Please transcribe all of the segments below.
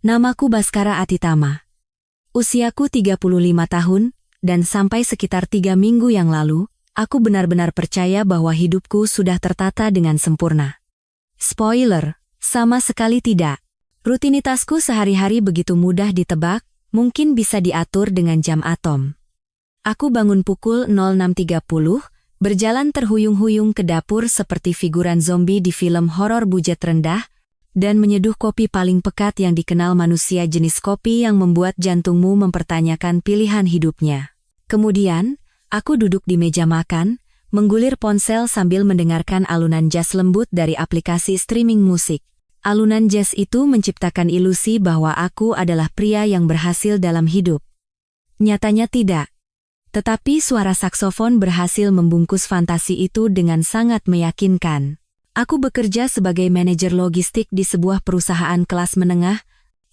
Namaku Baskara Atitama. Usiaku 35 tahun, dan sampai sekitar 3 minggu yang lalu, aku benar-benar percaya bahwa hidupku sudah tertata dengan sempurna. Spoiler, sama sekali tidak. Rutinitasku sehari-hari begitu mudah ditebak, mungkin bisa diatur dengan jam atom. Aku bangun pukul 06.30, berjalan terhuyung-huyung ke dapur seperti figuran zombie di film horor budget rendah, dan menyeduh kopi paling pekat yang dikenal manusia, jenis kopi yang membuat jantungmu mempertanyakan pilihan hidupnya. Kemudian, aku duduk di meja makan, menggulir ponsel sambil mendengarkan alunan jazz lembut dari aplikasi streaming musik. Alunan jazz itu menciptakan ilusi bahwa aku adalah pria yang berhasil dalam hidup. Nyatanya tidak. Tetapi suara saksofon berhasil membungkus fantasi itu dengan sangat meyakinkan. Aku bekerja sebagai manajer logistik di sebuah perusahaan kelas menengah,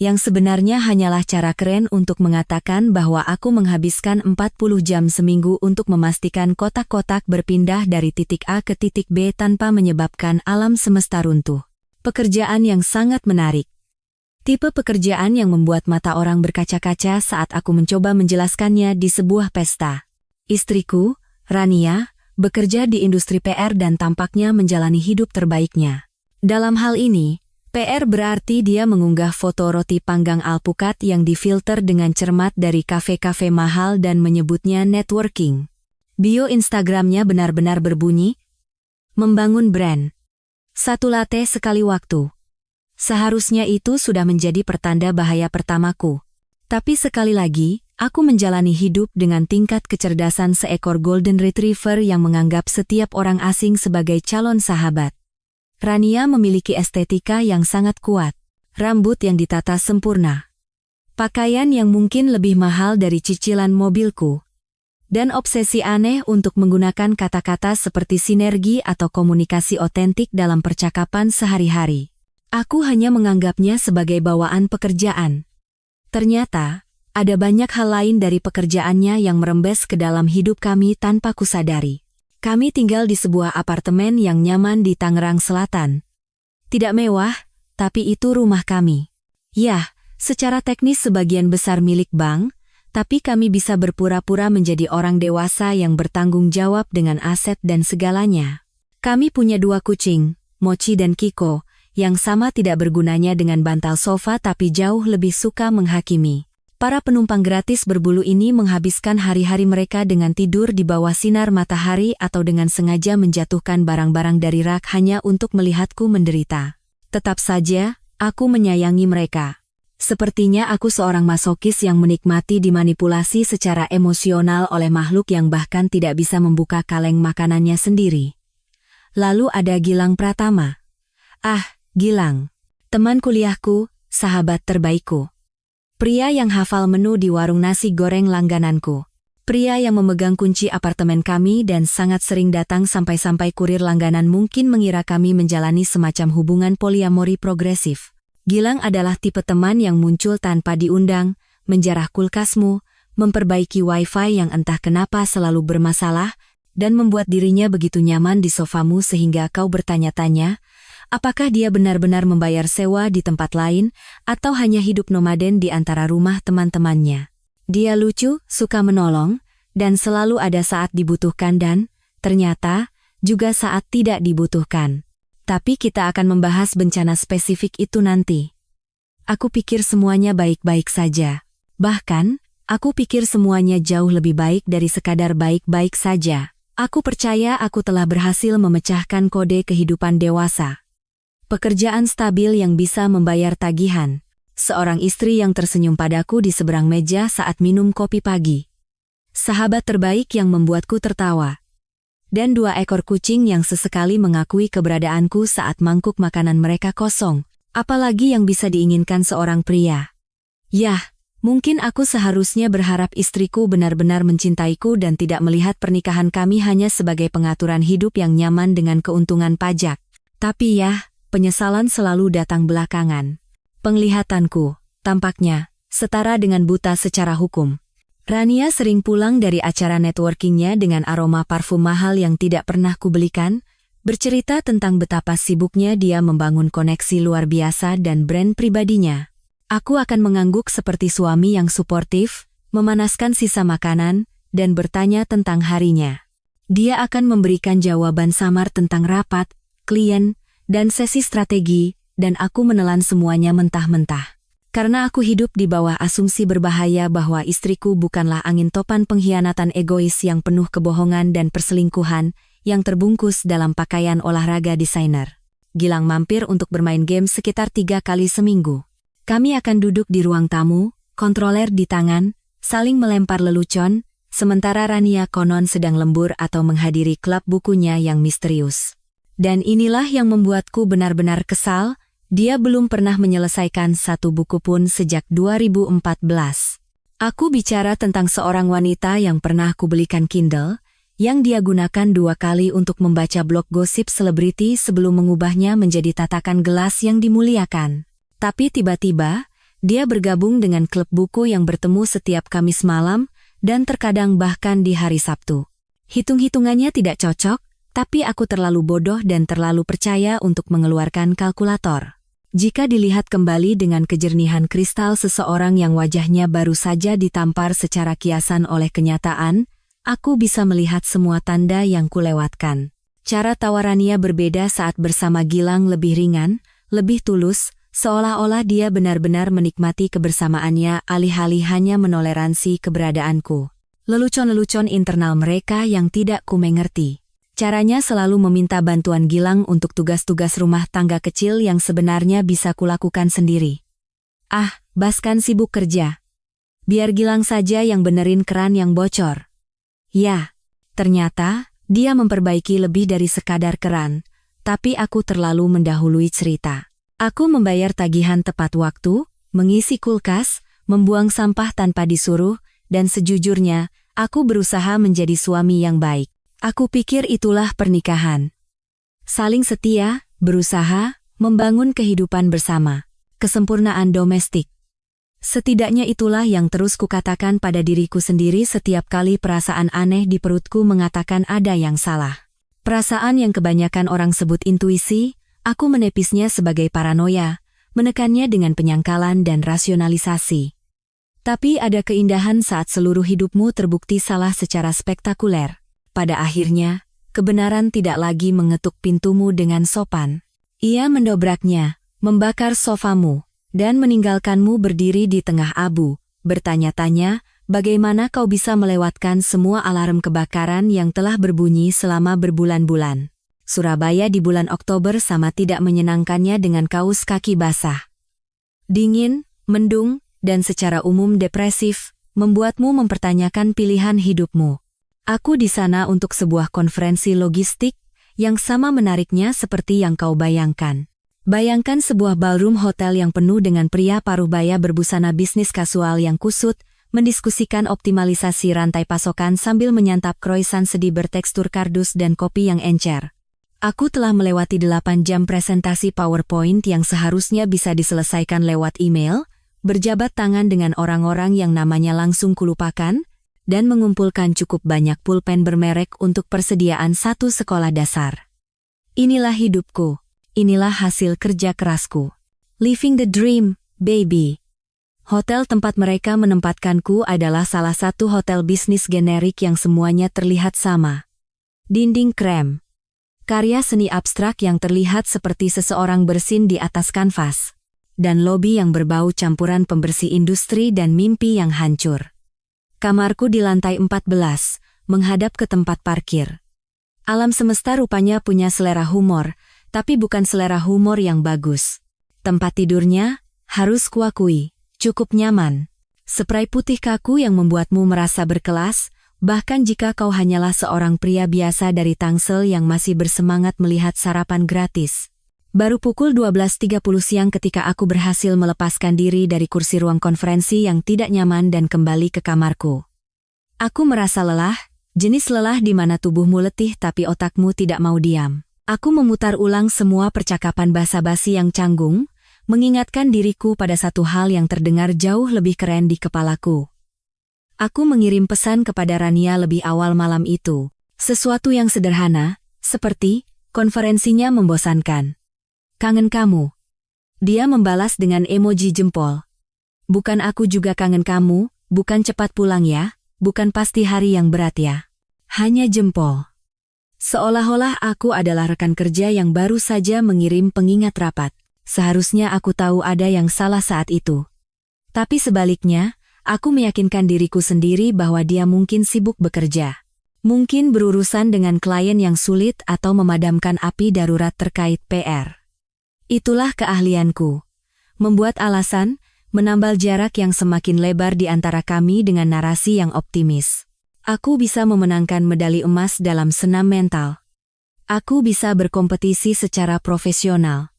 yang sebenarnya hanyalah cara keren untuk mengatakan bahwa aku menghabiskan 40 jam seminggu untuk memastikan kotak-kotak berpindah dari titik A ke titik B tanpa menyebabkan alam semesta runtuh. Pekerjaan yang sangat menarik. Tipe pekerjaan yang membuat mata orang berkaca-kaca saat aku mencoba menjelaskannya di sebuah pesta. Istriku, Rania, bekerja di industri PR dan tampaknya menjalani hidup terbaiknya. Dalam hal ini, PR berarti dia mengunggah foto roti panggang alpukat yang difilter dengan cermat dari kafe-kafe mahal dan menyebutnya networking. Bio Instagramnya benar-benar berbunyi, membangun brand. 1 latte sekali waktu. Seharusnya itu sudah menjadi pertanda bahaya pertamaku. Tapi sekali lagi, aku menjalani hidup dengan tingkat kecerdasan seekor golden retriever yang menganggap setiap orang asing sebagai calon sahabat. Rania memiliki estetika yang sangat kuat, rambut yang ditata sempurna, pakaian yang mungkin lebih mahal dari cicilan mobilku, dan obsesi aneh untuk menggunakan kata-kata seperti sinergi atau komunikasi otentik dalam percakapan sehari-hari. Aku hanya menganggapnya sebagai bawaan pekerjaan. Ternyata, ada banyak hal lain dari pekerjaannya yang merembes ke dalam hidup kami tanpa kusadari. Kami tinggal di sebuah apartemen yang nyaman di Tangerang Selatan. Tidak mewah, tapi itu rumah kami. Yah, secara teknis sebagian besar milik bank, tapi kami bisa berpura-pura menjadi orang dewasa yang bertanggung jawab dengan aset dan segalanya. Kami punya 2 kucing, Mochi dan Kiko, yang sama tidak bergunanya dengan bantal sofa tapi jauh lebih suka menghakimi. Para penumpang gratis berbulu ini menghabiskan hari-hari mereka dengan tidur di bawah sinar matahari atau dengan sengaja menjatuhkan barang-barang dari rak hanya untuk melihatku menderita. Tetap saja, aku menyayangi mereka. Sepertinya aku seorang masokis yang menikmati dimanipulasi secara emosional oleh makhluk yang bahkan tidak bisa membuka kaleng makanannya sendiri. Lalu ada Gilang Pratama. Ah, Gilang. Teman kuliahku, sahabat terbaikku. Pria yang hafal menu di warung nasi goreng langgananku. Pria yang memegang kunci apartemen kami dan sangat sering datang sampai-sampai kurir langganan mungkin mengira kami menjalani semacam hubungan poliamori progresif. Gilang adalah tipe teman yang muncul tanpa diundang, menjarah kulkasmu, memperbaiki wifi yang entah kenapa selalu bermasalah, dan membuat dirinya begitu nyaman di sofamu sehingga kau bertanya-tanya, apakah dia benar-benar membayar sewa di tempat lain, atau hanya hidup nomaden di antara rumah teman-temannya. Dia lucu, suka menolong, dan selalu ada saat dibutuhkan dan, ternyata, juga saat tidak dibutuhkan. Tapi kita akan membahas bencana spesifik itu nanti. Aku pikir semuanya baik-baik saja. Bahkan, aku pikir semuanya jauh lebih baik dari sekadar baik-baik saja. Aku percaya aku telah berhasil memecahkan kode kehidupan dewasa. Pekerjaan stabil yang bisa membayar tagihan. Seorang istri yang tersenyum padaku di seberang meja saat minum kopi pagi. Sahabat terbaik yang membuatku tertawa. Dan 2 ekor kucing yang sesekali mengakui keberadaanku saat mangkuk makanan mereka kosong. Apalagi yang bisa diinginkan seorang pria. Yah, mungkin aku seharusnya berharap istriku benar-benar mencintaiku dan tidak melihat pernikahan kami hanya sebagai pengaturan hidup yang nyaman dengan keuntungan pajak. Tapi ya, penyesalan selalu datang belakangan. Penglihatanku, tampaknya, setara dengan buta secara hukum. Rania sering pulang dari acara networkingnya dengan aroma parfum mahal yang tidak pernah kubelikan, bercerita tentang betapa sibuknya dia membangun koneksi luar biasa dan brand pribadinya. Aku akan mengangguk seperti suami yang suportif, memanaskan sisa makanan, dan bertanya tentang harinya. Dia akan memberikan jawaban samar tentang rapat, klien, dan sesi strategi, dan aku menelan semuanya mentah-mentah. Karena aku hidup di bawah asumsi berbahaya bahwa istriku bukanlah angin topan pengkhianatan egois yang penuh kebohongan dan perselingkuhan, yang terbungkus dalam pakaian olahraga desainer. Gilang mampir untuk bermain game sekitar 3 kali seminggu. Kami akan duduk di ruang tamu, kontroler di tangan, saling melempar lelucon, sementara Rania konon sedang lembur atau menghadiri klub bukunya yang misterius. Dan inilah yang membuatku benar-benar kesal, dia belum pernah menyelesaikan satu buku pun sejak 2014. Aku bicara tentang seorang wanita yang pernah kubelikan Kindle, yang dia gunakan 2 kali untuk membaca blog gosip selebriti sebelum mengubahnya menjadi tatakan gelas yang dimuliakan. Tapi tiba-tiba, dia bergabung dengan klub buku yang bertemu setiap Kamis malam, dan terkadang bahkan di hari Sabtu. Hitung-hitungannya tidak cocok, tapi aku terlalu bodoh dan terlalu percaya untuk mengeluarkan kalkulator. Jika dilihat kembali dengan kejernihan kristal seseorang yang wajahnya baru saja ditampar secara kiasan oleh kenyataan, aku bisa melihat semua tanda yang kulewatkan. Cara tawarannya berbeda saat bersama Gilang lebih ringan, lebih tulus, seolah-olah dia benar-benar menikmati kebersamaannya alih-alih hanya menoleransi keberadaanku. Lelucon-lelucon internal mereka yang tidak kumengerti. Caranya selalu meminta bantuan Gilang untuk tugas-tugas rumah tangga kecil yang sebenarnya bisa kulakukan sendiri. Baskan sibuk kerja. Biar Gilang saja yang benerin keran yang bocor. Ya, ternyata dia memperbaiki lebih dari sekadar keran, tapi aku terlalu mendahului cerita. Aku membayar tagihan tepat waktu, mengisi kulkas, membuang sampah tanpa disuruh, dan sejujurnya, aku berusaha menjadi suami yang baik. Aku pikir itulah pernikahan. Saling setia, berusaha, membangun kehidupan bersama. Kesempurnaan domestik. Setidaknya itulah yang terus kukatakan pada diriku sendiri setiap kali perasaan aneh di perutku mengatakan ada yang salah. Perasaan yang kebanyakan orang sebut intuisi, aku menepisnya sebagai paranoia, menekannya dengan penyangkalan dan rasionalisasi. Tapi ada keindahan saat seluruh hidupmu terbukti salah secara spektakuler. Pada akhirnya, kebenaran tidak lagi mengetuk pintumu dengan sopan. Ia mendobraknya, membakar sofamu, dan meninggalkanmu berdiri di tengah abu, bertanya-tanya, bagaimana kau bisa melewatkan semua alarm kebakaran yang telah berbunyi selama berbulan-bulan. Surabaya di bulan Oktober sama tidak menyenangkannya dengan kaus kaki basah. Dingin, mendung, dan secara umum depresif, membuatmu mempertanyakan pilihan hidupmu. Aku di sana untuk sebuah konferensi logistik, yang sama menariknya seperti yang kau bayangkan. Bayangkan sebuah ballroom hotel yang penuh dengan pria paruh-baya berbusana bisnis kasual yang kusut, mendiskusikan optimalisasi rantai pasokan sambil menyantap croissant sedih bertekstur kardus dan kopi yang encer. Aku telah melewati 8 jam presentasi PowerPoint yang seharusnya bisa diselesaikan lewat email, berjabat tangan dengan orang-orang yang namanya langsung kulupakan, dan mengumpulkan cukup banyak pulpen bermerek untuk persediaan satu sekolah dasar. Inilah hidupku, inilah hasil kerja kerasku. Living the dream, baby. Hotel tempat mereka menempatkanku adalah salah satu hotel bisnis generik yang semuanya terlihat sama. Dinding krem. Karya seni abstrak yang terlihat seperti seseorang bersin di atas kanvas. Dan lobi yang berbau campuran pembersih industri dan mimpi yang hancur. Kamarku di lantai 14, menghadap ke tempat parkir. Alam semesta rupanya punya selera humor, tapi bukan selera humor yang bagus. Tempat tidurnya, harus kuakui, cukup nyaman. Spray putih kaku yang membuatmu merasa berkelas, bahkan jika kau hanyalah seorang pria biasa dari Tangsel yang masih bersemangat melihat sarapan gratis. Baru pukul 12.30 siang ketika aku berhasil melepaskan diri dari kursi ruang konferensi yang tidak nyaman dan kembali ke kamarku. Aku merasa lelah, jenis lelah di mana tubuhmu letih tapi otakmu tidak mau diam. Aku memutar ulang semua percakapan basa-basi yang canggung, mengingatkan diriku pada satu hal yang terdengar jauh lebih keren di kepalaku. Aku mengirim pesan kepada Rania lebih awal malam itu. Sesuatu yang sederhana, seperti, konferensinya membosankan. Kangen kamu. Dia membalas dengan emoji jempol. Bukan aku juga kangen kamu, bukan cepat pulang ya, bukan pasti hari yang berat ya. Hanya jempol. Seolah-olah aku adalah rekan kerja yang baru saja mengirim pengingat rapat. Seharusnya aku tahu ada yang salah saat itu. Tapi sebaliknya, aku meyakinkan diriku sendiri bahwa dia mungkin sibuk bekerja. Mungkin berurusan dengan klien yang sulit atau memadamkan api darurat terkait PR. Itulah keahlianku. Membuat alasan, menambal jarak yang semakin lebar di antara kami dengan narasi yang optimis. Aku bisa memenangkan medali emas dalam senam mental. Aku bisa berkompetisi secara profesional.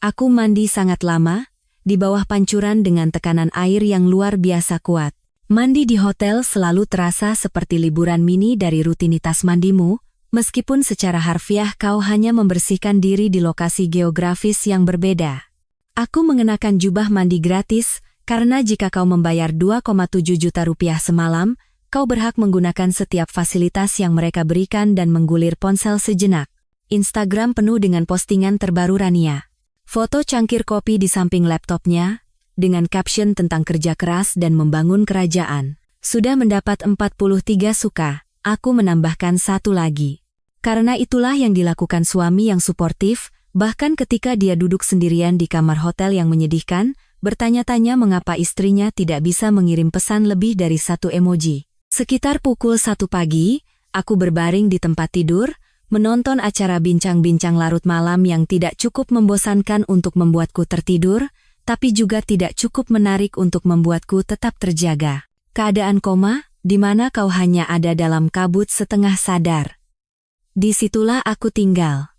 Aku mandi sangat lama, di bawah pancuran dengan tekanan air yang luar biasa kuat. Mandi di hotel selalu terasa seperti liburan mini dari rutinitas mandimu, meskipun secara harfiah kau hanya membersihkan diri di lokasi geografis yang berbeda. Aku mengenakan jubah mandi gratis, karena jika kau membayar 2,7 juta rupiah semalam, kau berhak menggunakan setiap fasilitas yang mereka berikan dan menggulir ponsel sejenak. Instagram penuh dengan postingan terbaru Rania. Foto cangkir kopi di samping laptopnya, dengan caption tentang kerja keras dan membangun kerajaan. Sudah mendapat 43 suka, aku menambahkan satu lagi. Karena itulah yang dilakukan suami yang suportif, bahkan ketika dia duduk sendirian di kamar hotel yang menyedihkan, bertanya-tanya mengapa istrinya tidak bisa mengirim pesan lebih dari satu emoji. Sekitar pukul 1 pagi, aku berbaring di tempat tidur, menonton acara bincang-bincang larut malam yang tidak cukup membosankan untuk membuatku tertidur, tapi juga tidak cukup menarik untuk membuatku tetap terjaga. Keadaan koma, di mana kau hanya ada dalam kabut setengah sadar. Disitulah aku tinggal.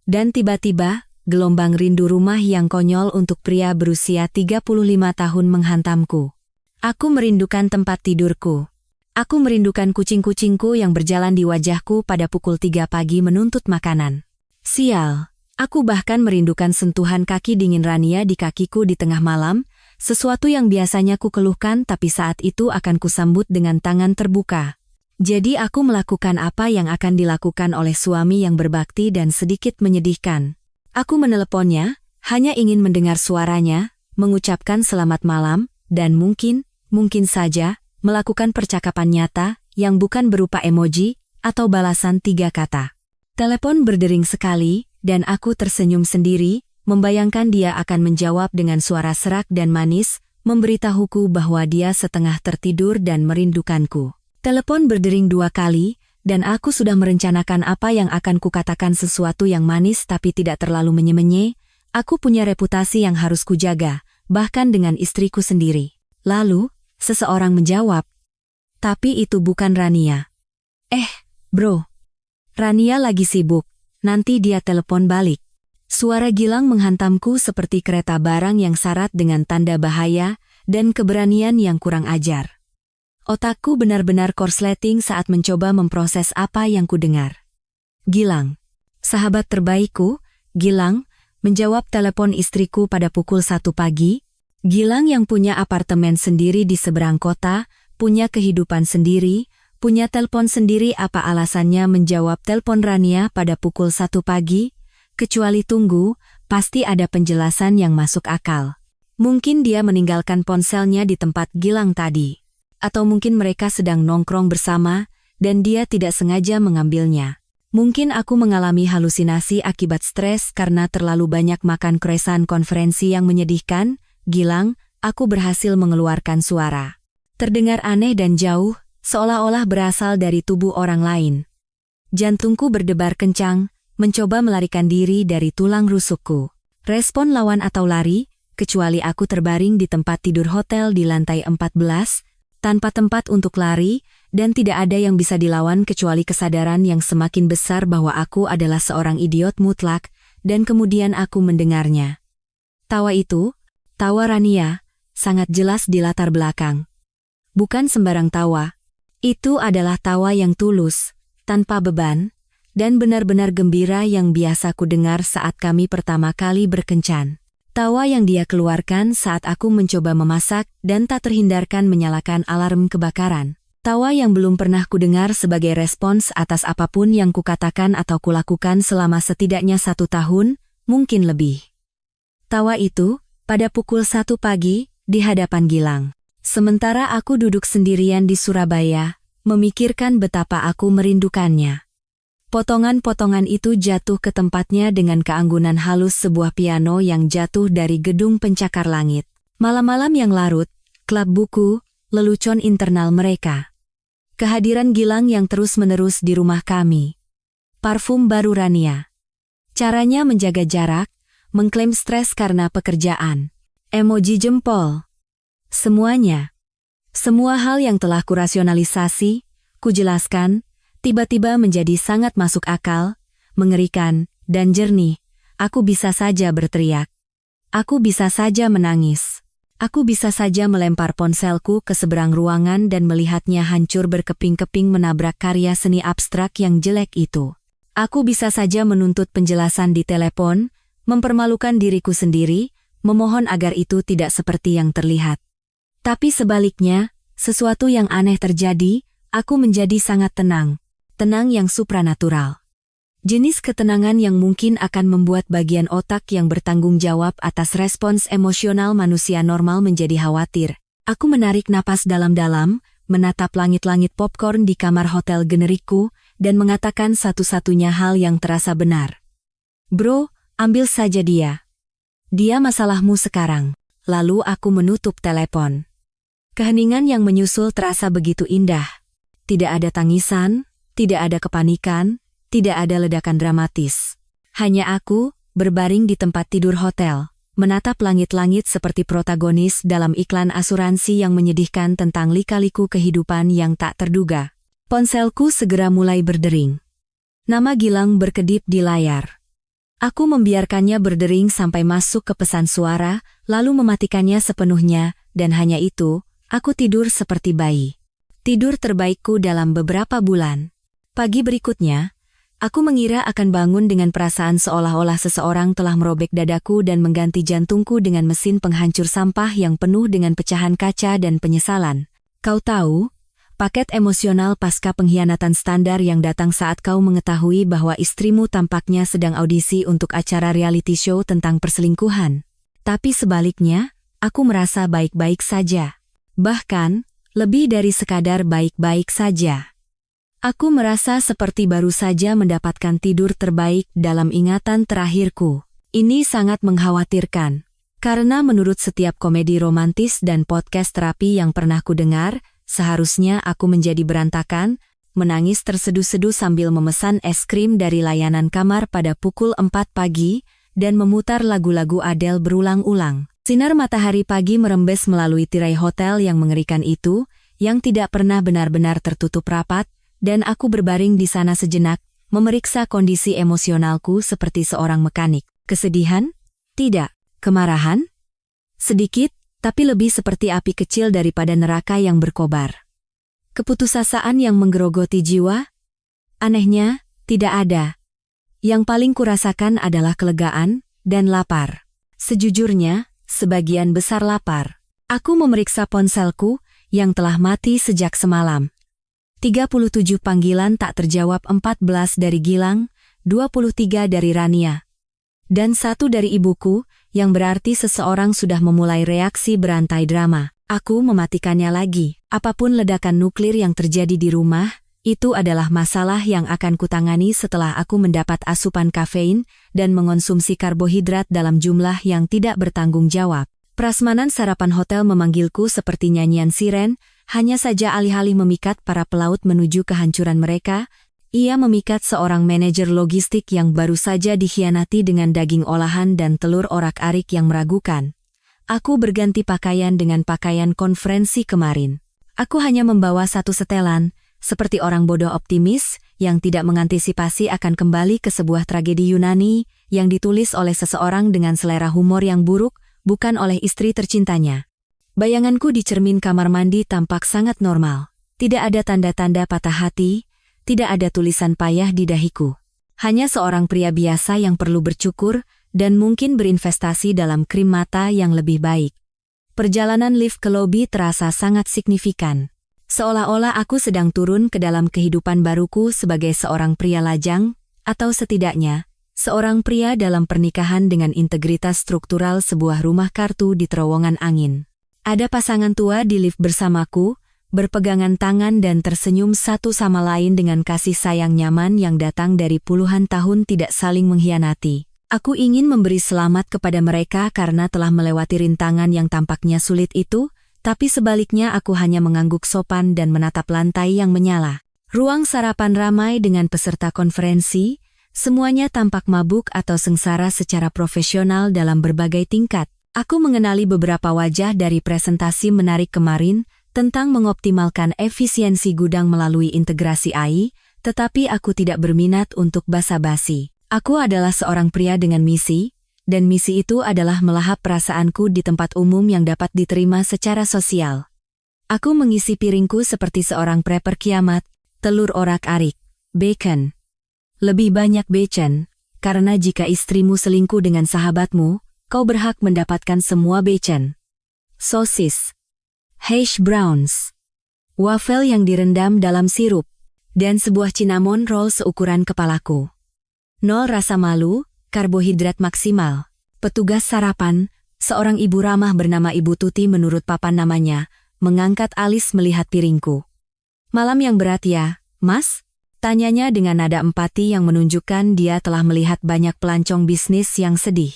Dan tiba-tiba, gelombang rindu rumah yang konyol untuk pria berusia 35 tahun menghantamku. Aku merindukan tempat tidurku. Aku merindukan kucing-kucingku yang berjalan di wajahku pada pukul 3 pagi menuntut makanan. Sial, aku bahkan merindukan sentuhan kaki dingin Rania di kakiku di tengah malam, sesuatu yang biasanya ku keluhkan tapi saat itu akan kusambut dengan tangan terbuka. Jadi aku melakukan apa yang akan dilakukan oleh suami yang berbakti dan sedikit menyedihkan. Aku meneleponnya, hanya ingin mendengar suaranya, mengucapkan selamat malam, dan mungkin saja, melakukan percakapan nyata, yang bukan berupa emoji, atau balasan 3 kata. Telepon berdering sekali, dan aku tersenyum sendiri, membayangkan dia akan menjawab dengan suara serak dan manis, memberitahuku bahwa dia setengah tertidur dan merindukanku. Telepon berdering 2 kali, dan aku sudah merencanakan apa yang akan kukatakan sesuatu yang manis tapi tidak terlalu menye-menye. Aku punya reputasi yang harus kujaga, bahkan dengan istriku sendiri. Lalu, seseorang menjawab, "Tapi itu bukan Rania." Bro. Rania lagi sibuk, nanti dia telepon balik. Suara Gilang menghantamku seperti kereta barang yang syarat dengan tanda bahaya dan keberanian yang kurang ajar. Otakku benar-benar korsleting saat mencoba memproses apa yang kudengar. Gilang. Sahabat terbaikku, Gilang, menjawab telepon istriku pada pukul 1 pagi. Gilang yang punya apartemen sendiri di seberang kota, punya kehidupan sendiri, punya telepon sendiri. Apa alasannya menjawab telepon Rania pada pukul 1 pagi? Kecuali tunggu, pasti ada penjelasan yang masuk akal. Mungkin dia meninggalkan ponselnya di tempat Gilang tadi. Atau mungkin mereka sedang nongkrong bersama, dan dia tidak sengaja mengambilnya. Mungkin aku mengalami halusinasi akibat stres karena terlalu banyak makan kroesan konferensi yang menyedihkan. Gilang, aku berhasil mengeluarkan suara. Terdengar aneh dan jauh, seolah-olah berasal dari tubuh orang lain. Jantungku berdebar kencang, mencoba melarikan diri dari tulang rusukku. Respon lawan atau lari, kecuali aku terbaring di tempat tidur hotel di lantai 14, tanpa tempat untuk lari, dan tidak ada yang bisa dilawan kecuali kesadaran yang semakin besar bahwa aku adalah seorang idiot mutlak, dan kemudian aku mendengarnya. Tawa itu, tawa Rania, sangat jelas di latar belakang. Bukan sembarang tawa. Itu adalah tawa yang tulus, tanpa beban, dan benar-benar gembira yang biasa ku dengar saat kami pertama kali berkencan. Tawa yang dia keluarkan saat aku mencoba memasak dan tak terhindarkan menyalakan alarm kebakaran. Tawa yang belum pernah kudengar sebagai respons atas apapun yang kukatakan atau kulakukan selama setidaknya 1 tahun, mungkin lebih. Tawa itu, pada pukul 1 pagi, di hadapan Gilang. Sementara aku duduk sendirian di Surabaya, memikirkan betapa aku merindukannya. Potongan-potongan itu jatuh ke tempatnya dengan keanggunan halus sebuah piano yang jatuh dari gedung pencakar langit. Malam-malam yang larut, klub buku, lelucon internal mereka. Kehadiran Gilang yang terus-menerus di rumah kami. Parfum baru Rania. Caranya menjaga jarak, mengklaim stres karena pekerjaan. Emoji jempol. Semuanya. Semua hal yang telah kurasionalisasi, kujelaskan, tiba-tiba menjadi sangat masuk akal, mengerikan, dan jernih. Aku bisa saja berteriak. Aku bisa saja menangis. Aku bisa saja melempar ponselku ke seberang ruangan dan melihatnya hancur berkeping-keping menabrak karya seni abstrak yang jelek itu. Aku bisa saja menuntut penjelasan di telepon, mempermalukan diriku sendiri, memohon agar itu tidak seperti yang terlihat. Tapi sebaliknya, sesuatu yang aneh terjadi, aku menjadi sangat tenang. Tenang yang supranatural. Jenis ketenangan yang mungkin akan membuat bagian otak yang bertanggung jawab atas respons emosional manusia normal menjadi khawatir. Aku menarik napas dalam-dalam, menatap langit-langit popcorn di kamar hotel generikku, dan mengatakan satu-satunya hal yang terasa benar. Bro, ambil saja dia. Dia masalahmu sekarang. Lalu aku menutup telepon. Keheningan yang menyusul terasa begitu indah. Tidak ada tangisan, tidak ada kepanikan, tidak ada ledakan dramatis. Hanya aku, berbaring di tempat tidur hotel, menatap langit-langit seperti protagonis dalam iklan asuransi yang menyedihkan tentang lika-liku kehidupan yang tak terduga. Ponselku segera mulai berdering. Nama Gilang berkedip di layar. Aku membiarkannya berdering sampai masuk ke pesan suara, lalu mematikannya sepenuhnya, dan hanya itu, aku tidur seperti bayi. Tidur terbaikku dalam beberapa bulan. Pagi berikutnya, aku mengira akan bangun dengan perasaan seolah-olah seseorang telah merobek dadaku dan mengganti jantungku dengan mesin penghancur sampah yang penuh dengan pecahan kaca dan penyesalan. Kau tahu, paket emosional pasca pengkhianatan standar yang datang saat kau mengetahui bahwa istrimu tampaknya sedang audisi untuk acara reality show tentang perselingkuhan. Tapi sebaliknya, aku merasa baik-baik saja. Bahkan, lebih dari sekadar baik-baik saja. Aku merasa seperti baru saja mendapatkan tidur terbaik dalam ingatan terakhirku. Ini sangat mengkhawatirkan. Karena menurut setiap komedi romantis dan podcast terapi yang pernah kudengar, seharusnya aku menjadi berantakan, menangis terseduh-seduh sambil memesan es krim dari layanan kamar pada pukul 4 pagi, dan memutar lagu-lagu Adele berulang-ulang. Sinar matahari pagi merembes melalui tirai hotel yang mengerikan itu, yang tidak pernah benar-benar tertutup rapat, dan aku berbaring di sana sejenak, memeriksa kondisi emosionalku seperti seorang mekanik. Kesedihan? Tidak. Kemarahan? Sedikit, tapi lebih seperti api kecil daripada neraka yang berkobar. Keputusasaan yang menggerogoti jiwa? Anehnya, tidak ada. Yang paling kurasakan adalah kelegaan dan lapar. Sejujurnya, sebagian besar lapar. Aku memeriksa ponselku, yang telah mati sejak semalam. 37 panggilan tak terjawab, 14 dari Gilang, 23 dari Rania. Dan 1 dari ibuku, yang berarti seseorang sudah memulai reaksi berantai drama. Aku mematikannya lagi. Apapun ledakan nuklir yang terjadi di rumah, itu adalah masalah yang akan kutangani setelah aku mendapat asupan kafein dan mengonsumsi karbohidrat dalam jumlah yang tidak bertanggung jawab. Prasmanan sarapan hotel memanggilku seperti nyanyian siren, hanya saja alih-alih memikat para pelaut menuju kehancuran mereka, ia memikat seorang manajer logistik yang baru saja dikhianati dengan daging olahan dan telur orak-arik yang meragukan. Aku berganti pakaian dengan pakaian konferensi kemarin. Aku hanya membawa satu setelan, seperti orang bodoh optimis yang tidak mengantisipasi akan kembali ke sebuah tragedi Yunani yang ditulis oleh seseorang dengan selera humor yang buruk, bukan oleh istri tercintanya. Bayanganku di cermin kamar mandi tampak sangat normal. Tidak ada tanda-tanda patah hati, tidak ada tulisan payah di dahiku. Hanya seorang pria biasa yang perlu bercukur dan mungkin berinvestasi dalam krim mata yang lebih baik. Perjalanan lift ke lobi terasa sangat signifikan. Seolah-olah aku sedang turun ke dalam kehidupan baruku sebagai seorang pria lajang, atau setidaknya, seorang pria dalam pernikahan dengan integritas struktural sebuah rumah kartu di terowongan angin. Ada pasangan tua di lift bersamaku, berpegangan tangan dan tersenyum satu sama lain dengan kasih sayang nyaman yang datang dari puluhan tahun tidak saling mengkhianati. Aku ingin memberi selamat kepada mereka karena telah melewati rintangan yang tampaknya sulit itu, tapi sebaliknya aku hanya mengangguk sopan dan menatap lantai yang menyala. Ruang sarapan ramai dengan peserta konferensi, semuanya tampak mabuk atau sengsara secara profesional dalam berbagai tingkat. Aku mengenali beberapa wajah dari presentasi menarik kemarin tentang mengoptimalkan efisiensi gudang melalui integrasi AI, tetapi aku tidak berminat untuk basa-basi. Aku adalah seorang pria dengan misi, dan misi itu adalah melahap perasaanku di tempat umum yang dapat diterima secara sosial. Aku mengisi piringku seperti seorang prepper kiamat, telur orak-arik, bacon. Lebih banyak bacon, karena jika istrimu selingkuh dengan sahabatmu, kau berhak mendapatkan semua bacon. Sosis, hash browns, wafel yang direndam dalam sirup, dan sebuah cinnamon roll seukuran kepalaku. 0 rasa malu, karbohidrat maksimal. Petugas sarapan, seorang ibu ramah bernama Ibu Tuti menurut papan namanya, mengangkat alis melihat piringku. Malam yang berat ya, Mas? Tanyanya dengan nada empati yang menunjukkan dia telah melihat banyak pelancong bisnis yang sedih.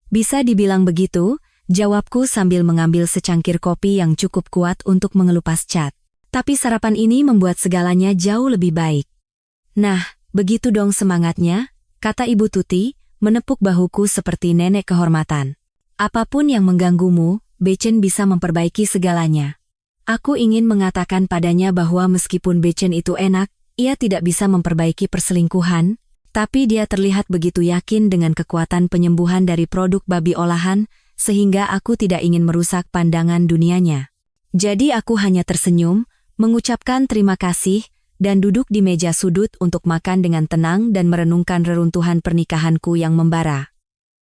Bisa dibilang begitu, jawabku sambil mengambil secangkir kopi yang cukup kuat untuk mengelupas cat. Tapi sarapan ini membuat segalanya jauh lebih baik. Nah, begitu dong semangatnya, kata Ibu Tuti, menepuk bahuku seperti nenek kehormatan. Apapun yang mengganggumu, bacon bisa memperbaiki segalanya. Aku ingin mengatakan padanya bahwa meskipun bacon itu enak, ia tidak bisa memperbaiki perselingkuhan, tapi dia terlihat begitu yakin dengan kekuatan penyembuhan dari produk babi olahan, sehingga aku tidak ingin merusak pandangan dunianya. Jadi aku hanya tersenyum, mengucapkan terima kasih, dan duduk di meja sudut untuk makan dengan tenang dan merenungkan reruntuhan pernikahanku yang membara.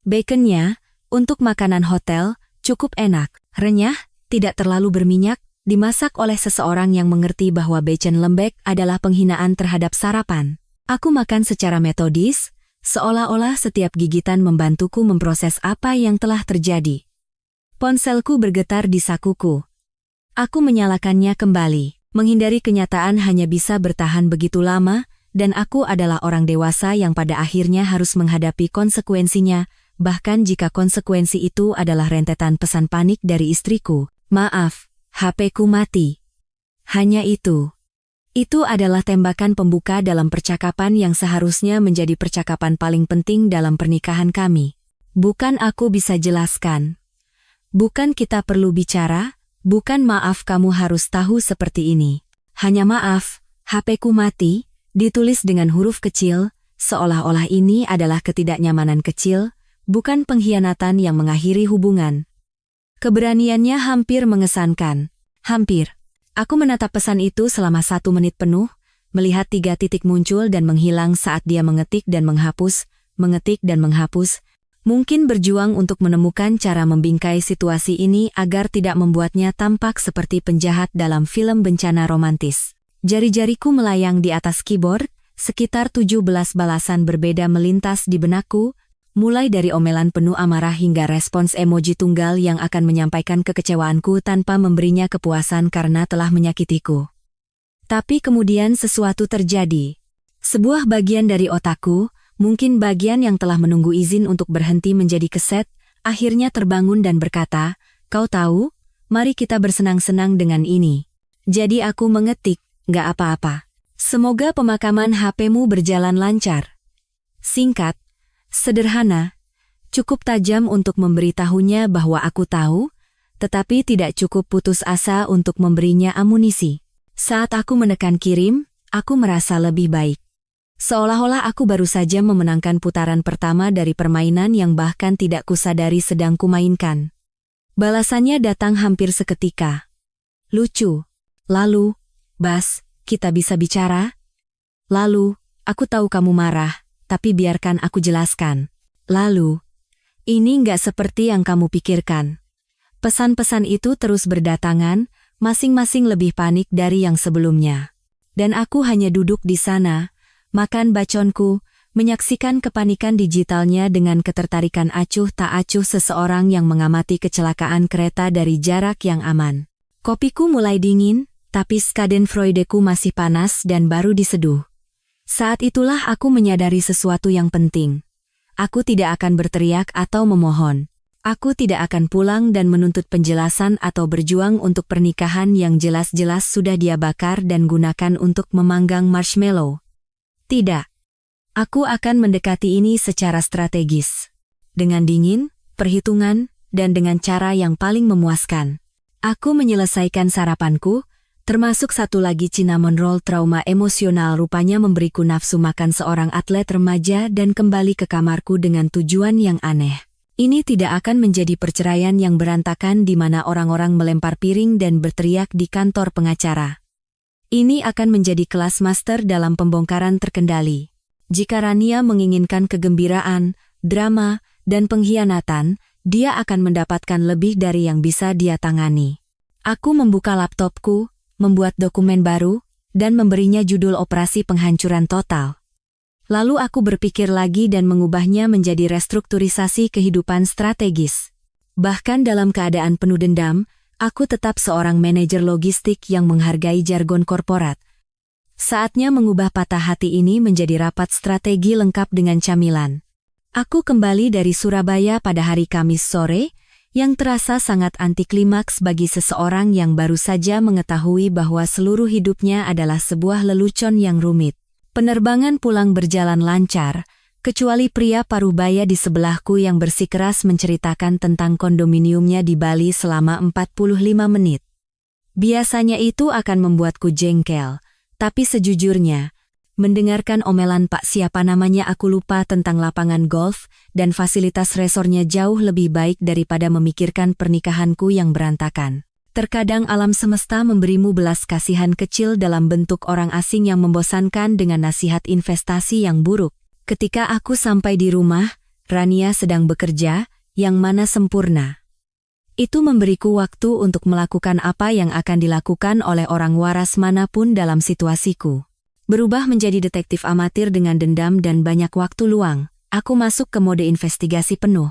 Baconnya, untuk makanan hotel, cukup enak, renyah, tidak terlalu berminyak, dimasak oleh seseorang yang mengerti bahwa bacon lembek adalah penghinaan terhadap sarapan. Aku makan secara metodis, seolah-olah setiap gigitan membantuku memproses apa yang telah terjadi. Ponselku bergetar di sakuku. Aku menyalakannya kembali. Menghindari kenyataan hanya bisa bertahan begitu lama, dan aku adalah orang dewasa yang pada akhirnya harus menghadapi konsekuensinya, bahkan jika konsekuensi itu adalah rentetan pesan panik dari istriku. Maaf, HP-ku mati. Hanya itu. Itu adalah tembakan pembuka dalam percakapan yang seharusnya menjadi percakapan paling penting dalam pernikahan kami. Bukan aku bisa jelaskan. Bukan kita perlu bicara, bukan maaf kamu harus tahu seperti ini. Hanya maaf, HP-ku mati, ditulis dengan huruf kecil, seolah-olah ini adalah ketidaknyamanan kecil, bukan pengkhianatan yang mengakhiri hubungan. Keberaniannya hampir mengesankan. Hampir. Aku menatap pesan itu selama 1 menit penuh, melihat 3 titik muncul dan menghilang saat dia mengetik dan menghapus, mungkin berjuang untuk menemukan cara membingkai situasi ini agar tidak membuatnya tampak seperti penjahat dalam film bencana romantis. Jari-jariku melayang di atas keyboard, sekitar 17 balasan berbeda melintas di benakku, mulai dari omelan penuh amarah hingga respons emoji tunggal yang akan menyampaikan kekecewaanku tanpa memberinya kepuasan karena telah menyakitiku. Tapi kemudian sesuatu terjadi. Sebuah bagian dari otakku, mungkin bagian yang telah menunggu izin untuk berhenti menjadi keset, akhirnya terbangun dan berkata, "Kau tahu, mari kita bersenang-senang dengan ini." Jadi aku mengetik, "Nggak apa-apa. Semoga pemakaman HP-mu berjalan lancar." Singkat, sederhana, cukup tajam untuk memberitahunya bahwa aku tahu, tetapi tidak cukup putus asa untuk memberinya amunisi. Saat aku menekan kirim, aku merasa lebih baik. Seolah-olah aku baru saja memenangkan putaran pertama dari permainan yang bahkan tidak kusadari sedang kumainkan. Balasannya datang hampir seketika. "Lucu. Lalu, Bas, kita bisa bicara?" "Lalu, aku tahu kamu marah. Tapi biarkan aku jelaskan. Lalu, ini nggak seperti yang kamu pikirkan." Pesan-pesan itu terus berdatangan, masing-masing lebih panik dari yang sebelumnya. Dan aku hanya duduk di sana, makan baconku, Menyaksikan kepanikan digitalnya dengan ketertarikan acuh tak acuh seseorang yang mengamati kecelakaan kereta dari jarak yang aman. Kopiku mulai dingin, tapi Schadenfreudeku masih panas dan baru diseduh. Saat itulah aku menyadari sesuatu yang penting. Aku tidak akan berteriak atau memohon. Aku tidak akan pulang dan menuntut penjelasan atau berjuang untuk pernikahan yang jelas-jelas sudah dia bakar dan gunakan untuk memanggang marshmallow. Tidak. Aku akan mendekati ini secara strategis. Dengan dingin, perhitungan, dan dengan cara yang paling memuaskan. Aku menyelesaikan sarapanku, termasuk satu lagi cinnamon roll. Trauma emosional rupanya memberiku nafsu makan seorang atlet remaja dan kembali ke kamarku dengan tujuan yang aneh. Ini tidak akan menjadi perceraian yang berantakan di mana orang-orang melempar piring dan berteriak di kantor pengacara. Ini akan menjadi kelas master dalam pembongkaran terkendali. Jika Rania menginginkan kegembiraan, drama, dan pengkhianatan, dia akan mendapatkan lebih dari yang bisa dia tangani. Aku membuka laptopku, membuat dokumen baru, dan memberinya judul Operasi Penghancuran Total. Lalu aku berpikir lagi dan mengubahnya menjadi restrukturisasi kehidupan strategis. Bahkan dalam keadaan penuh dendam, aku tetap seorang manajer logistik yang menghargai jargon korporat. Saatnya mengubah patah hati ini menjadi rapat strategi lengkap dengan camilan. Aku kembali dari Surabaya pada hari Kamis sore, yang terasa sangat antiklimaks bagi seseorang yang baru saja mengetahui bahwa seluruh hidupnya adalah sebuah lelucon yang rumit. Penerbangan pulang berjalan lancar, kecuali pria parubaya di sebelahku yang bersikeras menceritakan tentang kondominiumnya di Bali selama 45 menit. Biasanya itu akan membuatku jengkel. Tapi sejujurnya, mendengarkan omelan Pak siapa namanya aku lupa tentang lapangan golf dan fasilitas resornya jauh lebih baik daripada memikirkan pernikahanku yang berantakan. Terkadang alam semesta memberimu belas kasihan kecil dalam bentuk orang asing yang membosankan dengan nasihat investasi yang buruk. Ketika aku sampai di rumah, Rania sedang bekerja, yang mana sempurna. Itu memberiku waktu untuk melakukan apa yang akan dilakukan oleh orang waras manapun dalam situasiku. Berubah menjadi detektif amatir dengan dendam dan banyak waktu luang, aku masuk ke mode investigasi penuh.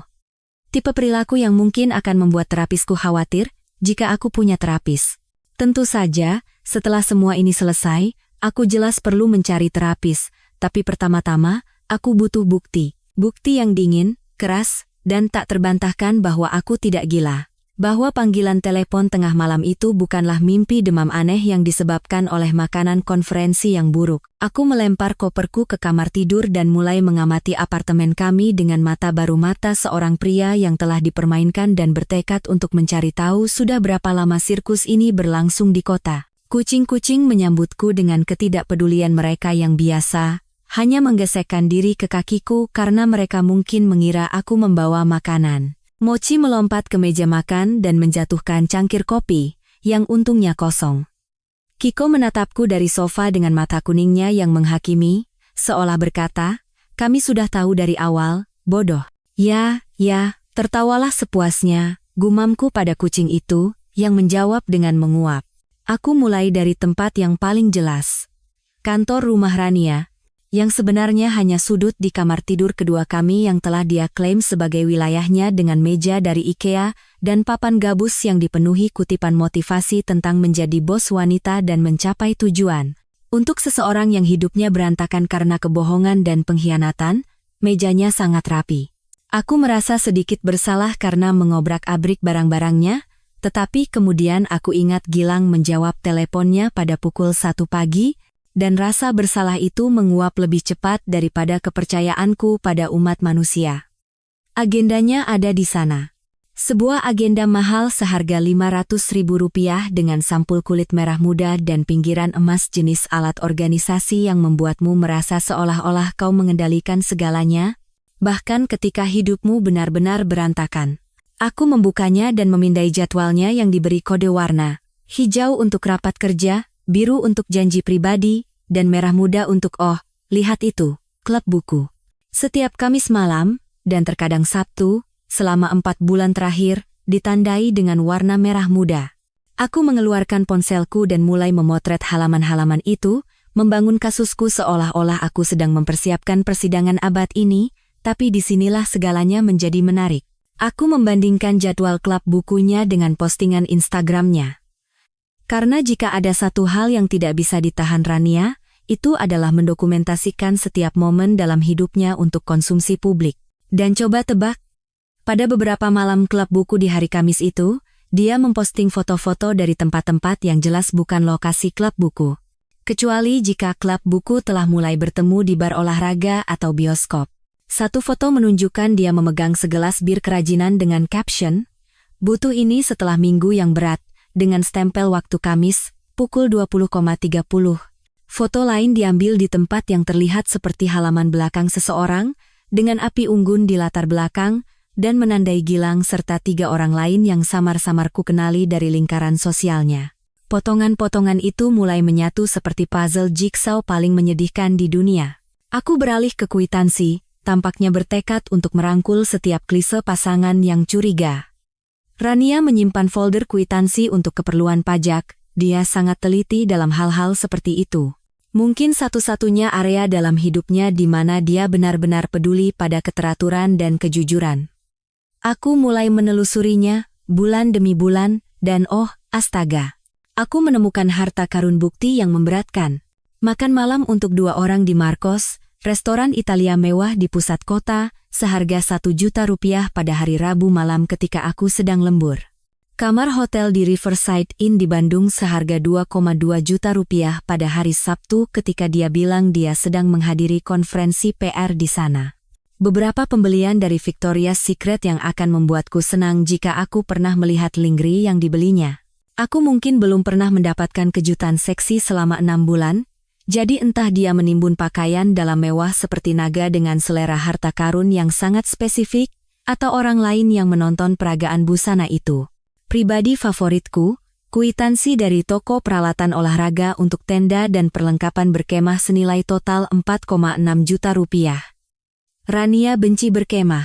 Tipe perilaku yang mungkin akan membuat terapisku khawatir jika aku punya terapis. Tentu saja, setelah semua ini selesai, aku jelas perlu mencari terapis, tapi pertama-tama, aku butuh bukti. Bukti yang dingin, keras, dan tak terbantahkan bahwa aku tidak gila. Bahwa panggilan telepon tengah malam itu bukanlah mimpi demam aneh yang disebabkan oleh makanan konferensi yang buruk. Aku melempar koperku ke kamar tidur dan mulai mengamati apartemen kami dengan mata baru mata seorang pria yang telah dipermainkan dan bertekad untuk mencari tahu sudah berapa lama sirkus ini berlangsung di kota. Kucing-kucing menyambutku dengan ketidakpedulian mereka yang biasa, hanya menggesekkan diri ke kakiku karena mereka mungkin mengira aku membawa makanan. Mochi melompat ke meja makan dan menjatuhkan cangkir kopi, yang untungnya kosong. Kiko menatapku dari sofa dengan mata kuningnya yang menghakimi, seolah berkata, kami sudah tahu dari awal, bodoh. Ya, tertawalah sepuasnya, gumamku pada kucing itu, yang menjawab dengan menguap. Aku mulai dari tempat yang paling jelas. Kantor rumah Rania, yang sebenarnya hanya sudut di kamar tidur kedua kami yang telah dia klaim sebagai wilayahnya dengan meja dari IKEA dan papan gabus yang dipenuhi kutipan motivasi tentang menjadi bos wanita dan mencapai tujuan. Untuk seseorang yang hidupnya berantakan karena kebohongan dan pengkhianatan, mejanya sangat rapi. Aku merasa sedikit bersalah karena mengobrak-abrik barang-barangnya, tetapi kemudian aku ingat Gilang menjawab teleponnya pada pukul 1 pagi, dan rasa bersalah itu menguap lebih cepat daripada kepercayaanku pada umat manusia. Agendanya ada di sana. Sebuah agenda mahal seharga Rp500.000 dengan sampul kulit merah muda dan pinggiran emas jenis alat organisasi yang membuatmu merasa seolah-olah kau mengendalikan segalanya, bahkan ketika hidupmu benar-benar berantakan. Aku membukanya dan memindai jadwalnya yang diberi kode warna. Hijau untuk rapat kerja, biru untuk janji pribadi, dan merah muda untuk lihat itu, klub buku. Setiap Kamis malam, dan terkadang Sabtu, selama 4 bulan terakhir, ditandai dengan warna merah muda. Aku mengeluarkan ponselku dan mulai memotret halaman-halaman itu, membangun kasusku seolah-olah aku sedang mempersiapkan persidangan abad ini, tapi disinilah segalanya menjadi menarik. Aku membandingkan jadwal klub bukunya dengan postingan Instagramnya. Karena jika ada satu hal yang tidak bisa ditahan Rania, itu adalah mendokumentasikan setiap momen dalam hidupnya untuk konsumsi publik. Dan coba tebak, pada beberapa malam klub buku di hari Kamis itu, dia memposting foto-foto dari tempat-tempat yang jelas bukan lokasi klub buku. Kecuali jika klub buku telah mulai bertemu di bar olahraga atau bioskop. Satu foto menunjukkan dia memegang segelas bir kerajinan dengan caption, "Butuh ini setelah minggu yang berat," dengan stempel waktu Kamis, pukul 20.30. Foto lain diambil di tempat yang terlihat seperti halaman belakang seseorang, dengan api unggun di latar belakang, dan menandai Gilang serta 3 orang lain yang samar-samar ku kenali dari lingkaran sosialnya. Potongan-potongan itu mulai menyatu seperti puzzle jigsaw paling menyedihkan di dunia. Aku beralih ke kwitansi, tampaknya bertekad untuk merangkul setiap klise pasangan yang curiga. Rania menyimpan folder kwitansi untuk keperluan pajak, dia sangat teliti dalam hal-hal seperti itu. Mungkin satu-satunya area dalam hidupnya di mana dia benar-benar peduli pada keteraturan dan kejujuran. Aku mulai menelusurinya, bulan demi bulan, dan astaga. Aku menemukan harta karun bukti yang memberatkan. Makan malam untuk 2 orang di Marcos, restoran Italia mewah di pusat kota, seharga 1 juta rupiah pada hari Rabu malam ketika aku sedang lembur. Kamar hotel di Riverside Inn di Bandung seharga 2,2 juta rupiah pada hari Sabtu ketika dia bilang dia sedang menghadiri konferensi PR di sana. Beberapa pembelian dari Victoria's Secret yang akan membuatku senang jika aku pernah melihat lingerie yang dibelinya. Aku mungkin belum pernah mendapatkan kejutan seksi selama 6 bulan, jadi entah dia menimbun pakaian dalam mewah seperti naga dengan selera harta karun yang sangat spesifik, atau orang lain yang menonton peragaan busana itu. Pribadi favoritku, kwitansi dari toko peralatan olahraga untuk tenda dan perlengkapan berkemah senilai total 4,6 juta rupiah. Rania benci berkemah.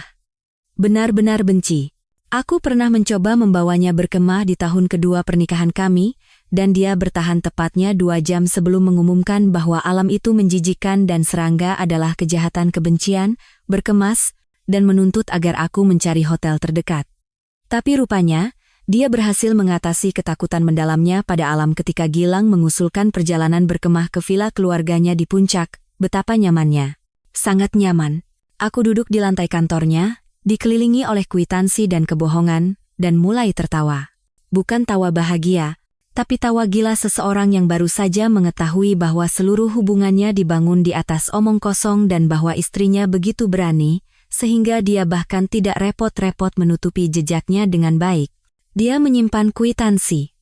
Benar-benar benci. Aku pernah mencoba membawanya berkemah di tahun kedua pernikahan kami, dan dia bertahan tepatnya 2 jam sebelum mengumumkan bahwa alam itu menjijikkan dan serangga adalah kejahatan kebencian, berkemas, dan menuntut agar aku mencari hotel terdekat. Tapi rupanya, dia berhasil mengatasi ketakutan mendalamnya pada alam ketika Gilang mengusulkan perjalanan berkemah ke villa keluarganya di puncak. Betapa nyamannya. Sangat nyaman. Aku duduk di lantai kantornya, dikelilingi oleh kwitansi dan kebohongan, dan mulai tertawa. Bukan tawa bahagia, tapi tawa gila seseorang yang baru saja mengetahui bahwa seluruh hubungannya dibangun di atas omong kosong dan bahwa istrinya begitu berani, sehingga dia bahkan tidak repot-repot menutupi jejaknya dengan baik. Dia menyimpan kwitansi.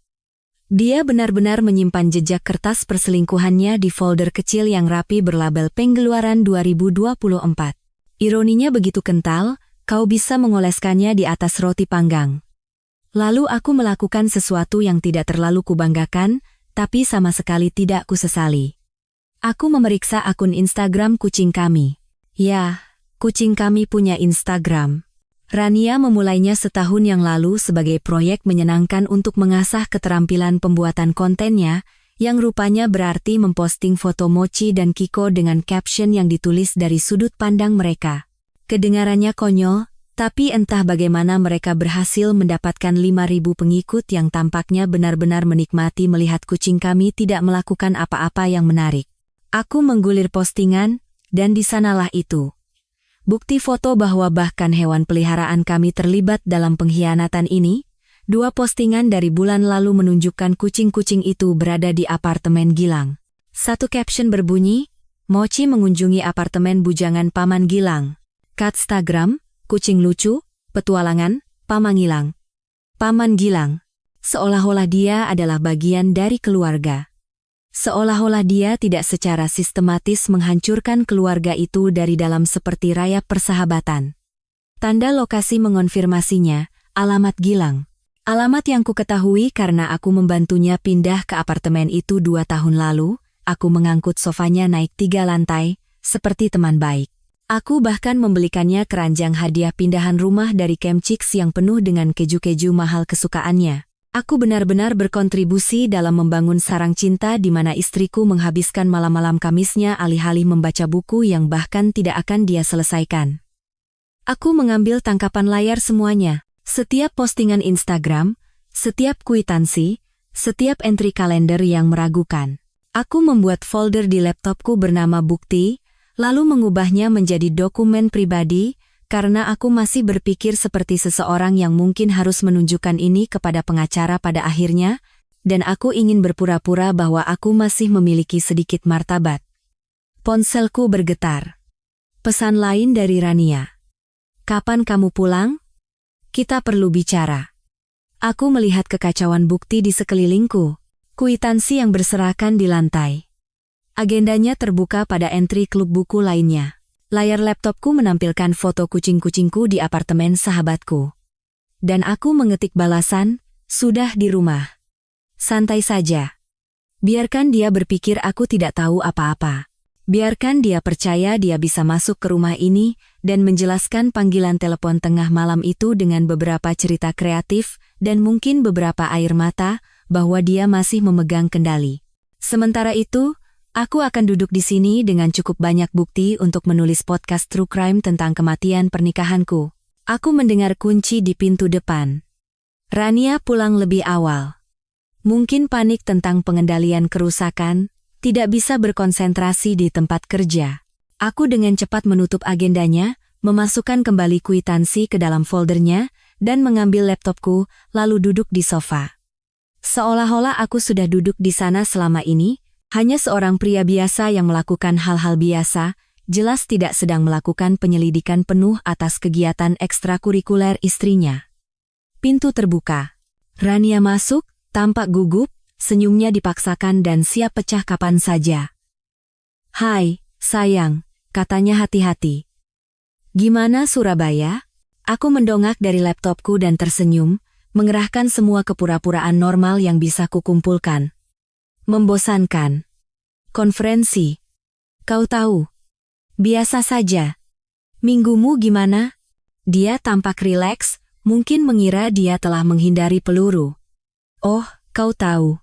Dia benar-benar menyimpan jejak kertas perselingkuhannya di folder kecil yang rapi berlabel Penggeluaran 2024. Ironinya begitu kental, kau bisa mengoleskannya di atas roti panggang. Lalu aku melakukan sesuatu yang tidak terlalu kubanggakan, tapi sama sekali tidak kusesali. Aku memeriksa akun Instagram kucing kami. Ya, kucing kami punya Instagram. Rania memulainya setahun yang lalu sebagai proyek menyenangkan untuk mengasah keterampilan pembuatan kontennya, yang rupanya berarti memposting foto Mochi dan Kiko dengan caption yang ditulis dari sudut pandang mereka. Kedengarannya konyol, tapi entah bagaimana mereka berhasil mendapatkan 5.000 pengikut yang tampaknya benar-benar menikmati melihat kucing kami tidak melakukan apa-apa yang menarik. Aku menggulir postingan, dan di sanalah itu. Bukti foto bahwa bahkan hewan peliharaan kami terlibat dalam pengkhianatan ini. 2 postingan dari bulan lalu menunjukkan kucing-kucing itu berada di apartemen Gilang. Satu caption berbunyi, Mochi mengunjungi apartemen bujangan Paman Gilang. Catstagram, kucing lucu, petualangan, Pamangilang. Paman Gilang. Seolah-olah dia adalah bagian dari keluarga. Seolah-olah dia tidak secara sistematis menghancurkan keluarga itu dari dalam seperti rayap persahabatan. Tanda lokasi mengonfirmasinya, alamat Gilang. Alamat yang ku ketahui karena aku membantunya pindah ke apartemen itu 2 tahun lalu, aku mengangkut sofanya naik 3 lantai, seperti teman baik. Aku bahkan membelikannya keranjang hadiah pindahan rumah dari Camp Chicks yang penuh dengan keju-keju mahal kesukaannya. Aku benar-benar berkontribusi dalam membangun sarang cinta di mana istriku menghabiskan malam-malam Kamisnya alih-alih membaca buku yang bahkan tidak akan dia selesaikan. Aku mengambil tangkapan layar semuanya, setiap postingan Instagram, setiap kwitansi, setiap entry kalender yang meragukan. Aku membuat folder di laptopku bernama Bukti, lalu mengubahnya menjadi dokumen pribadi, karena aku masih berpikir seperti seseorang yang mungkin harus menunjukkan ini kepada pengacara pada akhirnya, dan aku ingin berpura-pura bahwa aku masih memiliki sedikit martabat. Ponselku bergetar. Pesan lain dari Rania. Kapan kamu pulang? Kita perlu bicara. Aku melihat kekacauan Bukti di sekelilingku. Kwitansi yang berserakan di lantai. Agendanya terbuka pada entry klub buku lainnya. Layar laptopku menampilkan foto kucing-kucingku di apartemen sahabatku. Dan aku mengetik balasan, sudah di rumah. Santai saja. Biarkan dia berpikir aku tidak tahu apa-apa. Biarkan dia percaya dia bisa masuk ke rumah ini dan menjelaskan panggilan telepon tengah malam itu dengan beberapa cerita kreatif dan mungkin beberapa air mata bahwa dia masih memegang kendali. Sementara itu, aku akan duduk di sini dengan cukup banyak bukti untuk menulis podcast true crime tentang kematian pernikahanku. Aku mendengar kunci di pintu depan. Rania pulang lebih awal. Mungkin panik tentang pengendalian kerusakan, tidak bisa berkonsentrasi di tempat kerja. Aku dengan cepat menutup agendanya, memasukkan kembali kwitansi ke dalam foldernya, dan mengambil laptopku, lalu duduk di sofa. Seolah-olah aku sudah duduk di sana selama ini, hanya seorang pria biasa yang melakukan hal-hal biasa, jelas tidak sedang melakukan penyelidikan penuh atas kegiatan ekstrakurikuler istrinya. Pintu terbuka. Rania masuk, tampak gugup, senyumnya dipaksakan dan siap pecah kapan saja. "Hai, sayang," katanya hati-hati. "Gimana Surabaya?" Aku mendongak dari laptopku dan tersenyum, mengerahkan semua kepura-puraan normal yang bisa kukumpulkan. Membosankan. Konferensi. Kau tahu. Biasa saja. Minggumu gimana? Dia tampak rileks, mungkin mengira dia telah menghindari peluru. Oh, kau tahu.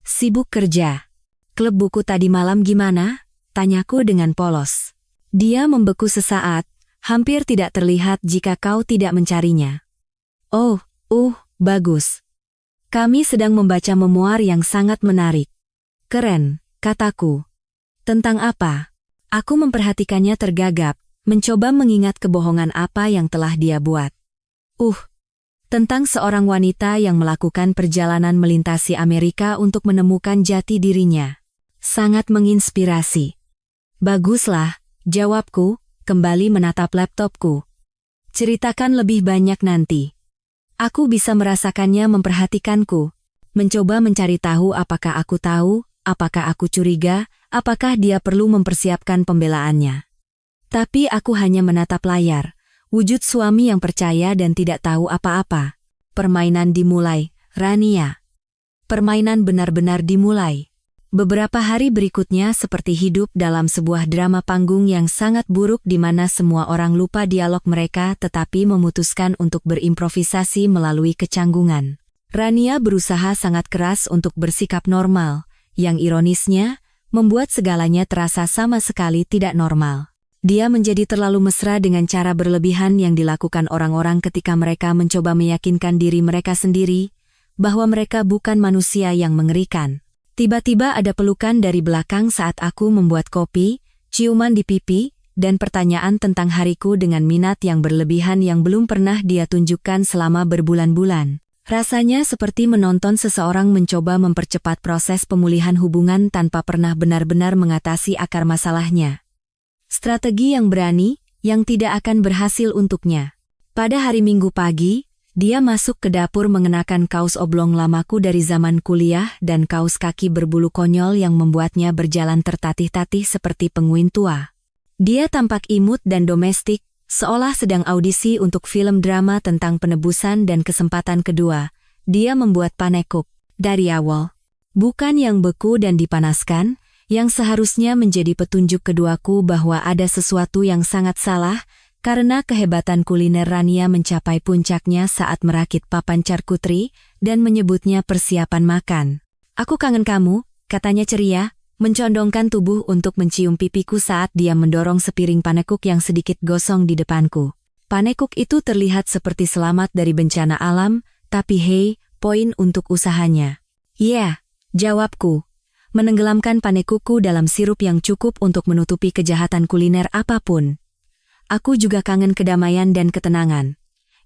Sibuk kerja. Klub buku tadi malam gimana? Tanyaku dengan polos. Dia membeku sesaat, hampir tidak terlihat jika kau tidak mencarinya. Oh, bagus. Kami sedang membaca memoir yang sangat menarik. Keren, kataku. Tentang apa? Aku memperhatikannya tergagap, mencoba mengingat kebohongan apa yang telah dia buat. Tentang seorang wanita yang melakukan perjalanan melintasi Amerika untuk menemukan jati dirinya. Sangat menginspirasi. Baguslah, jawabku, kembali menatap laptopku. Ceritakan lebih banyak nanti. Aku bisa merasakannya memperhatikanku, mencoba mencari tahu apakah aku tahu, apakah aku curiga, apakah dia perlu mempersiapkan pembelaannya. Tapi aku hanya menatap layar, wujud suami yang percaya dan tidak tahu apa-apa. Permainan dimulai, Rania. Permainan benar-benar dimulai. Beberapa hari berikutnya seperti hidup dalam sebuah drama panggung yang sangat buruk di mana semua orang lupa dialog mereka tetapi memutuskan untuk berimprovisasi melalui kecanggungan. Rania berusaha sangat keras untuk bersikap normal, yang ironisnya, membuat segalanya terasa sama sekali tidak normal. Dia menjadi terlalu mesra dengan cara berlebihan yang dilakukan orang-orang ketika mereka mencoba meyakinkan diri mereka sendiri bahwa mereka bukan manusia yang mengerikan. Tiba-tiba ada pelukan dari belakang saat aku membuat kopi, ciuman di pipi, dan pertanyaan tentang hariku dengan minat yang berlebihan yang belum pernah dia tunjukkan selama berbulan-bulan. Rasanya seperti menonton seseorang mencoba mempercepat proses pemulihan hubungan tanpa pernah benar-benar mengatasi akar masalahnya. Strategi yang berani, yang tidak akan berhasil untuknya. Pada hari Minggu pagi, dia masuk ke dapur mengenakan kaos oblong lamaku dari zaman kuliah dan kaos kaki berbulu konyol yang membuatnya berjalan tertatih-tatih seperti penguin tua. Dia tampak imut dan domestik, seolah sedang audisi untuk film drama tentang penebusan dan kesempatan kedua. Dia membuat panekuk dari awal. Bukan yang beku dan dipanaskan, yang seharusnya menjadi petunjuk keduaku bahwa ada sesuatu yang sangat salah, karena kehebatan kuliner Rania mencapai puncaknya saat merakit papan charcuterie dan menyebutnya persiapan makan. Aku kangen kamu, katanya ceria, mencondongkan tubuh untuk mencium pipiku saat dia mendorong sepiring panekuk yang sedikit gosong di depanku. Panekuk itu terlihat seperti selamat dari bencana alam, tapi hei, poin untuk usahanya. Yeah, jawabku. Menenggelamkan panekukku dalam sirup yang cukup untuk menutupi kejahatan kuliner apapun. Aku juga kangen kedamaian dan ketenangan.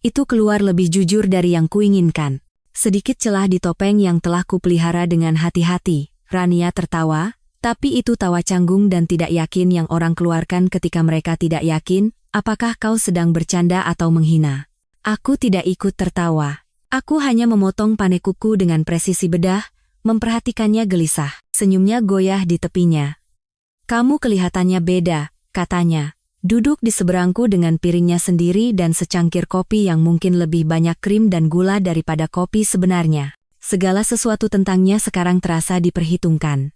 Itu keluar lebih jujur dari yang kuinginkan. Sedikit celah di topeng yang telah kupelihara dengan hati-hati. Rania tertawa, tapi itu tawa canggung dan tidak yakin yang orang keluarkan ketika mereka tidak yakin, apakah kau sedang bercanda atau menghina. Aku tidak ikut tertawa. Aku hanya memotong panekukku dengan presisi bedah, memperhatikannya gelisah. Senyumnya goyah di tepinya. Kamu kelihatannya beda, katanya. Duduk di seberangku dengan piringnya sendiri dan secangkir kopi yang mungkin lebih banyak krim dan gula daripada kopi sebenarnya. Segala sesuatu tentangnya sekarang terasa diperhitungkan.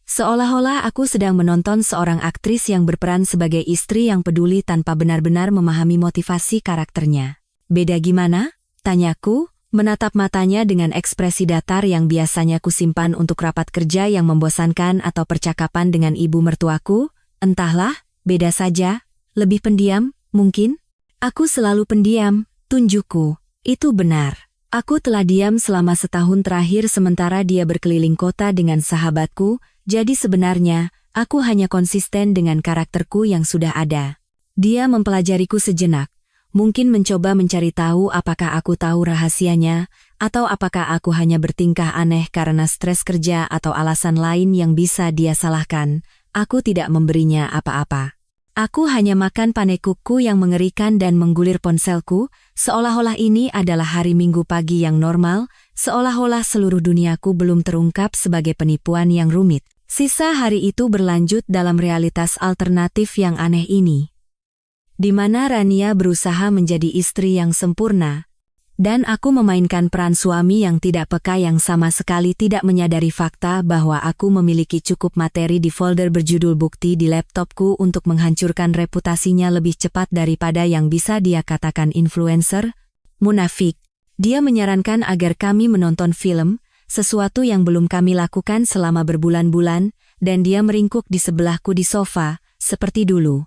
Seolah-olah aku sedang menonton seorang aktris yang berperan sebagai istri yang peduli tanpa benar-benar memahami motivasi karakternya. Beda gimana? Tanyaku, menatap matanya dengan ekspresi datar yang biasanya kusimpan untuk rapat kerja yang membosankan atau percakapan dengan ibu mertuaku. Entahlah. Beda saja, lebih pendiam, mungkin? Aku selalu pendiam, tunjukku. Itu benar. Aku telah diam selama setahun terakhir sementara dia berkeliling kota dengan sahabatku, jadi sebenarnya, aku hanya konsisten dengan karakterku yang sudah ada. Dia mempelajariku sejenak, mungkin mencoba mencari tahu apakah aku tahu rahasianya, atau apakah aku hanya bertingkah aneh karena stres kerja atau alasan lain yang bisa dia salahkan. Aku tidak memberinya apa-apa. Aku hanya makan panekukku yang mengerikan dan menggulir ponselku, seolah-olah ini adalah hari Minggu pagi yang normal, seolah-olah seluruh duniaku belum terungkap sebagai penipuan yang rumit. Sisa hari itu berlanjut dalam realitas alternatif yang aneh ini, di mana Rania berusaha menjadi istri yang sempurna, dan aku memainkan peran suami yang tidak peka yang sama sekali tidak menyadari fakta bahwa aku memiliki cukup materi di folder berjudul bukti di laptopku untuk menghancurkan reputasinya lebih cepat daripada yang bisa dia katakan influencer. Munafik. Dia menyarankan agar kami menonton film, sesuatu yang belum kami lakukan selama berbulan-bulan, dan dia meringkuk di sebelahku di sofa, seperti dulu.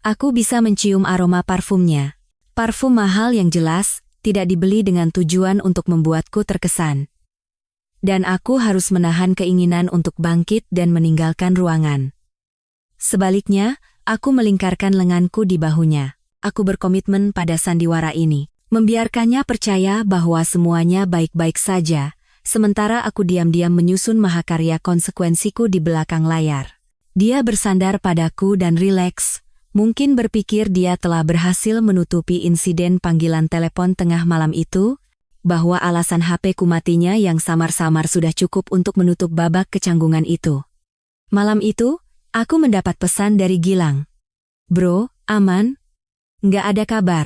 Aku bisa mencium aroma parfumnya. Parfum mahal yang jelas, tidak dibeli dengan tujuan untuk membuatku terkesan. Dan aku harus menahan keinginan untuk bangkit dan meninggalkan ruangan. Sebaliknya, aku melingkarkan lenganku di bahunya. Aku berkomitmen pada sandiwara ini, membiarkannya percaya bahwa semuanya baik-baik saja, sementara aku diam-diam menyusun mahakarya konsekuensiku di belakang layar. Dia bersandar padaku dan rileks. Mungkin berpikir dia telah berhasil menutupi insiden panggilan telepon tengah malam itu, bahwa alasan HP-ku matinya yang samar-samar sudah cukup untuk menutup babak kecanggungan itu. Malam itu, aku mendapat pesan dari Gilang. Bro, aman? Nggak ada kabar.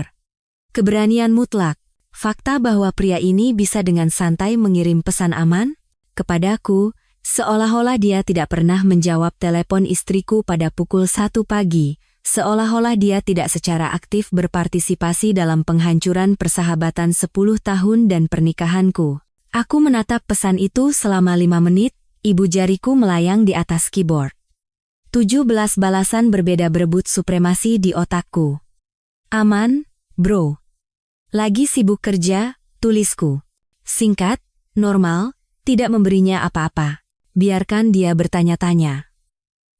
Keberanian mutlak. Fakta bahwa pria ini bisa dengan santai mengirim pesan aman kepadaku, seolah-olah dia tidak pernah menjawab telepon istriku pada pukul 1 pagi. Seolah-olah dia tidak secara aktif berpartisipasi dalam penghancuran persahabatan 10 tahun dan pernikahanku. Aku menatap pesan itu selama 5 menit, ibu jariku melayang di atas keyboard. 17 balasan berbeda berebut supremasi di otakku. Aman, bro. Lagi sibuk kerja, tulisku. Singkat, normal, tidak memberinya apa-apa. Biarkan dia bertanya-tanya.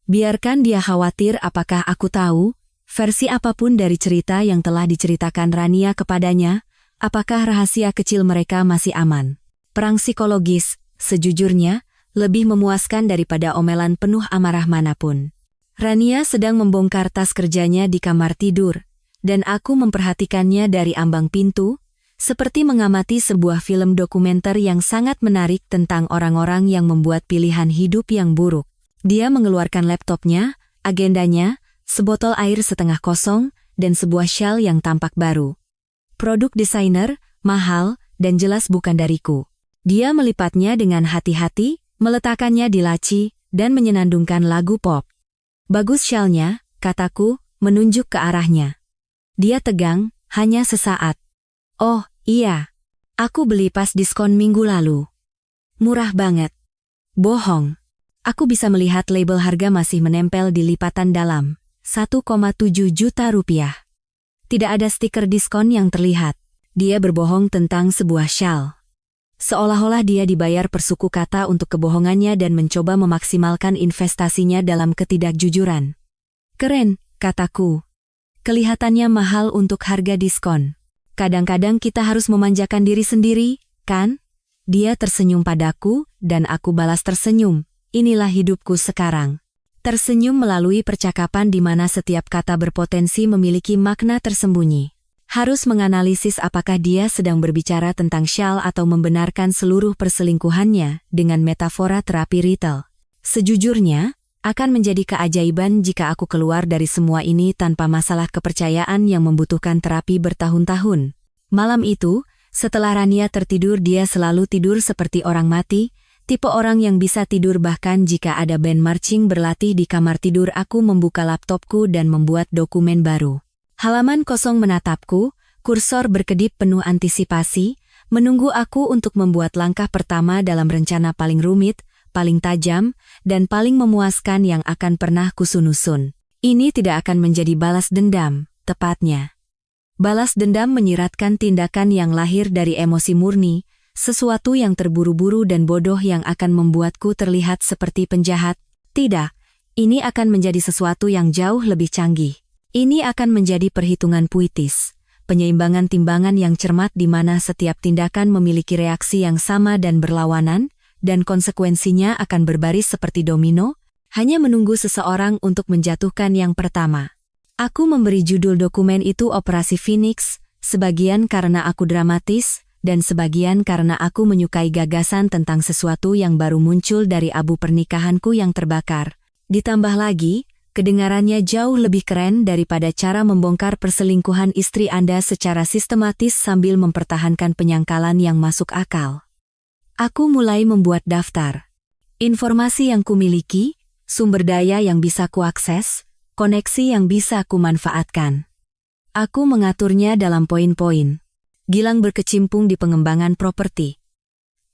Biarkan dia khawatir apakah aku tahu, versi apapun dari cerita yang telah diceritakan Rania kepadanya, apakah rahasia kecil mereka masih aman. Perang psikologis, sejujurnya, lebih memuaskan daripada omelan penuh amarah manapun. Rania sedang membongkar tas kerjanya di kamar tidur, dan aku memperhatikannya dari ambang pintu, seperti mengamati sebuah film dokumenter yang sangat menarik tentang orang-orang yang membuat pilihan hidup yang buruk. Dia mengeluarkan laptopnya, agendanya, sebotol air setengah kosong, dan sebuah shawl yang tampak baru. Produk desainer, mahal, dan jelas bukan dariku. Dia melipatnya dengan hati-hati, meletakkannya di laci, dan menyenandungkan lagu pop. Bagus shawlnya, kataku, menunjuk ke arahnya. Dia tegang, hanya sesaat. Oh, iya. Aku beli pas diskon minggu lalu. Murah banget. Bohong. Aku bisa melihat label harga masih menempel di lipatan dalam. 1,7 juta rupiah. Tidak ada stiker diskon yang terlihat. Dia berbohong tentang sebuah shawl. Seolah-olah dia dibayar per suku kata untuk kebohongannya dan mencoba memaksimalkan investasinya dalam ketidakjujuran. Keren, kataku. Kelihatannya mahal untuk harga diskon. Kadang-kadang kita harus memanjakan diri sendiri, kan? Dia tersenyum padaku, dan aku balas tersenyum. Inilah hidupku sekarang. Tersenyum melalui percakapan di mana setiap kata berpotensi memiliki makna tersembunyi. Harus menganalisis apakah dia sedang berbicara tentang shawl atau membenarkan seluruh perselingkuhannya dengan metafora terapi retail. Sejujurnya, akan menjadi keajaiban jika aku keluar dari semua ini tanpa masalah kepercayaan yang membutuhkan terapi bertahun-tahun. Malam itu, setelah Rania tertidur, dia selalu tidur seperti orang mati, tipe orang yang bisa tidur bahkan jika ada band marching berlatih di kamar tidur. Aku membuka laptopku dan membuat dokumen baru. Halaman kosong menatapku, kursor berkedip penuh antisipasi, menunggu aku untuk membuat langkah pertama dalam rencana paling rumit, paling tajam, dan paling memuaskan yang akan pernah kususun. Ini tidak akan menjadi balas dendam, tepatnya. Balas dendam menyiratkan tindakan yang lahir dari emosi murni, sesuatu yang terburu-buru dan bodoh yang akan membuatku terlihat seperti penjahat. Tidak, ini akan menjadi sesuatu yang jauh lebih canggih. Ini akan menjadi perhitungan puitis, penyeimbangan timbangan yang cermat di mana setiap tindakan memiliki reaksi yang sama dan berlawanan, dan konsekuensinya akan berbaris seperti domino, hanya menunggu seseorang untuk menjatuhkan yang pertama. Aku memberi judul dokumen itu Operasi Phoenix, sebagian karena aku dramatis, dan sebagian karena aku menyukai gagasan tentang sesuatu yang baru muncul dari abu pernikahanku yang terbakar. Ditambah lagi, kedengarannya jauh lebih keren daripada cara membongkar perselingkuhan istri Anda secara sistematis sambil mempertahankan penyangkalan yang masuk akal. Aku mulai membuat daftar. Informasi yang kumiliki, sumber daya yang bisa kuakses, koneksi yang bisa kumanfaatkan. Aku mengaturnya dalam poin-poin. Gilang berkecimpung di pengembangan properti.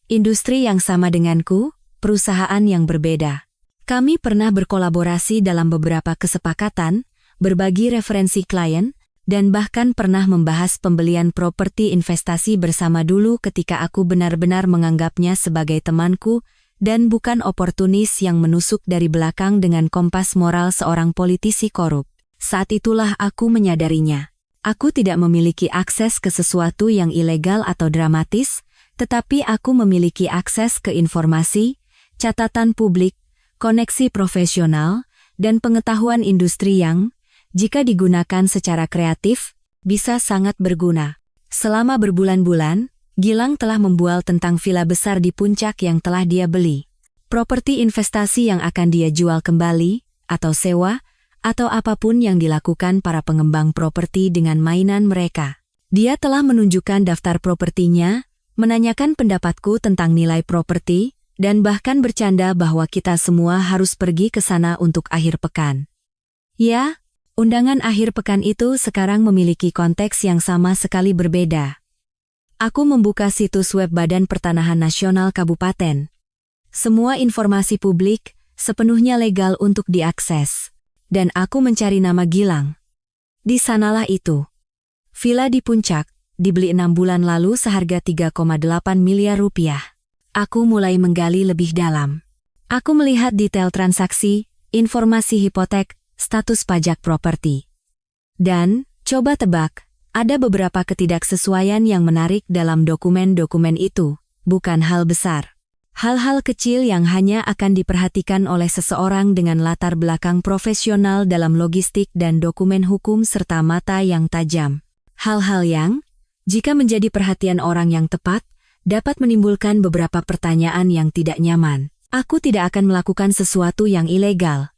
Industri yang sama denganku, perusahaan yang berbeda. Kami pernah berkolaborasi dalam beberapa kesepakatan, berbagi referensi klien, dan bahkan pernah membahas pembelian properti investasi bersama dulu ketika aku benar-benar menganggapnya sebagai temanku dan bukan oportunis yang menusuk dari belakang dengan kompas moral seorang politisi korup. Saat itulah aku menyadarinya. Aku tidak memiliki akses ke sesuatu yang ilegal atau dramatis, tetapi aku memiliki akses ke informasi, catatan publik, koneksi profesional, dan pengetahuan industri yang, jika digunakan secara kreatif, bisa sangat berguna. Selama berbulan-bulan, Gilang telah membual tentang villa besar di puncak yang telah dia beli. Properti investasi yang akan dia jual kembali, atau sewa, atau apapun yang dilakukan para pengembang properti dengan mainan mereka. Dia telah menunjukkan daftar propertinya, menanyakan pendapatku tentang nilai properti, dan bahkan bercanda bahwa kita semua harus pergi ke sana untuk akhir pekan. Ya, undangan akhir pekan itu sekarang memiliki konteks yang sama sekali berbeda. Aku membuka situs web Badan Pertanahan Nasional Kabupaten. Semua informasi publik, sepenuhnya legal untuk diakses. Dan aku mencari nama Gilang. Di sanalah itu. Villa di puncak, dibeli 6 bulan lalu seharga 3,8 miliar rupiah. Aku mulai menggali lebih dalam. Aku melihat detail transaksi, informasi hipotek, status pajak properti. Dan, coba tebak, ada beberapa ketidaksesuaian yang menarik dalam dokumen-dokumen itu, bukan hal besar. Hal-hal kecil yang hanya akan diperhatikan oleh seseorang dengan latar belakang profesional dalam logistik dan dokumen hukum serta mata yang tajam. Hal-hal yang, jika menjadi perhatian orang yang tepat, dapat menimbulkan beberapa pertanyaan yang tidak nyaman. Aku tidak akan melakukan sesuatu yang ilegal.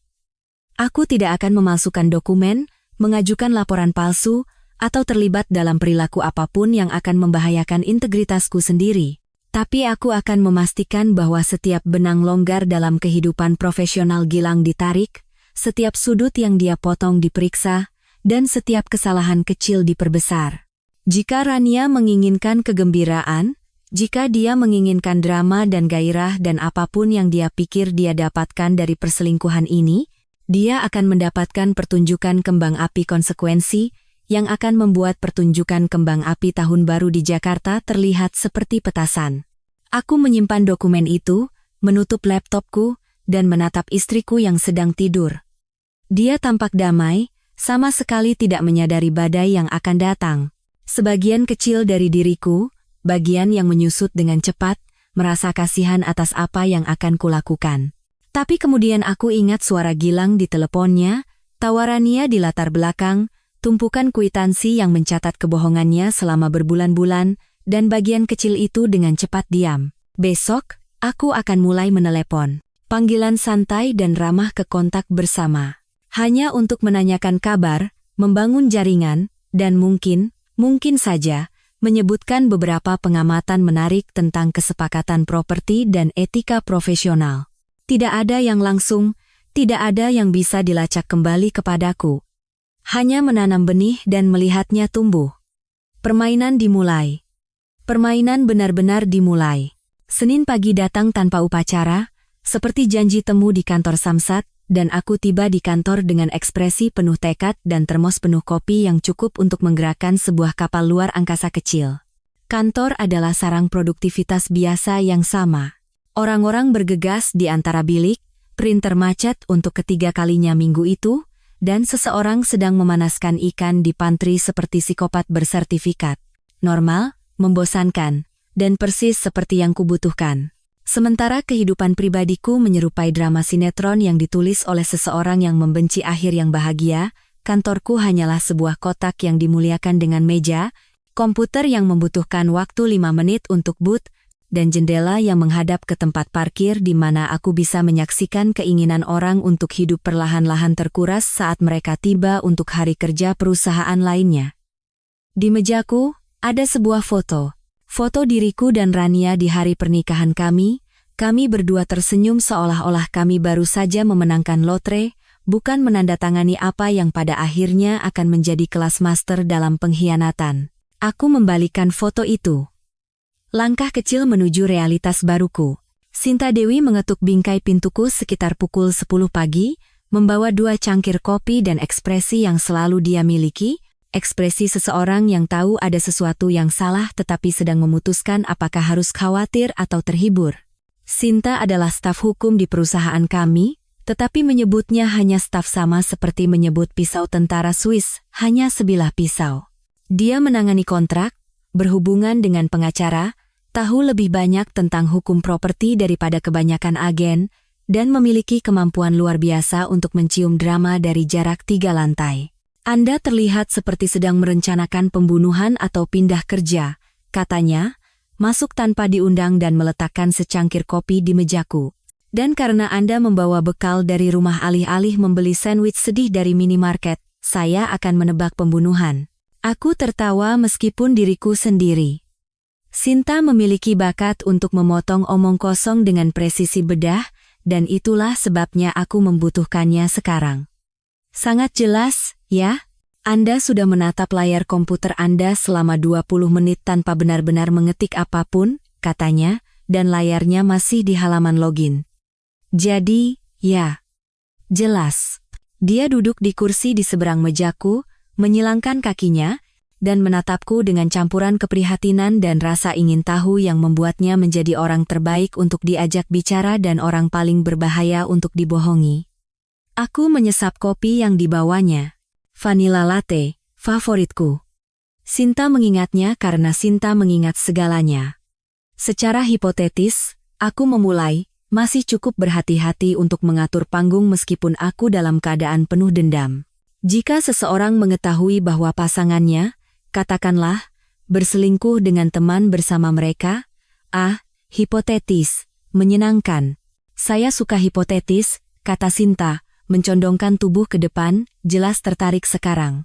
Aku tidak akan memalsukan dokumen, mengajukan laporan palsu, atau terlibat dalam perilaku apapun yang akan membahayakan integritasku sendiri. Tapi aku akan memastikan bahwa setiap benang longgar dalam kehidupan profesional Gilang ditarik, setiap sudut yang dia potong diperiksa, dan setiap kesalahan kecil diperbesar. Jika Rania menginginkan kegembiraan, Jika dia menginginkan drama dan gairah dan apapun yang dia pikir dia dapatkan dari perselingkuhan ini, dia akan mendapatkan pertunjukan kembang api konsekuensi yang akan membuat pertunjukan kembang api tahun baru di Jakarta terlihat seperti petasan. Aku menyimpan dokumen itu, menutup laptopku, dan menatap istriku yang sedang tidur. Dia tampak damai, sama sekali tidak menyadari badai yang akan datang. Sebagian kecil dari diriku, bagian yang menyusut dengan cepat, merasa kasihan atas apa yang akan kulakukan. Tapi kemudian aku ingat suara Gilang di teleponnya, tawarannya di latar belakang, tumpukan kwitansi yang mencatat kebohongannya selama berbulan-bulan, dan bagian kecil itu dengan cepat diam. Besok, aku akan mulai menelepon. Panggilan santai dan ramah ke kontak bersama. Hanya untuk menanyakan kabar, membangun jaringan, dan mungkin saja, menyebutkan beberapa pengamatan menarik tentang kesepakatan properti dan etika profesional. Tidak ada yang langsung, tidak ada yang bisa dilacak kembali kepadaku. Hanya menanam benih dan melihatnya tumbuh. Permainan dimulai. Permainan benar-benar dimulai. Senin pagi datang tanpa upacara, seperti janji temu di kantor Samsat, dan aku tiba di kantor dengan ekspresi penuh tekad dan termos penuh kopi yang cukup untuk menggerakkan sebuah kapal luar angkasa kecil. Kantor adalah sarang produktivitas biasa yang sama. Orang-orang bergegas di antara bilik, printer macet untuk ketiga kalinya minggu itu, dan seseorang sedang memanaskan ikan di pantry seperti psikopat bersertifikat. Normal, membosankan, dan persis seperti yang kubutuhkan. Sementara kehidupan pribadiku menyerupai drama sinetron yang ditulis oleh seseorang yang membenci akhir yang bahagia, kantorku hanyalah sebuah kotak yang dimuliakan dengan meja, komputer yang membutuhkan waktu 5 menit untuk boot, dan jendela yang menghadap ke tempat parkir di mana aku bisa menyaksikan keinginan orang untuk hidup perlahan-lahan terkuras saat mereka tiba untuk hari kerja perusahaan lainnya. Di mejaku, ada sebuah foto. Foto diriku dan Rania di hari pernikahan kami berdua tersenyum seolah-olah kami baru saja memenangkan lotre, bukan menandatangani apa yang pada akhirnya akan menjadi kelas master dalam pengkhianatan. Aku membalikan foto itu. Langkah kecil menuju realitas baruku. Sinta Dewi mengetuk bingkai pintuku sekitar pukul 10 pagi, membawa 2 cangkir kopi dan ekspresi yang selalu dia miliki, ekspresi seseorang yang tahu ada sesuatu yang salah tetapi sedang memutuskan apakah harus khawatir atau terhibur. Sinta adalah staf hukum di perusahaan kami, tetapi menyebutnya hanya staf sama seperti menyebut pisau tentara Swiss, hanya sebilah pisau. Dia menangani kontrak, berhubungan dengan pengacara, tahu lebih banyak tentang hukum properti daripada kebanyakan agen, dan memiliki kemampuan luar biasa untuk mencium drama dari jarak 3 lantai. Anda terlihat seperti sedang merencanakan pembunuhan atau pindah kerja, katanya, masuk tanpa diundang dan meletakkan secangkir kopi di mejaku. Dan karena Anda membawa bekal dari rumah alih-alih membeli sandwich sedih dari minimarket, saya akan menebak pembunuhan. Aku tertawa meskipun diriku sendiri. Sinta memiliki bakat untuk memotong omong kosong dengan presisi bedah, dan itulah sebabnya aku membutuhkannya sekarang. Sangat jelas, ya? Anda sudah menatap layar komputer Anda selama 20 menit tanpa benar-benar mengetik apapun, katanya, dan layarnya masih di halaman login. Jadi, ya. Jelas. Dia duduk di kursi di seberang mejaku, menyilangkan kakinya, dan menatapku dengan campuran keprihatinan dan rasa ingin tahu yang membuatnya menjadi orang terbaik untuk diajak bicara dan orang paling berbahaya untuk dibohongi. Aku menyesap kopi yang dibawanya. Vanilla latte, favoritku. Sinta mengingatnya karena Sinta mengingat segalanya. Secara hipotetis, aku memulai, masih cukup berhati-hati untuk mengatur panggung meskipun aku dalam keadaan penuh dendam. Jika seseorang mengetahui bahwa pasangannya, katakanlah, berselingkuh dengan teman bersama mereka, hipotetis, menyenangkan. Saya suka hipotetis, kata Sinta, mencondongkan tubuh ke depan, jelas tertarik sekarang.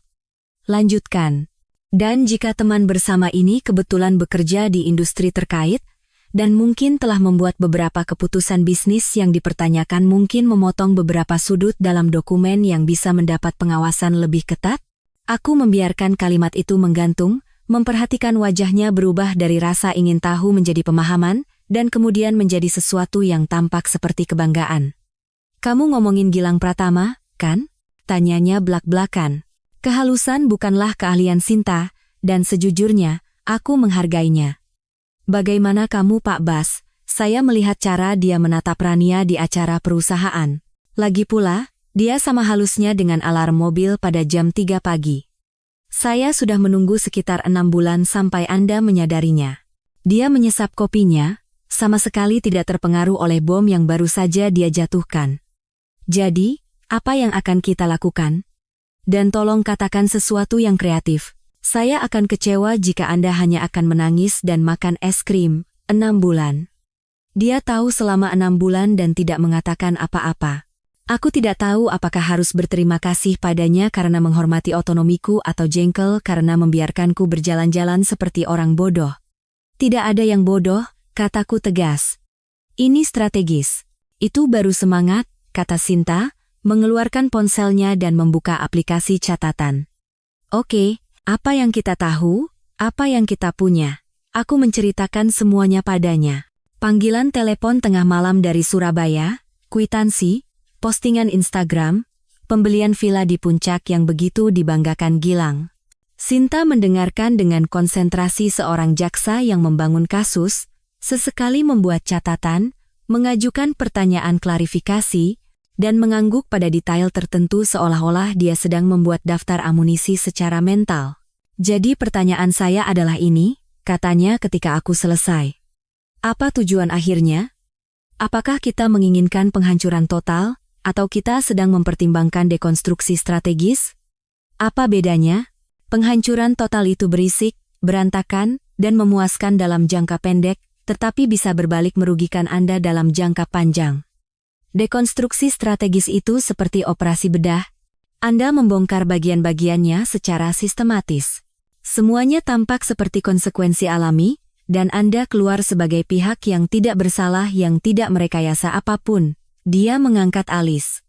Lanjutkan. Dan jika teman bersama ini kebetulan bekerja di industri terkait, dan mungkin telah membuat beberapa keputusan bisnis yang dipertanyakan mungkin memotong beberapa sudut dalam dokumen yang bisa mendapat pengawasan lebih ketat, aku membiarkan kalimat itu menggantung, Memperhatikan wajahnya berubah dari rasa ingin tahu menjadi pemahaman, dan kemudian menjadi sesuatu yang tampak seperti kebanggaan. Kamu ngomongin Gilang Pratama, kan? Tanyanya belak-belakan. Kehalusan bukanlah keahlian Sinta, dan sejujurnya, aku menghargainya. Bagaimana kamu Pak Bas? Saya melihat cara dia menatap Rania di acara perusahaan. Lagi pula, dia sama halusnya dengan alarm mobil pada jam 3 pagi. Saya sudah menunggu sekitar 6 bulan sampai Anda menyadarinya. Dia menyesap kopinya, sama sekali tidak terpengaruh oleh bom yang baru saja dia jatuhkan. Jadi, apa yang akan kita lakukan? Dan tolong katakan sesuatu yang kreatif. Saya akan kecewa jika Anda hanya akan menangis dan makan es krim, 6 bulan. Dia tahu selama 6 bulan dan tidak mengatakan apa-apa. Aku tidak tahu apakah harus berterima kasih padanya karena menghormati otonomiku atau jengkel karena membiarkanku berjalan-jalan seperti orang bodoh. Tidak ada yang bodoh, kataku tegas. Ini strategis. Itu baru semangat, kata Sinta, mengeluarkan ponselnya dan membuka aplikasi catatan. Oke, apa yang kita tahu, apa yang kita punya. Aku menceritakan semuanya padanya. Panggilan telepon tengah malam dari Surabaya, kwitansi, postingan Instagram, pembelian villa di puncak yang begitu dibanggakan Gilang. Sinta mendengarkan dengan konsentrasi seorang jaksa yang membangun kasus, sesekali membuat catatan, mengajukan pertanyaan klarifikasi, dan mengangguk pada detail tertentu seolah-olah dia sedang membuat daftar amunisi secara mental. Jadi pertanyaan saya adalah ini, katanya ketika aku selesai. Apa tujuan akhirnya? Apakah kita menginginkan penghancuran total, atau kita sedang mempertimbangkan dekonstruksi strategis? Apa bedanya? Penghancuran total itu berisik, berantakan, dan memuaskan dalam jangka pendek, tetapi bisa berbalik merugikan Anda dalam jangka panjang. Dekonstruksi strategis itu seperti operasi bedah. Anda membongkar bagian-bagiannya secara sistematis. Semuanya tampak seperti konsekuensi alami, dan Anda keluar sebagai pihak yang tidak bersalah yang tidak merekayasa apapun. Dia mengangkat alis.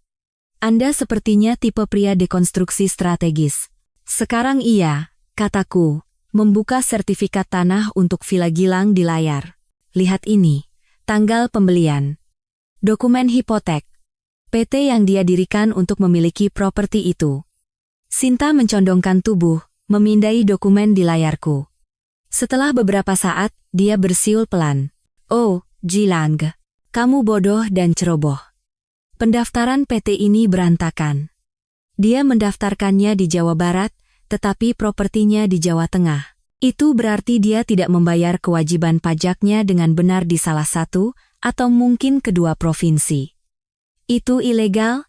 Anda sepertinya tipe pria dekonstruksi strategis. Sekarang iya, kataku, membuka sertifikat tanah untuk Villa Gilang di layar. Lihat ini, tanggal pembelian. Dokumen hipotek. PT yang dia dirikan untuk memiliki properti itu. Sinta mencondongkan tubuh, memindai dokumen di layarku. Setelah beberapa saat, dia bersiul pelan. Oh, Gilang, kamu bodoh dan ceroboh. Pendaftaran PT ini berantakan. Dia mendaftarkannya di Jawa Barat, tetapi propertinya di Jawa Tengah. Itu berarti dia tidak membayar kewajiban pajaknya dengan benar di salah satu, atau mungkin kedua provinsi. Itu ilegal?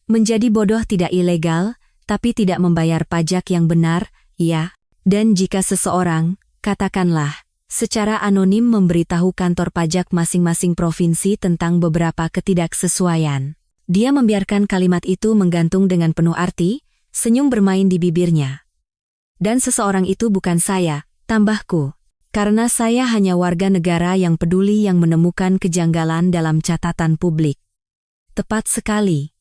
Menjadi bodoh tidak ilegal, tapi tidak membayar pajak yang benar, ya. Dan jika seseorang, katakanlah, secara anonim memberitahu kantor pajak masing-masing provinsi tentang beberapa ketidaksesuaian. Dia membiarkan kalimat itu menggantung dengan penuh arti, senyum bermain di bibirnya. Dan seseorang itu bukan saya, tambahku. Karena saya hanya warga negara yang peduli yang menemukan kejanggalan dalam catatan publik. Tepat sekali.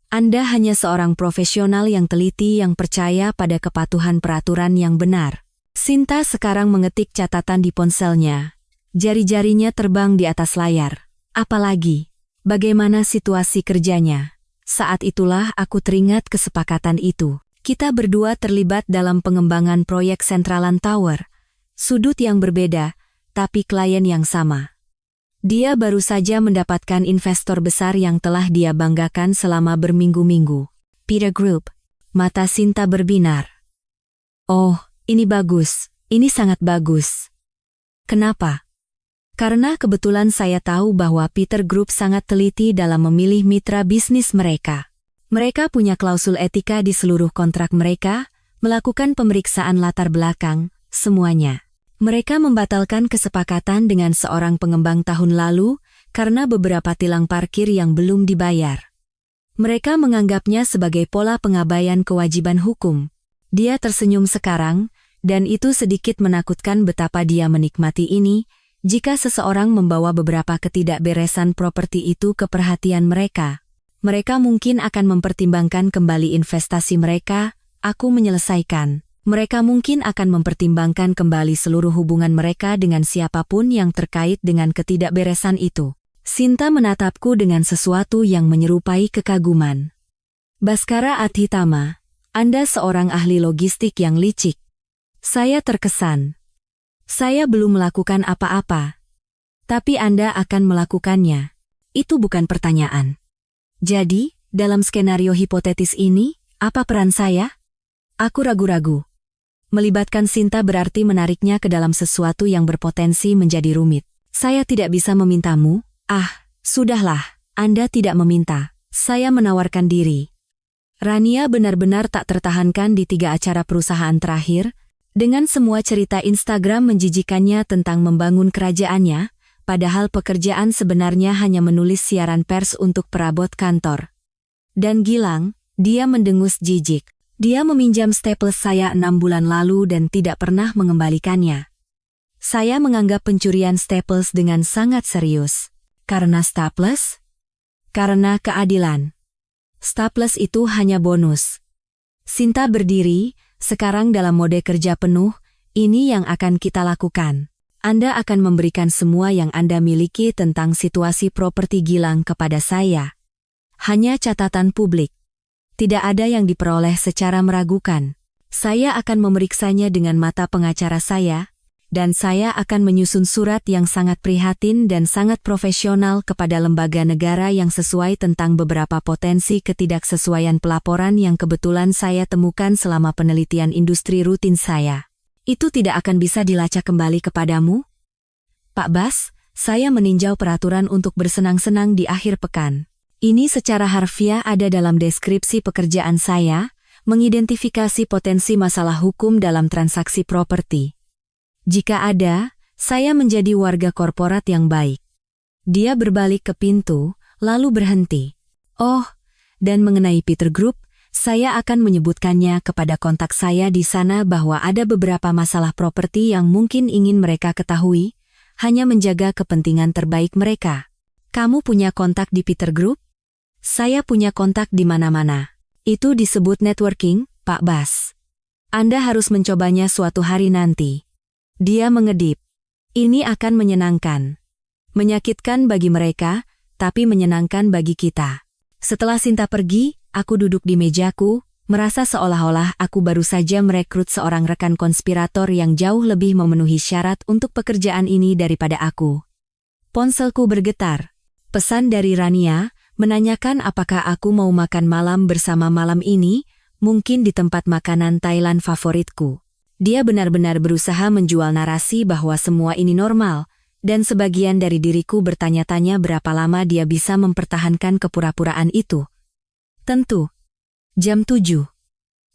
Anda hanya seorang profesional yang teliti yang percaya pada kepatuhan peraturan yang benar. Sinta sekarang mengetik catatan di ponselnya. Jari-jarinya terbang di atas layar. Apalagi, bagaimana situasi kerjanya? Saat itulah aku teringat kesepakatan itu. Kita berdua terlibat dalam pengembangan proyek Sentralan Tower. Sudut yang berbeda, tapi klien yang sama. Dia baru saja mendapatkan investor besar yang telah dia banggakan selama berminggu-minggu. Peter Group. Mata Sinta berbinar. Oh, ini bagus. Ini sangat bagus. Kenapa? Karena kebetulan saya tahu bahwa Peter Group sangat teliti dalam memilih mitra bisnis mereka. Mereka punya klausul etika di seluruh kontrak mereka, melakukan pemeriksaan latar belakang, semuanya. Mereka membatalkan kesepakatan dengan seorang pengembang tahun lalu karena beberapa tilang parkir yang belum dibayar. Mereka menganggapnya sebagai pola pengabaian kewajiban hukum. Dia tersenyum sekarang, dan itu sedikit menakutkan betapa dia menikmati ini, jika seseorang membawa beberapa ketidakberesan properti itu ke perhatian mereka. Mereka mungkin akan mempertimbangkan kembali investasi mereka, aku menyelesaikan. Mereka mungkin akan mempertimbangkan kembali seluruh hubungan mereka dengan siapapun yang terkait dengan ketidakberesan itu. Sinta menatapku dengan sesuatu yang menyerupai kekaguman. Baskara Adhitama, Anda seorang ahli logistik yang licik. Saya terkesan. Saya belum melakukan apa-apa. Tapi Anda akan melakukannya. Itu bukan pertanyaan. Jadi, dalam skenario hipotetis ini, apa peran saya? Aku ragu-ragu. Melibatkan Sinta berarti menariknya ke dalam sesuatu yang berpotensi menjadi rumit. Saya tidak bisa memintamu. Sudahlah, Anda tidak meminta. Saya menawarkan diri. Rania benar-benar tak tertahankan di 3 acara perusahaan terakhir, dengan semua cerita Instagram menjijikannya tentang membangun kerajaannya, padahal pekerjaan sebenarnya hanya menulis siaran pers untuk perabot kantor. Dan Gilang, dia mendengus jijik. Dia meminjam staples saya 6 bulan lalu dan tidak pernah mengembalikannya. Saya menganggap pencurian staples dengan sangat serius. Karena staples? Karena keadilan. Staples itu hanya bonus. Sinta berdiri, sekarang dalam mode kerja penuh, ini yang akan kita lakukan. Anda akan memberikan semua yang Anda miliki tentang situasi properti Gilang kepada saya. Hanya catatan publik. Tidak ada yang diperoleh secara meragukan. Saya akan memeriksanya dengan mata pengacara saya, dan saya akan menyusun surat yang sangat prihatin dan sangat profesional kepada lembaga negara yang sesuai tentang beberapa potensi ketidaksesuaian pelaporan yang kebetulan saya temukan selama penelitian industri rutin saya. Itu tidak akan bisa dilacak kembali kepadamu? Pak Bas, saya meninjau peraturan untuk bersenang-senang di akhir pekan. Ini secara harfiah ada dalam deskripsi pekerjaan saya, mengidentifikasi potensi masalah hukum dalam transaksi properti. Jika ada, saya menjadi warga korporat yang baik. Dia berbalik ke pintu, lalu berhenti. Dan mengenai Peter Group, saya akan menyebutkannya kepada kontak saya di sana bahwa ada beberapa masalah properti yang mungkin ingin mereka ketahui, hanya menjaga kepentingan terbaik mereka. Kamu punya kontak di Peter Group? Saya punya kontak di mana-mana. Itu disebut networking, Pak Bas. Anda harus mencobanya suatu hari nanti. Dia mengedip. Ini akan menyenangkan. Menyakitkan bagi mereka, tapi menyenangkan bagi kita. Setelah Sinta pergi, aku duduk di mejaku, merasa seolah-olah aku baru saja merekrut seorang rekan konspirator yang jauh lebih memenuhi syarat untuk pekerjaan ini daripada aku. Ponselku bergetar. Pesan dari Rania, menanyakan apakah aku mau makan malam bersama malam ini, mungkin di tempat makanan Thailand favoritku. Dia benar-benar berusaha menjual narasi bahwa semua ini normal, dan sebagian dari diriku bertanya-tanya berapa lama dia bisa mempertahankan kepura-puraan itu. Tentu. Jam 7.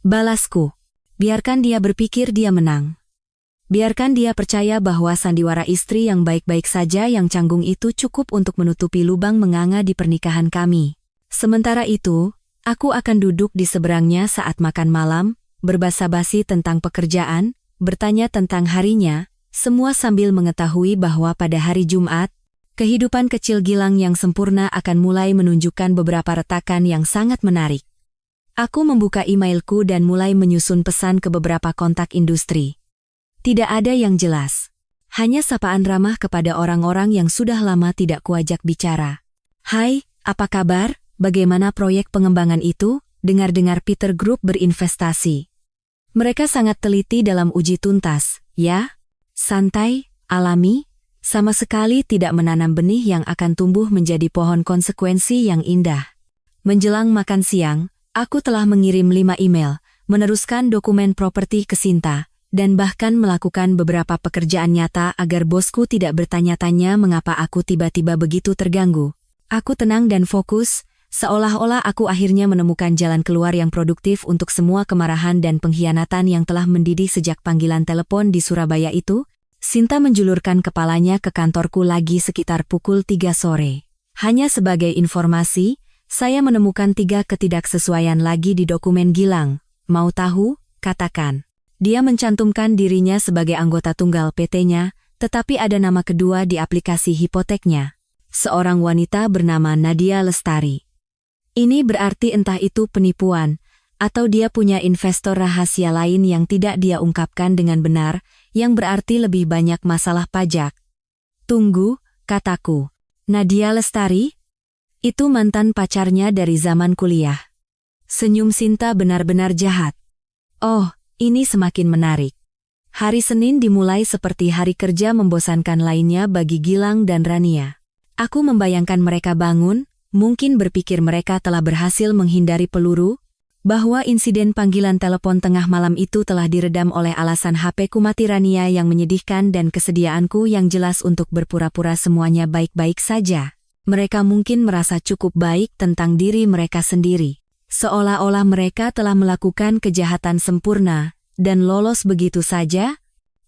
Balasku. Biarkan dia berpikir dia menang. Biarkan dia percaya bahwa sandiwara istri yang baik-baik saja yang canggung itu cukup untuk menutupi lubang menganga di pernikahan kami. Sementara itu, aku akan duduk di seberangnya saat makan malam, berbasa-basi tentang pekerjaan, bertanya tentang harinya, semua sambil mengetahui bahwa pada hari Jumat, kehidupan kecil Gilang yang sempurna akan mulai menunjukkan beberapa retakan yang sangat menarik. Aku membuka emailku dan mulai menyusun pesan ke beberapa kontak industri. Tidak ada yang jelas. Hanya sapaan ramah kepada orang-orang yang sudah lama tidak kuajak bicara. Hai, apa kabar? Bagaimana proyek pengembangan itu? Dengar-dengar Peter Group berinvestasi. Mereka sangat teliti dalam uji tuntas, ya? Santai, alami, sama sekali tidak menanam benih yang akan tumbuh menjadi pohon konsekuensi yang indah. Menjelang makan siang, aku telah mengirim 5 email, meneruskan dokumen properti ke Sinta, dan bahkan melakukan beberapa pekerjaan nyata agar bosku tidak bertanya-tanya mengapa aku tiba-tiba begitu terganggu. Aku tenang dan fokus, seolah-olah aku akhirnya menemukan jalan keluar yang produktif untuk semua kemarahan dan pengkhianatan yang telah mendidih sejak panggilan telepon di Surabaya itu. Sinta menjulurkan kepalanya ke kantorku lagi sekitar pukul 3 sore. Hanya sebagai informasi, saya menemukan 3 ketidaksesuaian lagi di dokumen Gilang. Mau tahu? Katakan. Dia mencantumkan dirinya sebagai anggota tunggal PT-nya, tetapi ada nama kedua di aplikasi hipoteknya. Seorang wanita bernama Nadia Lestari. Ini berarti entah itu penipuan, Atau dia punya investor rahasia lain yang tidak dia ungkapkan dengan benar, yang berarti lebih banyak masalah pajak. Tunggu, kataku. Nadia Lestari? Itu mantan pacarnya dari zaman kuliah. Senyum Sinta benar-benar jahat. Oh, ini semakin menarik. Hari Senin dimulai seperti hari kerja membosankan lainnya bagi Gilang dan Rania. Aku membayangkan mereka bangun, mungkin berpikir mereka telah berhasil menghindari peluru, bahwa insiden panggilan telepon tengah malam itu telah diredam oleh alasan HP-ku mati Rania yang menyedihkan dan kesediaanku yang jelas untuk berpura-pura semuanya baik-baik saja. Mereka mungkin merasa cukup baik tentang diri mereka sendiri. Seolah-olah mereka telah melakukan kejahatan sempurna dan lolos begitu saja,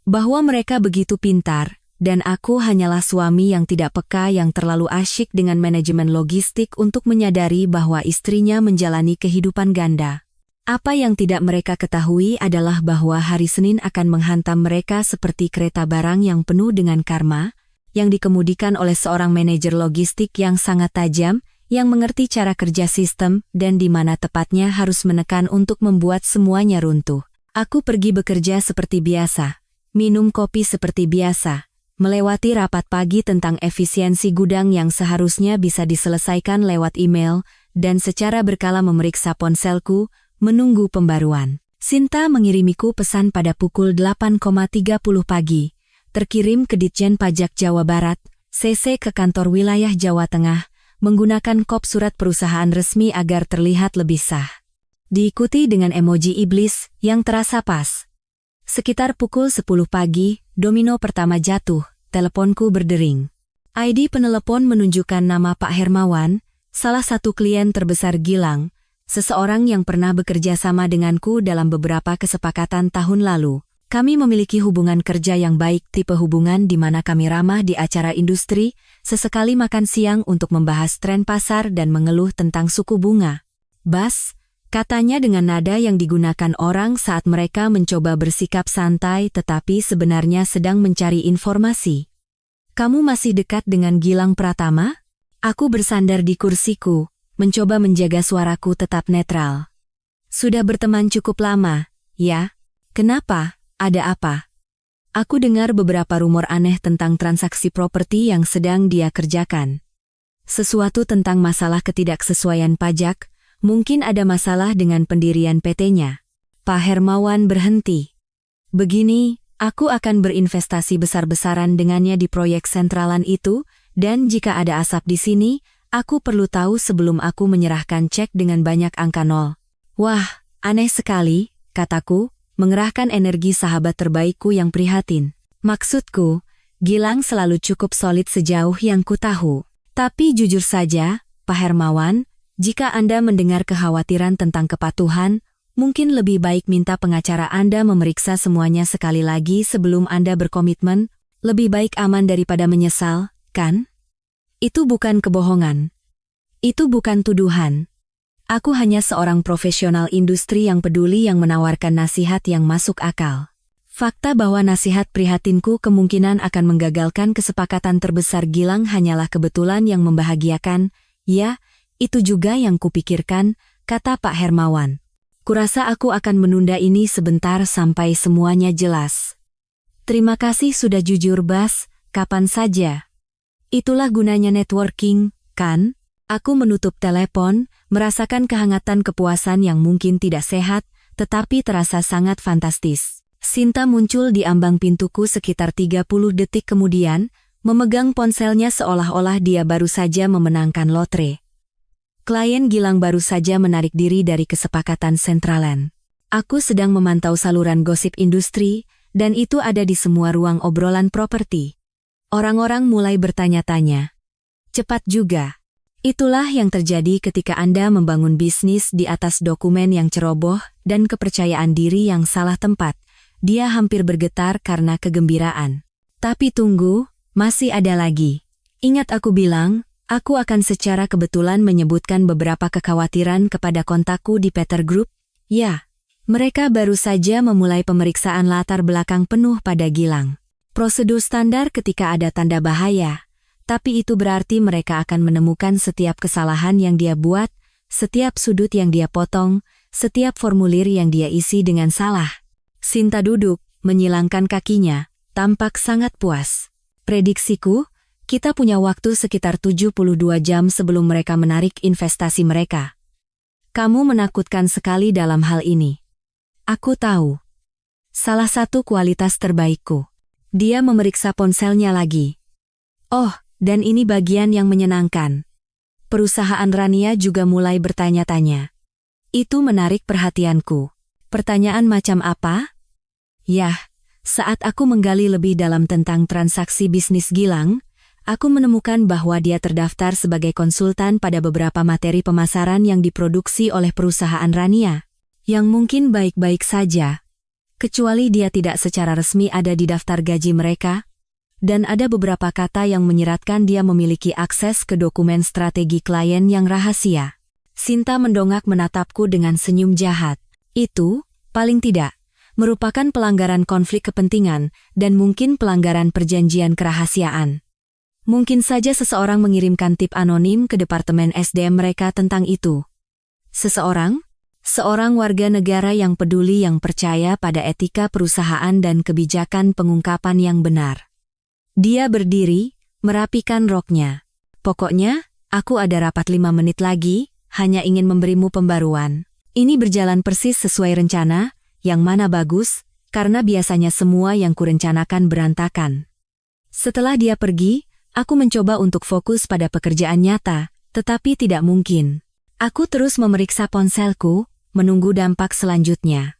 bahwa mereka begitu pintar, dan aku hanyalah suami yang tidak peka yang terlalu asyik dengan manajemen logistik untuk menyadari bahwa istrinya menjalani kehidupan ganda. Apa yang tidak mereka ketahui adalah bahwa hari Senin akan menghantam mereka seperti kereta barang yang penuh dengan karma, yang dikemudikan oleh seorang manajer logistik yang sangat tajam, yang mengerti cara kerja sistem dan di mana tepatnya harus menekan untuk membuat semuanya runtuh. Aku pergi bekerja seperti biasa, minum kopi seperti biasa, melewati rapat pagi tentang efisiensi gudang yang seharusnya bisa diselesaikan lewat email, dan secara berkala memeriksa ponselku, menunggu pembaruan. Sinta mengirimiku pesan pada pukul 8.30 pagi, terkirim ke Ditjen Pajak Jawa Barat, CC ke kantor wilayah Jawa Tengah, menggunakan kop surat perusahaan resmi agar terlihat lebih sah. Diikuti dengan emoji iblis yang terasa pas. Sekitar pukul 10 pagi, domino pertama jatuh, teleponku berdering. ID penelepon menunjukkan nama Pak Hermawan, salah satu klien terbesar Gilang, seseorang yang pernah bekerja sama denganku dalam beberapa kesepakatan tahun lalu. Kami memiliki hubungan kerja yang baik, tipe hubungan di mana kami ramah di acara industri, sesekali makan siang untuk membahas tren pasar dan mengeluh tentang suku bunga. Bas, katanya dengan nada yang digunakan orang saat mereka mencoba bersikap santai tetapi sebenarnya sedang mencari informasi. Kamu masih dekat dengan Gilang Pratama? Aku bersandar di kursiku, mencoba menjaga suaraku tetap netral. Sudah berteman cukup lama, ya? Kenapa? Ada apa? Aku dengar beberapa rumor aneh tentang transaksi properti yang sedang dia kerjakan. Sesuatu tentang masalah ketidaksesuaian pajak, mungkin ada masalah dengan pendirian PT-nya. Pak Hermawan berhenti. Begini, aku akan berinvestasi besar-besaran dengannya di proyek sentralan itu, dan jika ada asap di sini, aku perlu tahu sebelum aku menyerahkan cek dengan banyak angka nol. Wah, aneh sekali, kataku, mengerahkan energi sahabat terbaikku yang prihatin. Maksudku, Gilang selalu cukup solid sejauh yang ku tahu. Tapi jujur saja, Pak Hermawan, jika Anda mendengar kekhawatiran tentang kepatuhan, mungkin lebih baik minta pengacara Anda memeriksa semuanya sekali lagi sebelum Anda berkomitmen, lebih baik aman daripada menyesal, kan? Itu bukan kebohongan. Itu bukan tuduhan. Aku hanya seorang profesional industri yang peduli yang menawarkan nasihat yang masuk akal. Fakta bahwa nasihat prihatinku kemungkinan akan menggagalkan kesepakatan terbesar Gilang hanyalah kebetulan yang membahagiakan, ya, itu juga yang kupikirkan, kata Pak Hermawan. Kurasa aku akan menunda ini sebentar sampai semuanya jelas. Terima kasih sudah jujur Bas, kapan saja. Itulah gunanya networking, kan? Aku menutup telepon, merasakan kehangatan kepuasan yang mungkin tidak sehat, tetapi terasa sangat fantastis. Sinta muncul di ambang pintuku sekitar 30 detik kemudian, memegang ponselnya seolah-olah dia baru saja memenangkan lotre. Klien Gilang baru saja menarik diri dari kesepakatan sentralan. Aku sedang memantau saluran gosip industri, dan itu ada di semua ruang obrolan properti. Orang-orang mulai bertanya-tanya. Cepat juga. Itulah yang terjadi ketika Anda membangun bisnis di atas dokumen yang ceroboh dan kepercayaan diri yang salah tempat. Dia hampir bergetar karena kegembiraan. Tapi tunggu, masih ada lagi. Ingat aku bilang, aku akan secara kebetulan menyebutkan beberapa kekhawatiran kepada kontakku di Peter Group. Ya, mereka baru saja memulai pemeriksaan latar belakang penuh pada Gilang. Prosedur standar ketika ada tanda bahaya. Tapi itu berarti mereka akan menemukan setiap kesalahan yang dia buat, setiap sudut yang dia potong, Setiap formulir yang dia isi dengan salah. Sinta duduk, menyilangkan kakinya, tampak sangat puas. Prediksiku, kita punya waktu sekitar 72 jam sebelum mereka menarik investasi mereka. Kamu menakutkan sekali dalam hal ini. Aku tahu. Salah satu kualitas terbaikku. Dia memeriksa ponselnya lagi. Oh, dan ini bagian yang menyenangkan. Perusahaan Rania juga mulai bertanya-tanya. Itu menarik perhatianku. Pertanyaan macam apa? Yah, saat aku menggali lebih dalam tentang transaksi bisnis Gilang, aku menemukan bahwa dia terdaftar sebagai konsultan pada beberapa materi pemasaran yang diproduksi oleh perusahaan Rania, yang mungkin baik-baik saja, kecuali dia tidak secara resmi ada di daftar gaji mereka, dan ada beberapa kata yang menyeratkan dia memiliki akses ke dokumen strategi klien yang rahasia. Sinta mendongak menatapku dengan senyum jahat. Itu, paling tidak, merupakan pelanggaran konflik kepentingan dan mungkin pelanggaran perjanjian kerahasiaan. Mungkin saja seseorang mengirimkan tip anonim ke Departemen SDM mereka tentang itu. Seseorang? Seorang warga negara yang peduli yang percaya pada etika perusahaan dan kebijakan pengungkapan yang benar. Dia berdiri, merapikan roknya. Pokoknya, aku ada rapat 5 menit lagi, hanya ingin memberimu pembaruan. Ini berjalan persis sesuai rencana, yang mana bagus, karena biasanya semua yang kurencanakan berantakan. Setelah dia pergi, aku mencoba untuk fokus pada pekerjaan nyata, tetapi tidak mungkin. Aku terus memeriksa ponselku, menunggu dampak selanjutnya.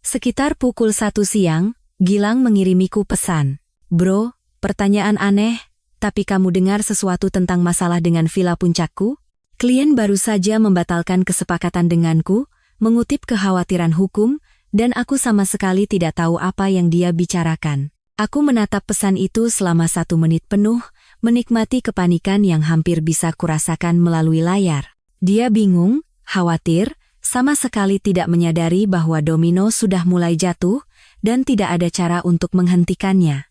Sekitar pukul 1 siang, Gilang mengirimiku pesan. Bro, pertanyaan aneh, tapi kamu dengar sesuatu tentang masalah dengan Villa Puncakku? Klien baru saja membatalkan kesepakatan denganku, mengutip kekhawatiran hukum, dan aku sama sekali tidak tahu apa yang dia bicarakan. Aku menatap pesan itu selama 1 menit penuh, menikmati kepanikan yang hampir bisa kurasakan melalui layar. Dia bingung, khawatir, sama sekali tidak menyadari bahwa domino sudah mulai jatuh, dan tidak ada cara untuk menghentikannya.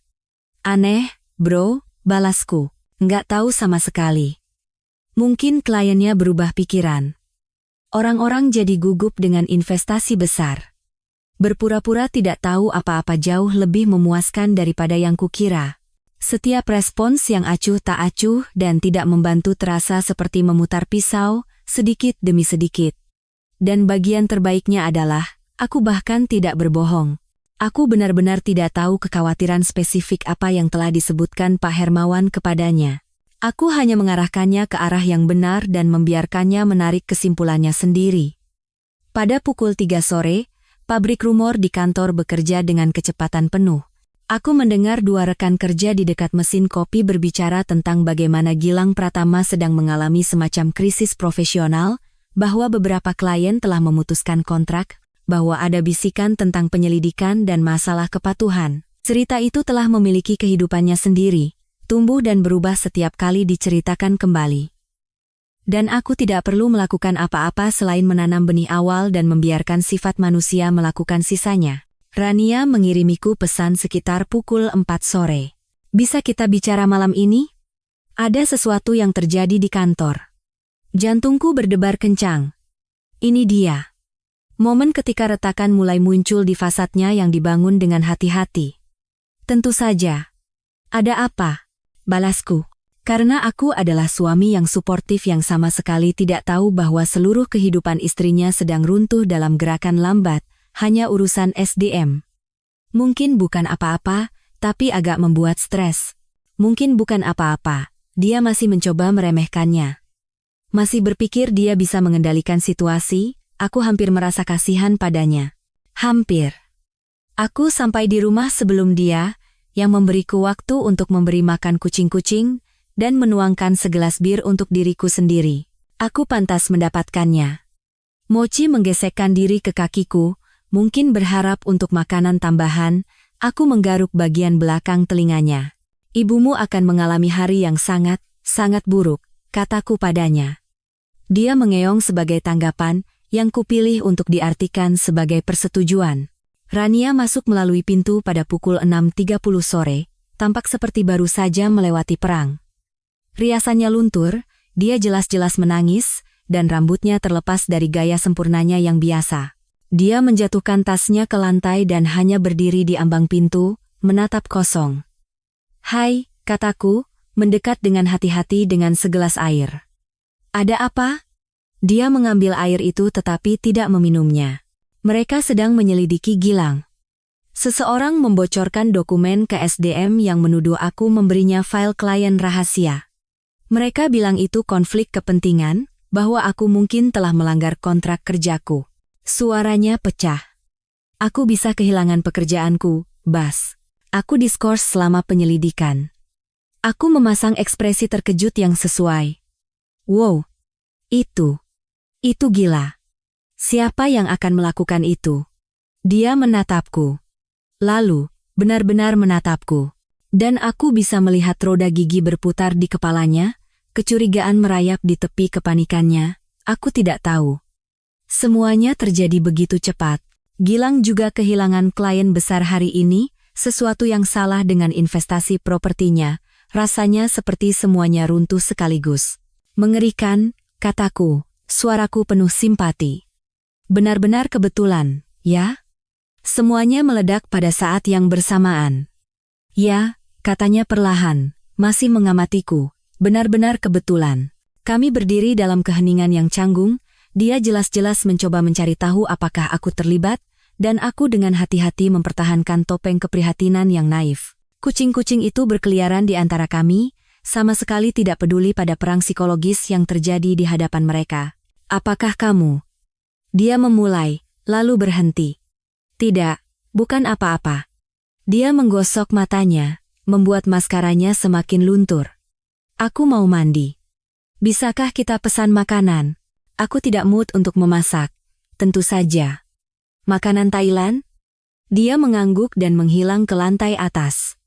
Aneh, bro, balasku. Nggak tahu sama sekali. Mungkin kliennya berubah pikiran. Orang-orang jadi gugup dengan investasi besar. Berpura-pura tidak tahu apa-apa jauh lebih memuaskan daripada yang kukira. Setiap respons yang acuh tak acuh dan tidak membantu terasa seperti memutar pisau, sedikit demi sedikit. Dan bagian terbaiknya adalah, aku bahkan tidak berbohong. Aku benar-benar tidak tahu kekhawatiran spesifik apa yang telah disebutkan Pak Hermawan kepadanya. Aku hanya mengarahkannya ke arah yang benar dan membiarkannya menarik kesimpulannya sendiri. Pada pukul 3 sore, pabrik rumor di kantor bekerja dengan kecepatan penuh. Aku mendengar 2 rekan kerja di dekat mesin kopi berbicara tentang bagaimana Gilang Pratama sedang mengalami semacam krisis profesional, bahwa beberapa klien telah memutuskan kontrak, bahwa ada bisikan tentang penyelidikan dan masalah kepatuhan. Cerita itu telah memiliki kehidupannya sendiri, tumbuh dan berubah setiap kali diceritakan kembali. Dan aku tidak perlu melakukan apa-apa selain menanam benih awal dan membiarkan sifat manusia melakukan sisanya. Rania mengirimiku pesan sekitar pukul 4 sore. Bisa kita bicara malam ini? Ada sesuatu yang terjadi di kantor. Jantungku berdebar kencang. Ini dia. Momen ketika retakan mulai muncul di fasadnya yang dibangun dengan hati-hati. Tentu saja. Ada apa? Balasku. Karena aku adalah suami yang suportif yang sama sekali tidak tahu bahwa seluruh kehidupan istrinya sedang runtuh dalam gerakan lambat, hanya urusan SDM. Mungkin bukan apa-apa, tapi agak membuat stres. Mungkin bukan apa-apa, dia masih mencoba meremehkannya. Masih berpikir dia bisa mengendalikan situasi, aku hampir merasa kasihan padanya. Hampir. Aku sampai di rumah sebelum dia, yang memberiku waktu untuk memberi makan kucing-kucing, dan menuangkan segelas bir untuk diriku sendiri. Aku pantas mendapatkannya. Mochi menggesekkan diri ke kakiku, mungkin berharap untuk makanan tambahan. Aku menggaruk bagian belakang telinganya. Ibumu akan mengalami hari yang sangat, sangat buruk, kataku padanya. Dia mengeong sebagai tanggapan, yang kupilih untuk diartikan sebagai persetujuan. Rania masuk melalui pintu pada pukul 6.30 sore, tampak seperti baru saja melewati perang. Riasannya luntur, dia jelas-jelas menangis, dan rambutnya terlepas dari gaya sempurnanya yang biasa. Dia menjatuhkan tasnya ke lantai dan hanya berdiri di ambang pintu, menatap kosong. "Hai," kataku, mendekat dengan hati-hati dengan segelas air. "Ada apa?" Dia mengambil air itu tetapi tidak meminumnya. Mereka sedang menyelidiki Gilang. Seseorang membocorkan dokumen ke SDM yang menuduh aku memberinya file klien rahasia. Mereka bilang itu konflik kepentingan, bahwa aku mungkin telah melanggar kontrak kerjaku. Suaranya pecah. "Aku bisa kehilangan pekerjaanku, Bas. Aku diskors selama penyelidikan." Aku memasang ekspresi terkejut yang sesuai. "Wow, itu gila. Siapa yang akan melakukan itu?" Dia menatapku. Lalu, benar-benar menatapku. Dan aku bisa melihat roda gigi berputar di kepalanya, kecurigaan merayap di tepi kepanikannya. Aku tidak tahu. Semuanya terjadi begitu cepat. Gilang juga kehilangan klien besar hari ini, sesuatu yang salah dengan investasi propertinya. Rasanya seperti semuanya runtuh sekaligus. "Mengerikan," kataku, suaraku penuh simpati. "Benar-benar kebetulan, ya?" Semuanya meledak pada saat yang bersamaan. "Ya," katanya perlahan, masih mengamatiku. "Benar-benar kebetulan." Kami berdiri dalam keheningan yang canggung. Dia jelas-jelas mencoba mencari tahu apakah aku terlibat, dan aku dengan hati-hati mempertahankan topeng keprihatinan yang naif. Kucing-kucing itu berkeliaran di antara kami, sama sekali tidak peduli pada perang psikologis yang terjadi di hadapan mereka. "Apakah kamu?" Dia memulai, lalu berhenti. "Tidak, bukan apa-apa." Dia menggosok matanya, membuat maskaranya semakin luntur. "Aku mau mandi. Bisakah kita pesan makanan? Aku tidak mood untuk memasak." "Tentu saja." "Makanan Thailand?" Dia mengangguk dan menghilang ke lantai atas.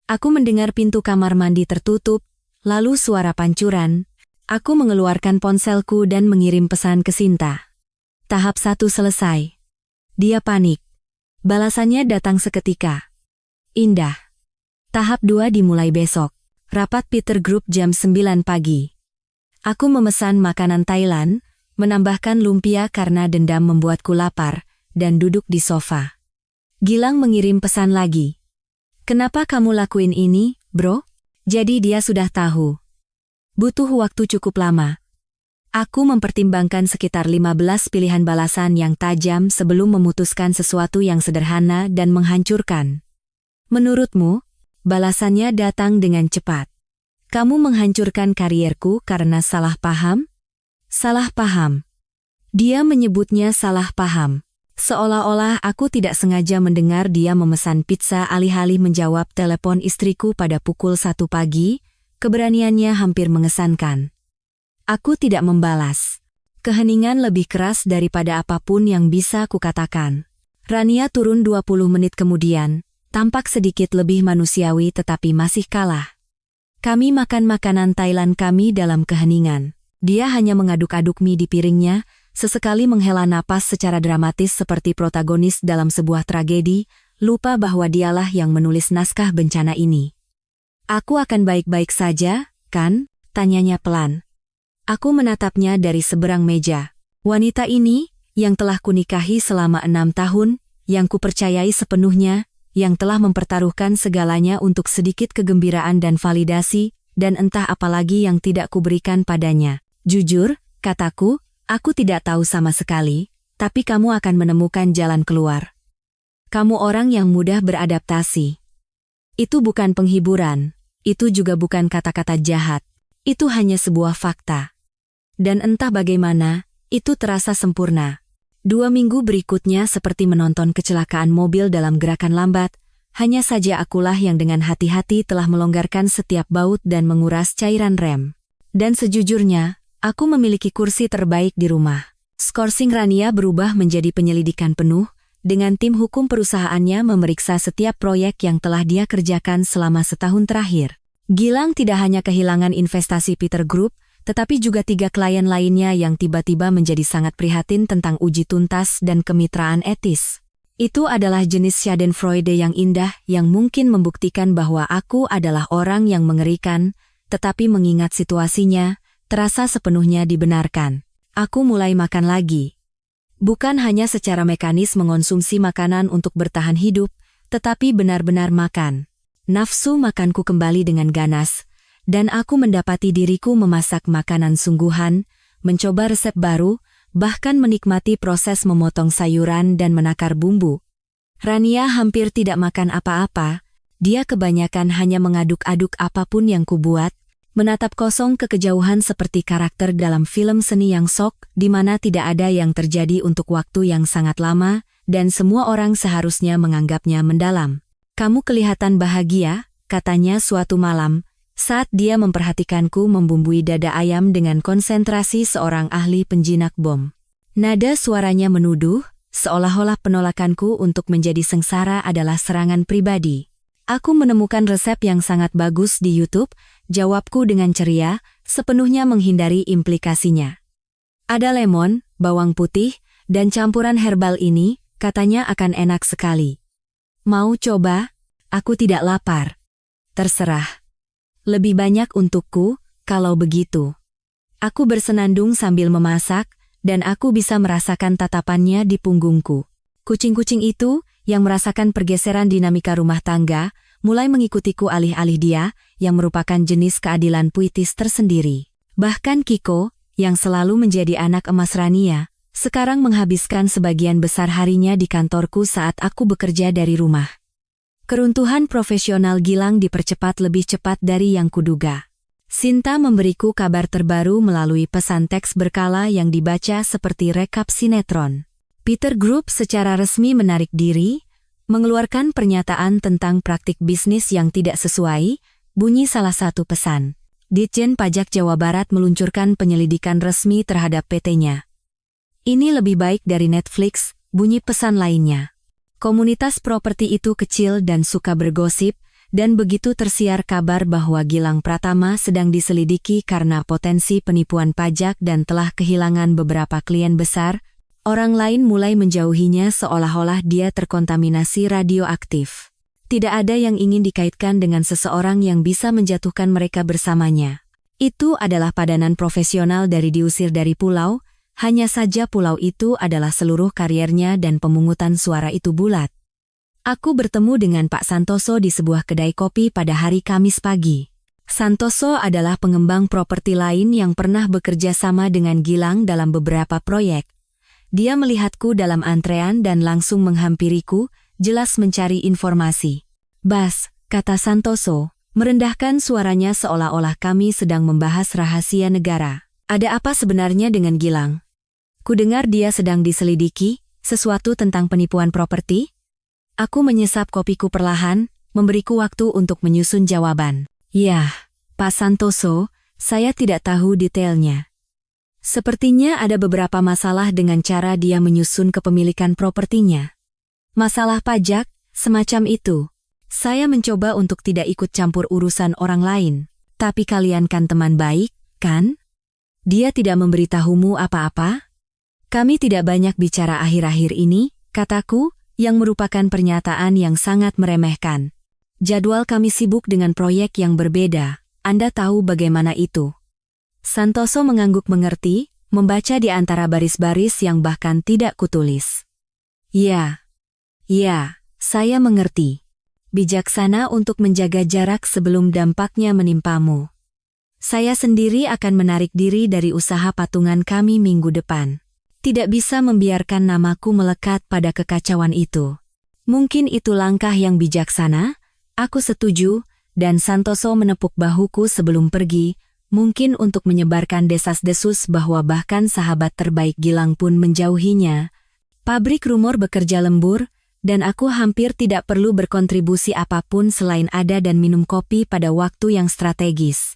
Aku mendengar pintu kamar mandi tertutup, lalu suara pancuran. Aku mengeluarkan ponselku dan mengirim pesan ke Sinta. Tahap 1 selesai. Dia panik. Balasannya datang seketika. "Indah. Tahap 2 dimulai besok. Rapat Peter Group jam 9 pagi. Aku memesan makanan Thailand, menambahkan lumpia karena dendam membuatku lapar, dan duduk di sofa." Gilang mengirim pesan lagi. "Kenapa kamu lakuin ini, bro?" Jadi dia sudah tahu. Butuh waktu cukup lama. Aku mempertimbangkan sekitar 15 pilihan balasan yang tajam sebelum memutuskan sesuatu yang sederhana dan menghancurkan. "Menurutmu?" Balasannya datang dengan cepat. "Kamu menghancurkan karierku karena salah paham?" "Salah paham." Dia menyebutnya salah paham. Seolah-olah aku tidak sengaja mendengar dia memesan pizza alih-alih menjawab telepon istriku pada pukul 1 pagi, keberaniannya hampir mengesankan. Aku tidak membalas. Keheningan lebih keras daripada apapun yang bisa kukatakan. Rania turun 20 menit kemudian, tampak sedikit lebih manusiawi tetapi masih kalah. Kami makan makanan Thailand kami dalam keheningan. Dia hanya mengaduk-aduk mie di piringnya, sesekali menghela napas secara dramatis seperti protagonis dalam sebuah tragedi, lupa bahwa dialah yang menulis naskah bencana ini. "Aku akan baik-baik saja, kan?" tanyanya pelan. Aku menatapnya dari seberang meja. Wanita ini, yang telah kunikahi selama 6 tahun, yang kupercayai sepenuhnya, yang telah mempertaruhkan segalanya untuk sedikit kegembiraan dan validasi, dan entah apalagi yang tidak kuberikan padanya. "Jujur," kataku, "aku tidak tahu sama sekali, tapi kamu akan menemukan jalan keluar. Kamu orang yang mudah beradaptasi." Itu bukan penghiburan, itu juga bukan kata-kata jahat, itu hanya sebuah fakta. Dan entah bagaimana, itu terasa sempurna. 2 minggu berikutnya seperti menonton kecelakaan mobil dalam gerakan lambat, hanya saja akulah yang dengan hati-hati telah melonggarkan setiap baut dan menguras cairan rem. Dan sejujurnya, aku memiliki kursi terbaik di rumah. Skorsing Rania berubah menjadi penyelidikan penuh, dengan tim hukum perusahaannya memeriksa setiap proyek yang telah dia kerjakan selama setahun terakhir. Gilang tidak hanya kehilangan investasi Peter Group, tetapi juga 3 klien lainnya yang tiba-tiba menjadi sangat prihatin tentang uji tuntas dan kemitraan etis. Itu adalah jenis schadenfreude yang indah yang mungkin membuktikan bahwa aku adalah orang yang mengerikan, tetapi mengingat situasinya, terasa sepenuhnya dibenarkan. Aku mulai makan lagi. Bukan hanya secara mekanis mengonsumsi makanan untuk bertahan hidup, tetapi benar-benar makan. Nafsu makanku kembali dengan ganas, dan aku mendapati diriku memasak makanan sungguhan, mencoba resep baru, bahkan menikmati proses memotong sayuran dan menakar bumbu. Rania hampir tidak makan apa-apa, dia kebanyakan hanya mengaduk-aduk apapun yang kubuat, menatap kosong ke kejauhan seperti karakter dalam film seni yang sok, di mana tidak ada yang terjadi untuk waktu yang sangat lama, dan semua orang seharusnya menganggapnya mendalam. "Kamu kelihatan bahagia," katanya suatu malam, saat dia memperhatikanku membumbui dada ayam dengan konsentrasi seorang ahli penjinak bom. Nada suaranya menuduh, seolah-olah penolakanku untuk menjadi sengsara adalah serangan pribadi. "Aku menemukan resep yang sangat bagus di YouTube," jawabku dengan ceria, sepenuhnya menghindari implikasinya. "Ada lemon, bawang putih, dan campuran herbal ini, katanya akan enak sekali. Mau coba? Aku tidak lapar." "Terserah. Lebih banyak untukku, kalau begitu." Aku bersenandung sambil memasak, dan aku bisa merasakan tatapannya di punggungku. Kucing-kucing itu, yang merasakan pergeseran dinamika rumah tangga, mulai mengikutiku alih-alih dia, yang merupakan jenis keadilan puitis tersendiri. Bahkan Kiko, yang selalu menjadi anak emas Rania, sekarang menghabiskan sebagian besar harinya di kantorku saat aku bekerja dari rumah. Keruntuhan profesional Gilang dipercepat lebih cepat dari yang kuduga. Sinta memberiku kabar terbaru melalui pesan teks berkala yang dibaca seperti rekap sinetron. Peter Group secara resmi menarik diri, mengeluarkan pernyataan tentang praktik bisnis yang tidak sesuai, bunyi salah satu pesan. Ditjen Pajak Jawa Barat meluncurkan penyelidikan resmi terhadap PT-nya. "Ini lebih baik dari Netflix," bunyi pesan lainnya. Komunitas properti itu kecil dan suka bergosip, dan begitu tersiar kabar bahwa Gilang Pratama sedang diselidiki karena potensi penipuan pajak dan telah kehilangan beberapa klien besar, orang lain mulai menjauhinya seolah-olah dia terkontaminasi radioaktif. Tidak ada yang ingin dikaitkan dengan seseorang yang bisa menjatuhkan mereka bersamanya. Itu adalah padanan profesional dari diusir dari pulau, hanya saja pulau itu adalah seluruh kariernya dan pemungutan suara itu bulat. Aku bertemu dengan Pak Santoso di sebuah kedai kopi pada hari Kamis pagi. Santoso adalah pengembang properti lain yang pernah bekerja sama dengan Gilang dalam beberapa proyek. Dia melihatku dalam antrean dan langsung menghampiriku, jelas mencari informasi. "Bas," kata Santoso, merendahkan suaranya seolah-olah kami sedang membahas rahasia negara. "Ada apa sebenarnya dengan Gilang? Kudengar dia sedang diselidiki, sesuatu tentang penipuan properti?" Aku menyesap kopiku perlahan, memberiku waktu untuk menyusun jawaban. "Yah, Pak Santoso, saya tidak tahu detailnya. Sepertinya ada beberapa masalah dengan cara dia menyusun kepemilikan propertinya. Masalah pajak, semacam itu. Saya mencoba untuk tidak ikut campur urusan orang lain. Tapi kalian kan teman baik, kan? Dia tidak memberitahumu apa-apa? Kami tidak banyak bicara akhir-akhir ini," kataku, yang merupakan pernyataan yang sangat meremehkan. "Jadwal kami sibuk dengan proyek yang berbeda, Anda tahu bagaimana itu." Santoso mengangguk mengerti, membaca di antara baris-baris yang bahkan tidak kutulis. Ya, saya mengerti. Bijaksana untuk menjaga jarak sebelum dampaknya menimpamu. Saya sendiri akan menarik diri dari usaha patungan kami minggu depan. Tidak bisa membiarkan namaku melekat pada kekacauan itu. Mungkin itu langkah yang bijaksana, aku setuju, dan Santoso menepuk bahuku sebelum pergi, mungkin untuk menyebarkan desas-desus bahwa bahkan sahabat terbaik Gilang pun menjauhinya. Pabrik rumor bekerja lembur, dan aku hampir tidak perlu berkontribusi apapun selain ada dan minum kopi pada waktu yang strategis.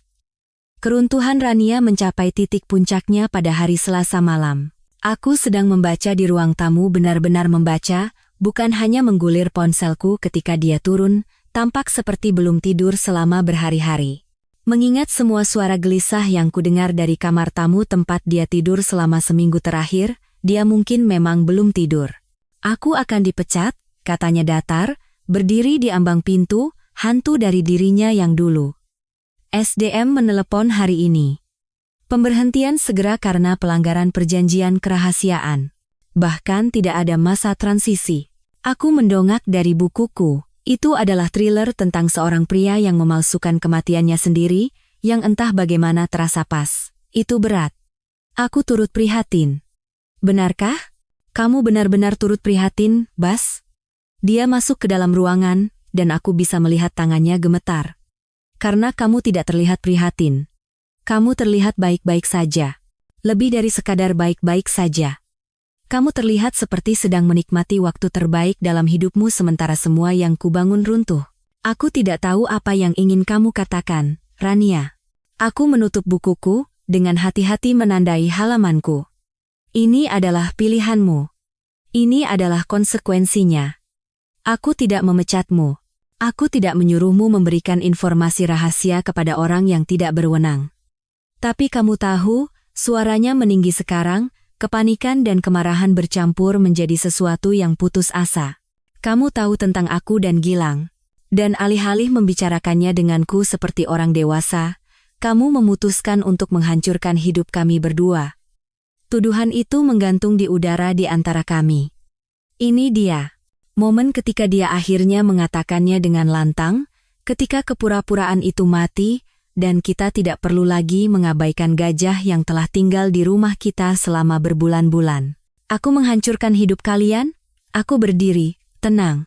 Keruntuhan Rania mencapai titik puncaknya pada hari Selasa malam. Aku sedang membaca di ruang tamu, benar-benar membaca, bukan hanya menggulir ponselku ketika dia turun, tampak seperti belum tidur selama berhari-hari. Mengingat semua suara gelisah yang kudengar dari kamar tamu tempat dia tidur selama seminggu terakhir, dia mungkin memang belum tidur. "Aku akan dipecat," katanya datar, berdiri di ambang pintu, hantu dari dirinya yang dulu. "SDM menelepon hari ini. Pemberhentian segera karena pelanggaran perjanjian kerahasiaan. Bahkan tidak ada masa transisi. Aku mendongak dari bukuku. Itu adalah thriller tentang seorang pria yang memalsukan kematiannya sendiri, yang entah bagaimana terasa pas. Itu berat. Aku turut prihatin. Benarkah? Kamu benar-benar turut prihatin, Bas? Dia masuk ke dalam ruangan, dan aku bisa melihat tangannya gemetar. Karena kamu tidak terlihat prihatin. Kamu terlihat baik-baik saja. Lebih dari sekadar baik-baik saja. Kamu terlihat seperti sedang menikmati waktu terbaik dalam hidupmu sementara semua yang kubangun runtuh. Aku tidak tahu apa yang ingin kamu katakan, Rania. Aku menutup bukuku, dengan hati-hati menandai halamanku. Ini adalah pilihanmu. Ini adalah konsekuensinya. Aku tidak memecatmu. Aku tidak menyuruhmu memberikan informasi rahasia kepada orang yang tidak berwenang. Tapi kamu tahu, suaranya meninggi sekarang, kepanikan dan kemarahan bercampur menjadi sesuatu yang putus asa. Kamu tahu tentang aku dan Gilang. Dan alih-alih membicarakannya denganku seperti orang dewasa, kamu memutuskan untuk menghancurkan hidup kami berdua. Tuduhan itu menggantung di udara di antara kami. Ini dia. Momen ketika dia akhirnya mengatakannya dengan lantang, ketika kepura-puraan itu mati, dan kita tidak perlu lagi mengabaikan gajah yang telah tinggal di rumah kita selama berbulan-bulan. Aku menghancurkan hidup kalian? Aku berdiri, tenang.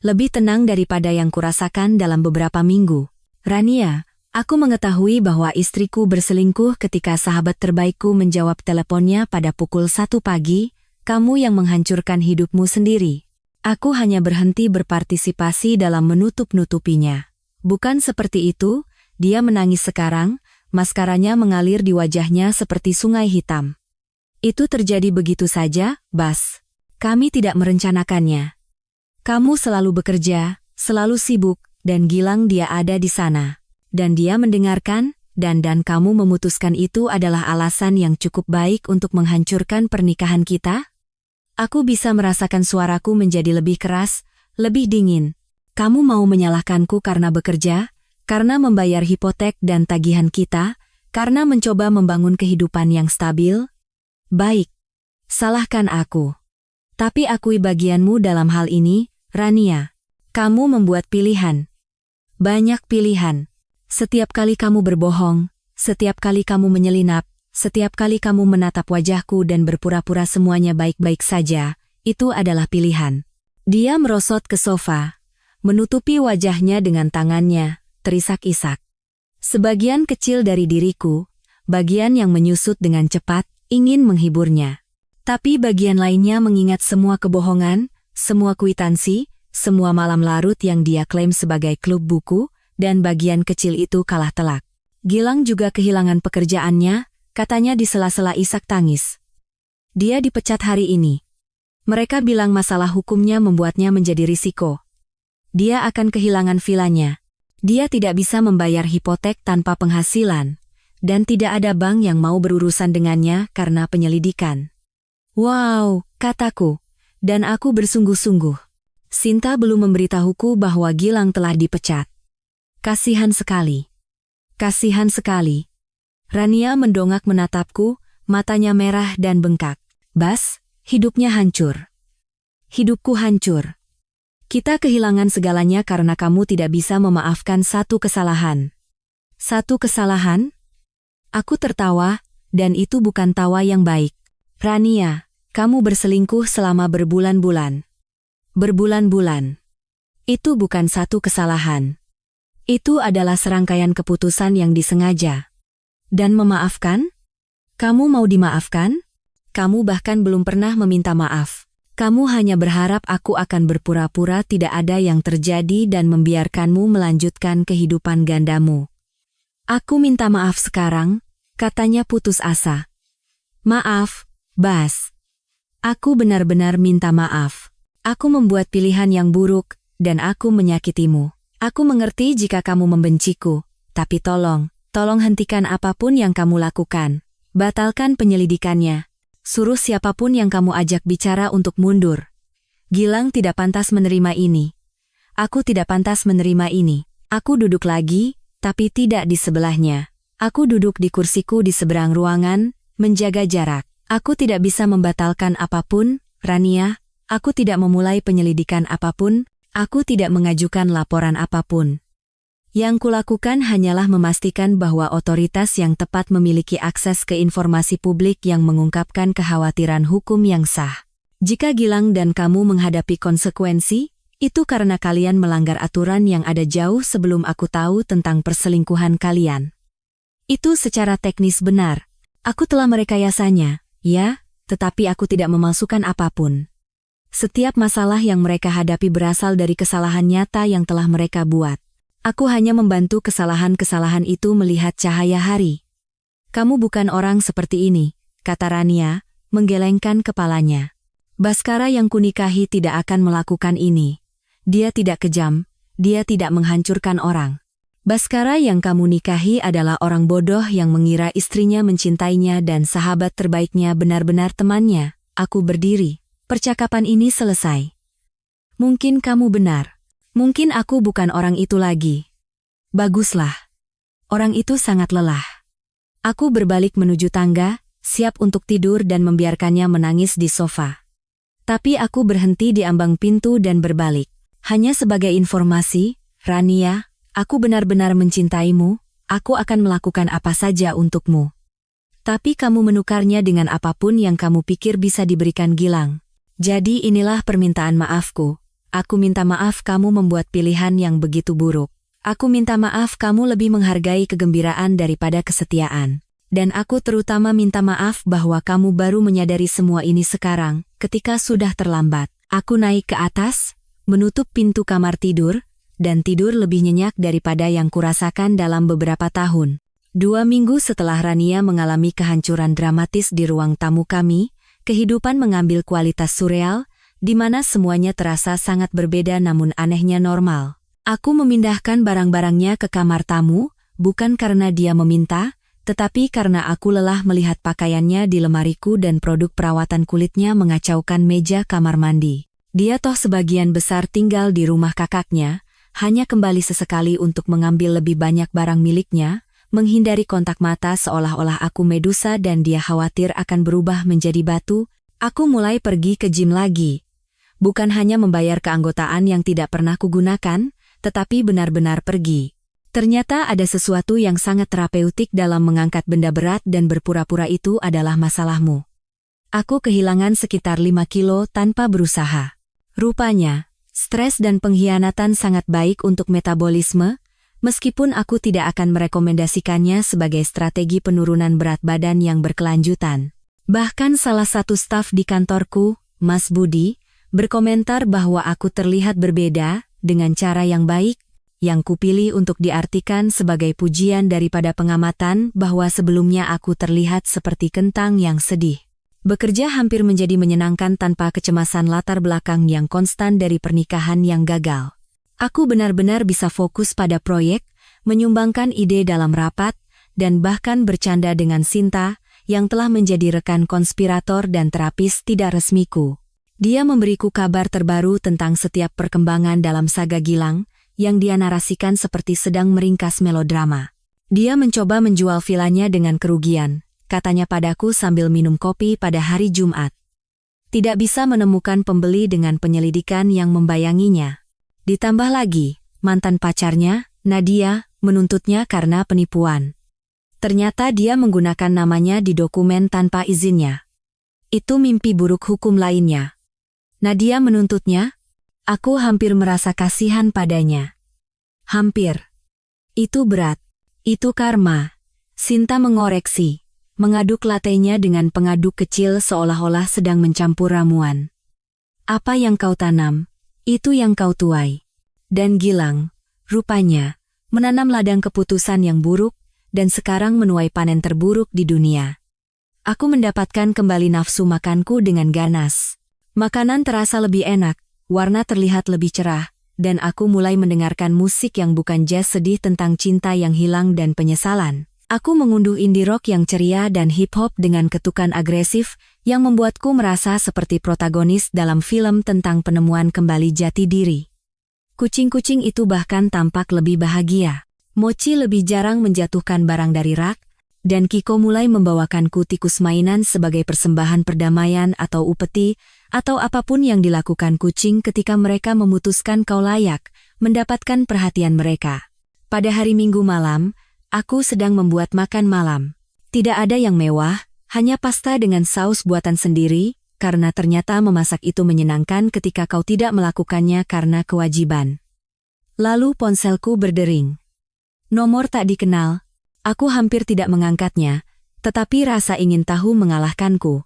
Lebih tenang daripada yang kurasakan dalam beberapa minggu. Rania, aku mengetahui bahwa istriku berselingkuh ketika sahabat terbaikku menjawab teleponnya pada pukul 1 pagi, kamu yang menghancurkan hidupmu sendiri. Aku hanya berhenti berpartisipasi dalam menutup-nutupinya. Bukan seperti itu. Dia menangis sekarang, maskaranya mengalir di wajahnya seperti sungai hitam. Itu terjadi begitu saja, Bas. Kami tidak merencanakannya. Kamu selalu bekerja, selalu sibuk, dan Gilang dia ada di sana. Dan dia mendengarkan, dan kamu memutuskan itu adalah alasan yang cukup baik untuk menghancurkan pernikahan kita? Aku bisa merasakan suaraku menjadi lebih keras, lebih dingin. Kamu mau menyalahkanku karena bekerja? Karena membayar hipotek dan tagihan kita, karena mencoba membangun kehidupan yang stabil? Baik, salahkan aku. Tapi akui bagianmu dalam hal ini, Rania. Kamu membuat pilihan. Banyak pilihan. Setiap kali kamu berbohong, setiap kali kamu menyelinap, setiap kali kamu menatap wajahku dan berpura-pura semuanya baik-baik saja, itu adalah pilihan. Dia merosot ke sofa, menutupi wajahnya dengan tangannya, terisak-isak. Sebagian kecil dari diriku, bagian yang menyusut dengan cepat, ingin menghiburnya. Tapi bagian lainnya mengingat semua kebohongan, semua kwitansi, semua malam larut yang dia klaim sebagai klub buku, dan bagian kecil itu kalah telak. Gilang juga kehilangan pekerjaannya, katanya di sela-sela isak tangis. Dia dipecat hari ini. Mereka bilang masalah hukumnya membuatnya menjadi risiko. Dia akan kehilangan vilanya. Dia tidak bisa membayar hipotek tanpa penghasilan, dan tidak ada bank yang mau berurusan dengannya karena penyelidikan. Wow, kataku, dan aku bersungguh-sungguh. Sinta belum memberitahuku bahwa Gilang telah dipecat. Kasihan sekali. Kasihan sekali. Rania mendongak menatapku, matanya merah dan bengkak. Bas, hidupnya hancur. Hidupku hancur. Kita kehilangan segalanya karena kamu tidak bisa memaafkan satu kesalahan. Satu kesalahan? Aku tertawa, dan itu bukan tawa yang baik. Rania, kamu berselingkuh selama berbulan-bulan. Berbulan-bulan. Itu bukan satu kesalahan. Itu adalah serangkaian keputusan yang disengaja. Dan memaafkan? Kamu mau dimaafkan? Kamu bahkan belum pernah meminta maaf. Kamu hanya berharap aku akan berpura-pura tidak ada yang terjadi dan membiarkanmu melanjutkan kehidupan gandamu. Aku minta maaf sekarang, katanya putus asa. Maaf, Bas. Aku benar-benar minta maaf. Aku membuat pilihan yang buruk, dan aku menyakitimu. Aku mengerti jika kamu membenciku, tapi tolong hentikan apapun yang kamu lakukan. Batalkan penyelidikannya. Suruh siapapun yang kamu ajak bicara untuk mundur. Gilang tidak pantas menerima ini. Aku tidak pantas menerima ini. Aku duduk lagi, tapi tidak di sebelahnya. Aku duduk di kursiku di seberang ruangan, menjaga jarak. Aku tidak bisa membatalkan apapun, Rania. Aku tidak memulai penyelidikan apapun, aku tidak mengajukan laporan apapun. Yang kulakukan hanyalah memastikan bahwa otoritas yang tepat memiliki akses ke informasi publik yang mengungkapkan kekhawatiran hukum yang sah. Jika Gilang dan kamu menghadapi konsekuensi, itu karena kalian melanggar aturan yang ada jauh sebelum aku tahu tentang perselingkuhan kalian. Itu secara teknis benar. Aku telah merekayasanya, ya, tetapi aku tidak memalsukan apapun. Setiap masalah yang mereka hadapi berasal dari kesalahan nyata yang telah mereka buat. Aku hanya membantu kesalahan-kesalahan itu melihat cahaya hari. Kamu bukan orang seperti ini, kata Rania, menggelengkan kepalanya. Baskara yang kunikahi tidak akan melakukan ini. Dia tidak kejam, dia tidak menghancurkan orang. Baskara yang kamu nikahi adalah orang bodoh yang mengira istrinya mencintainya dan sahabat terbaiknya benar-benar temannya. Aku berdiri. Percakapan ini selesai. Mungkin kamu benar. Mungkin aku bukan orang itu lagi. Baguslah. Orang itu sangat lelah. Aku berbalik menuju tangga, siap untuk tidur dan membiarkannya menangis di sofa. Tapi aku berhenti di ambang pintu dan berbalik. Hanya sebagai informasi, Rania, aku benar-benar mencintaimu, aku akan melakukan apa saja untukmu. Tapi kamu menukarnya dengan apapun yang kamu pikir bisa diberikan Gilang. Jadi inilah permintaan maafku. Aku minta maaf kamu membuat pilihan yang begitu buruk. Aku minta maaf kamu lebih menghargai kegembiraan daripada kesetiaan. Dan aku terutama minta maaf bahwa kamu baru menyadari semua ini sekarang, ketika sudah terlambat. Aku naik ke atas, menutup pintu kamar tidur, dan tidur lebih nyenyak daripada yang kurasakan dalam beberapa tahun. 2 minggu setelah Rania mengalami kehancuran dramatis di ruang tamu kami, kehidupan mengambil kualitas surreal, di mana semuanya terasa sangat berbeda namun anehnya normal. Aku memindahkan barang-barangnya ke kamar tamu, bukan karena dia meminta, tetapi karena aku lelah melihat pakaiannya di lemariku dan produk perawatan kulitnya mengacaukan meja kamar mandi. Dia toh sebagian besar tinggal di rumah kakaknya, hanya kembali sesekali untuk mengambil lebih banyak barang miliknya, menghindari kontak mata seolah-olah aku Medusa dan dia khawatir akan berubah menjadi batu. Aku mulai pergi ke gym lagi. Bukan hanya membayar keanggotaan yang tidak pernah kugunakan, tetapi benar-benar pergi. Ternyata ada sesuatu yang sangat terapeutik dalam mengangkat benda berat dan berpura-pura itu adalah masalahmu. Aku kehilangan sekitar 5 kilo tanpa berusaha. Rupanya, stres dan pengkhianatan sangat baik untuk metabolisme, meskipun aku tidak akan merekomendasikannya sebagai strategi penurunan berat badan yang berkelanjutan. Bahkan salah satu staf di kantorku, Mas Budi, berkomentar bahwa aku terlihat berbeda, dengan cara yang baik, yang kupilih untuk diartikan sebagai pujian daripada pengamatan bahwa sebelumnya aku terlihat seperti kentang yang sedih. Bekerja hampir menjadi menyenangkan tanpa kecemasan latar belakang yang konstan dari pernikahan yang gagal. Aku benar-benar bisa fokus pada proyek, menyumbangkan ide dalam rapat, dan bahkan bercanda dengan Sinta, yang telah menjadi rekan konspirator dan terapis tidak resmiku. Dia memberiku kabar terbaru tentang setiap perkembangan dalam saga Gilang, yang dia narasikan seperti sedang meringkas melodrama. Dia mencoba menjual vilanya dengan kerugian, katanya padaku sambil minum kopi pada hari Jumat. Tidak bisa menemukan pembeli dengan penyelidikan yang membayanginya. Ditambah lagi, mantan pacarnya, Nadia, menuntutnya karena penipuan. Ternyata dia menggunakan namanya di dokumen tanpa izinnya. Itu mimpi buruk hukum lainnya. Nadia menuntutnya. Aku hampir merasa kasihan padanya. Hampir. Itu berat. Itu karma. Sinta mengoreksi. Mengaduk latenya dengan pengaduk kecil seolah-olah sedang mencampur ramuan. Apa yang kau tanam, itu yang kau tuai. Dan Gilang, rupanya, menanam ladang keputusan yang buruk, dan sekarang menuai panen terburuk di dunia. Aku mendapatkan kembali nafsu makanku dengan ganas. Makanan terasa lebih enak, warna terlihat lebih cerah, dan aku mulai mendengarkan musik yang bukan jazz sedih tentang cinta yang hilang dan penyesalan. Aku mengunduh indie rock yang ceria dan hip-hop dengan ketukan agresif yang membuatku merasa seperti protagonis dalam film tentang penemuan kembali jati diri. Kucing-kucing itu bahkan tampak lebih bahagia. Mochi lebih jarang menjatuhkan barang dari rak, dan Kiko mulai membawakanku tikus mainan sebagai persembahan perdamaian atau upeti, atau apapun yang dilakukan kucing ketika mereka memutuskan kau layak mendapatkan perhatian mereka. Pada hari Minggu malam, aku sedang membuat makan malam. Tidak ada yang mewah, hanya pasta dengan saus buatan sendiri, karena ternyata memasak itu menyenangkan ketika kau tidak melakukannya karena kewajiban. Lalu ponselku berdering. Nomor tak dikenal. Aku hampir tidak mengangkatnya, tetapi rasa ingin tahu mengalahkanku.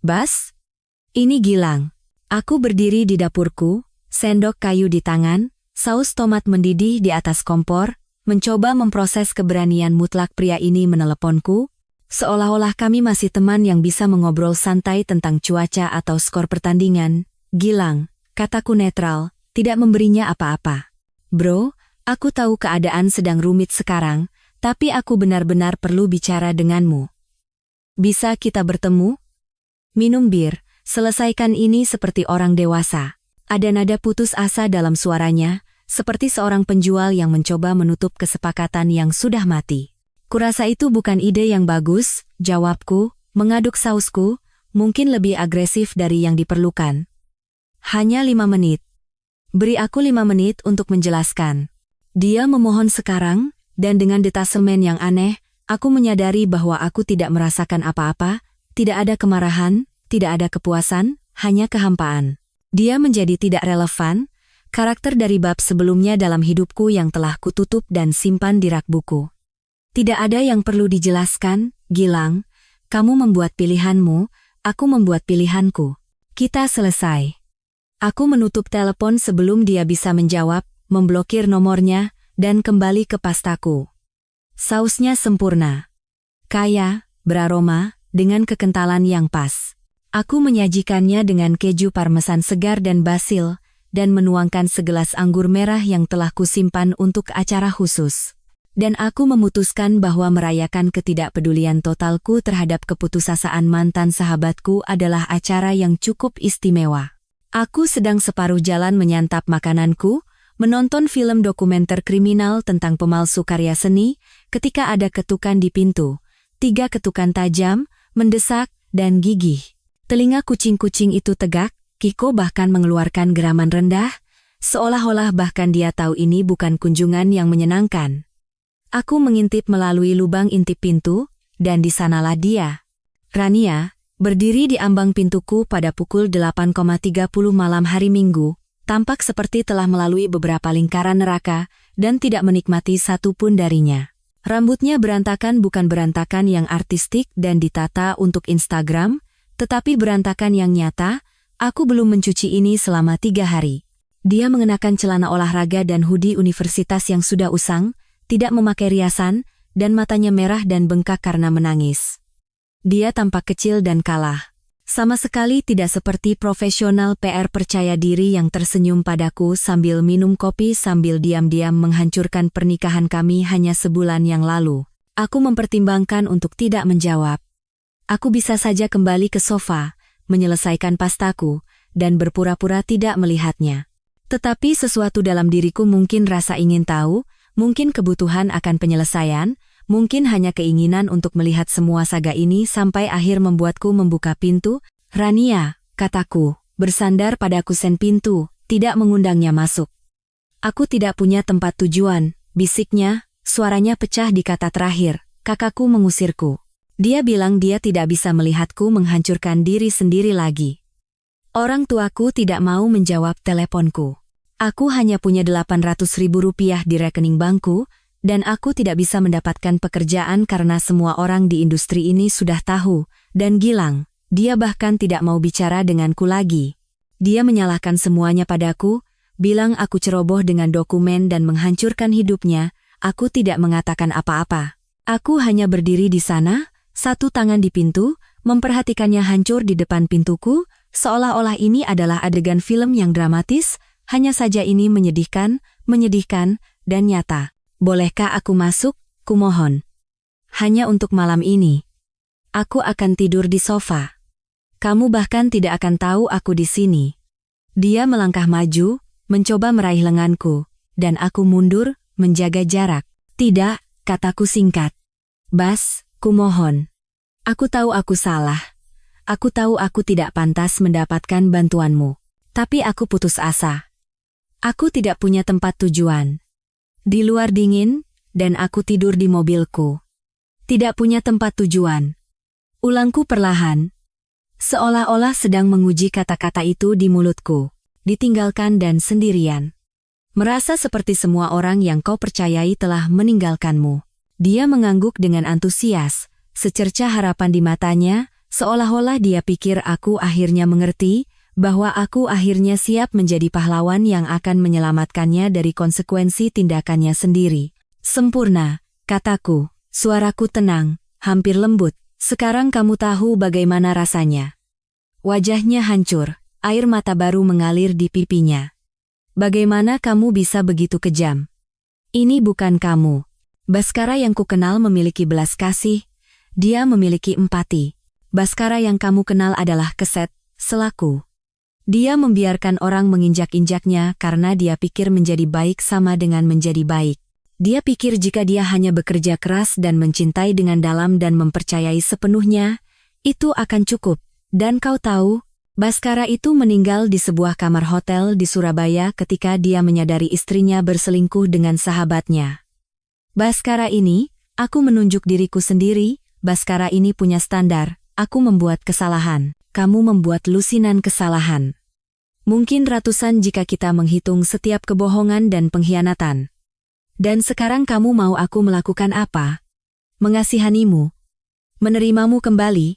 Bas? Ini Gilang. Aku berdiri di dapurku, sendok kayu di tangan, saus tomat mendidih di atas kompor, mencoba memproses keberanian mutlak pria ini meneleponku, seolah-olah kami masih teman yang bisa mengobrol santai tentang cuaca atau skor pertandingan. Gilang, kataku netral, tidak memberinya apa-apa. Bro, aku tahu keadaan sedang rumit sekarang, tapi aku benar-benar perlu bicara denganmu. Bisa kita bertemu? Minum bir, selesaikan ini seperti orang dewasa. Ada nada putus asa dalam suaranya, seperti seorang penjual yang mencoba menutup kesepakatan yang sudah mati. Kurasa itu bukan ide yang bagus, jawabku, mengaduk sausku, mungkin lebih agresif dari yang diperlukan. Hanya 5 menit. Beri aku 5 menit untuk menjelaskan. Dia memohon sekarang, dan dengan detasemen yang aneh, aku menyadari bahwa aku tidak merasakan apa-apa, tidak ada kemarahan, tidak ada kepuasan, hanya kehampaan. Dia menjadi tidak relevan, karakter dari bab sebelumnya dalam hidupku yang telah kututup dan simpan di rak buku. Tidak ada yang perlu dijelaskan, Gilang, kamu membuat pilihanmu, aku membuat pilihanku. Kita selesai. Aku menutup telepon sebelum dia bisa menjawab, memblokir nomornya, dan kembali ke pastaku. Sausnya sempurna. Kaya, beraroma, dengan kekentalan yang pas. Aku menyajikannya dengan keju parmesan segar dan basil, dan menuangkan segelas anggur merah yang telah kusimpan untuk acara khusus. Dan aku memutuskan bahwa merayakan ketidakpedulian totalku terhadap keputusasaan mantan sahabatku adalah acara yang cukup istimewa. Aku sedang separuh jalan menyantap makananku, menonton film dokumenter kriminal tentang pemalsu karya seni, ketika ada ketukan di pintu. 3 ketukan tajam, mendesak, dan gigih. Telinga kucing-kucing itu tegak, Kiko bahkan mengeluarkan geraman rendah, seolah-olah bahkan dia tahu ini bukan kunjungan yang menyenangkan. Aku mengintip melalui lubang intip pintu, dan di sanalah dia. Rania, berdiri di ambang pintuku pada pukul 8.30 malam hari Minggu, tampak seperti telah melalui beberapa lingkaran neraka, dan tidak menikmati satu pun darinya. Rambutnya berantakan, bukan berantakan yang artistik dan ditata untuk Instagram, tetapi berantakan yang nyata. Aku belum mencuci ini selama 3 hari. Dia mengenakan celana olahraga dan hoodie universitas yang sudah usang, tidak memakai riasan, dan matanya merah dan bengkak karena menangis. Dia tampak kecil dan kalah. Sama sekali tidak seperti profesional PR percaya diri yang tersenyum padaku sambil minum kopi sambil diam-diam menghancurkan pernikahan kami hanya sebulan yang lalu. Aku mempertimbangkan untuk tidak menjawab. Aku bisa saja kembali ke sofa, menyelesaikan pastaku, dan berpura-pura tidak melihatnya. Tetapi sesuatu dalam diriku, mungkin rasa ingin tahu, mungkin kebutuhan akan penyelesaian, mungkin hanya keinginan untuk melihat semua saga ini sampai akhir membuatku membuka pintu. Rania, kataku, bersandar pada kusen pintu, tidak mengundangnya masuk. Aku tidak punya tempat tujuan, bisiknya, suaranya pecah di kata terakhir. Kakakku mengusirku. Dia bilang dia tidak bisa melihatku menghancurkan diri sendiri lagi. Orang tuaku tidak mau menjawab teleponku. Aku hanya punya 800.000 rupiah di rekening bankku, dan aku tidak bisa mendapatkan pekerjaan karena semua orang di industri ini sudah tahu, dan Gilang, dia bahkan tidak mau bicara denganku lagi. Dia menyalahkan semuanya padaku, bilang aku ceroboh dengan dokumen dan menghancurkan hidupnya. Aku tidak mengatakan apa-apa. Aku hanya berdiri di sana, satu tangan di pintu, memperhatikannya hancur di depan pintuku, seolah-olah ini adalah adegan film yang dramatis, hanya saja ini menyedihkan, dan nyata. Bolehkah aku masuk? Kumohon. Hanya untuk malam ini. Aku akan tidur di sofa. Kamu bahkan tidak akan tahu aku di sini. Dia melangkah maju, mencoba meraih lenganku, dan aku mundur, menjaga jarak. Tidak, kataku singkat. Bas, kumohon. Aku tahu aku salah. Aku tahu aku tidak pantas mendapatkan bantuanmu. Tapi aku putus asa. Aku tidak punya tempat tujuan. Di luar dingin, dan aku tidur di mobilku. Tidak punya tempat tujuan. Ulangku perlahan. Seolah-olah sedang menguji kata-kata itu di mulutku. Ditinggalkan dan sendirian. Merasa seperti semua orang yang kau percayai telah meninggalkanmu. Dia mengangguk dengan antusias, secercah harapan di matanya, seolah-olah dia pikir aku akhirnya mengerti, bahwa aku akhirnya siap menjadi pahlawan yang akan menyelamatkannya dari konsekuensi tindakannya sendiri. Sempurna, kataku, suaraku tenang, hampir lembut. Sekarang kamu tahu bagaimana rasanya. Wajahnya hancur, air mata baru mengalir di pipinya. Bagaimana kamu bisa begitu kejam? Ini bukan kamu. Baskara yang kukenal memiliki belas kasih, dia memiliki empati. Baskara yang kamu kenal adalah keset, selaku. Dia membiarkan orang menginjak-injaknya karena dia pikir menjadi baik sama dengan menjadi baik. Dia pikir jika dia hanya bekerja keras dan mencintai dengan dalam dan mempercayai sepenuhnya, itu akan cukup. Dan kau tahu, Baskara itu meninggal di sebuah kamar hotel di Surabaya ketika dia menyadari istrinya berselingkuh dengan sahabatnya. Baskara ini, aku menunjuk diriku sendiri, Baskara ini punya standar, aku membuat kesalahan, kamu membuat lusinan kesalahan. Mungkin ratusan jika kita menghitung setiap kebohongan dan pengkhianatan. Dan sekarang kamu mau aku melakukan apa? Mengasihanimu. Menerimamu kembali?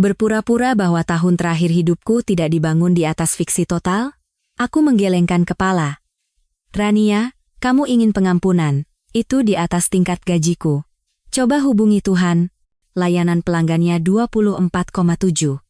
Berpura-pura bahwa tahun terakhir hidupku tidak dibangun di atas fiksi total? Aku menggelengkan kepala. Rania, kamu ingin pengampunan. Itu di atas tingkat gajiku. Coba hubungi Tuhan. Layanan pelanggannya 24,7.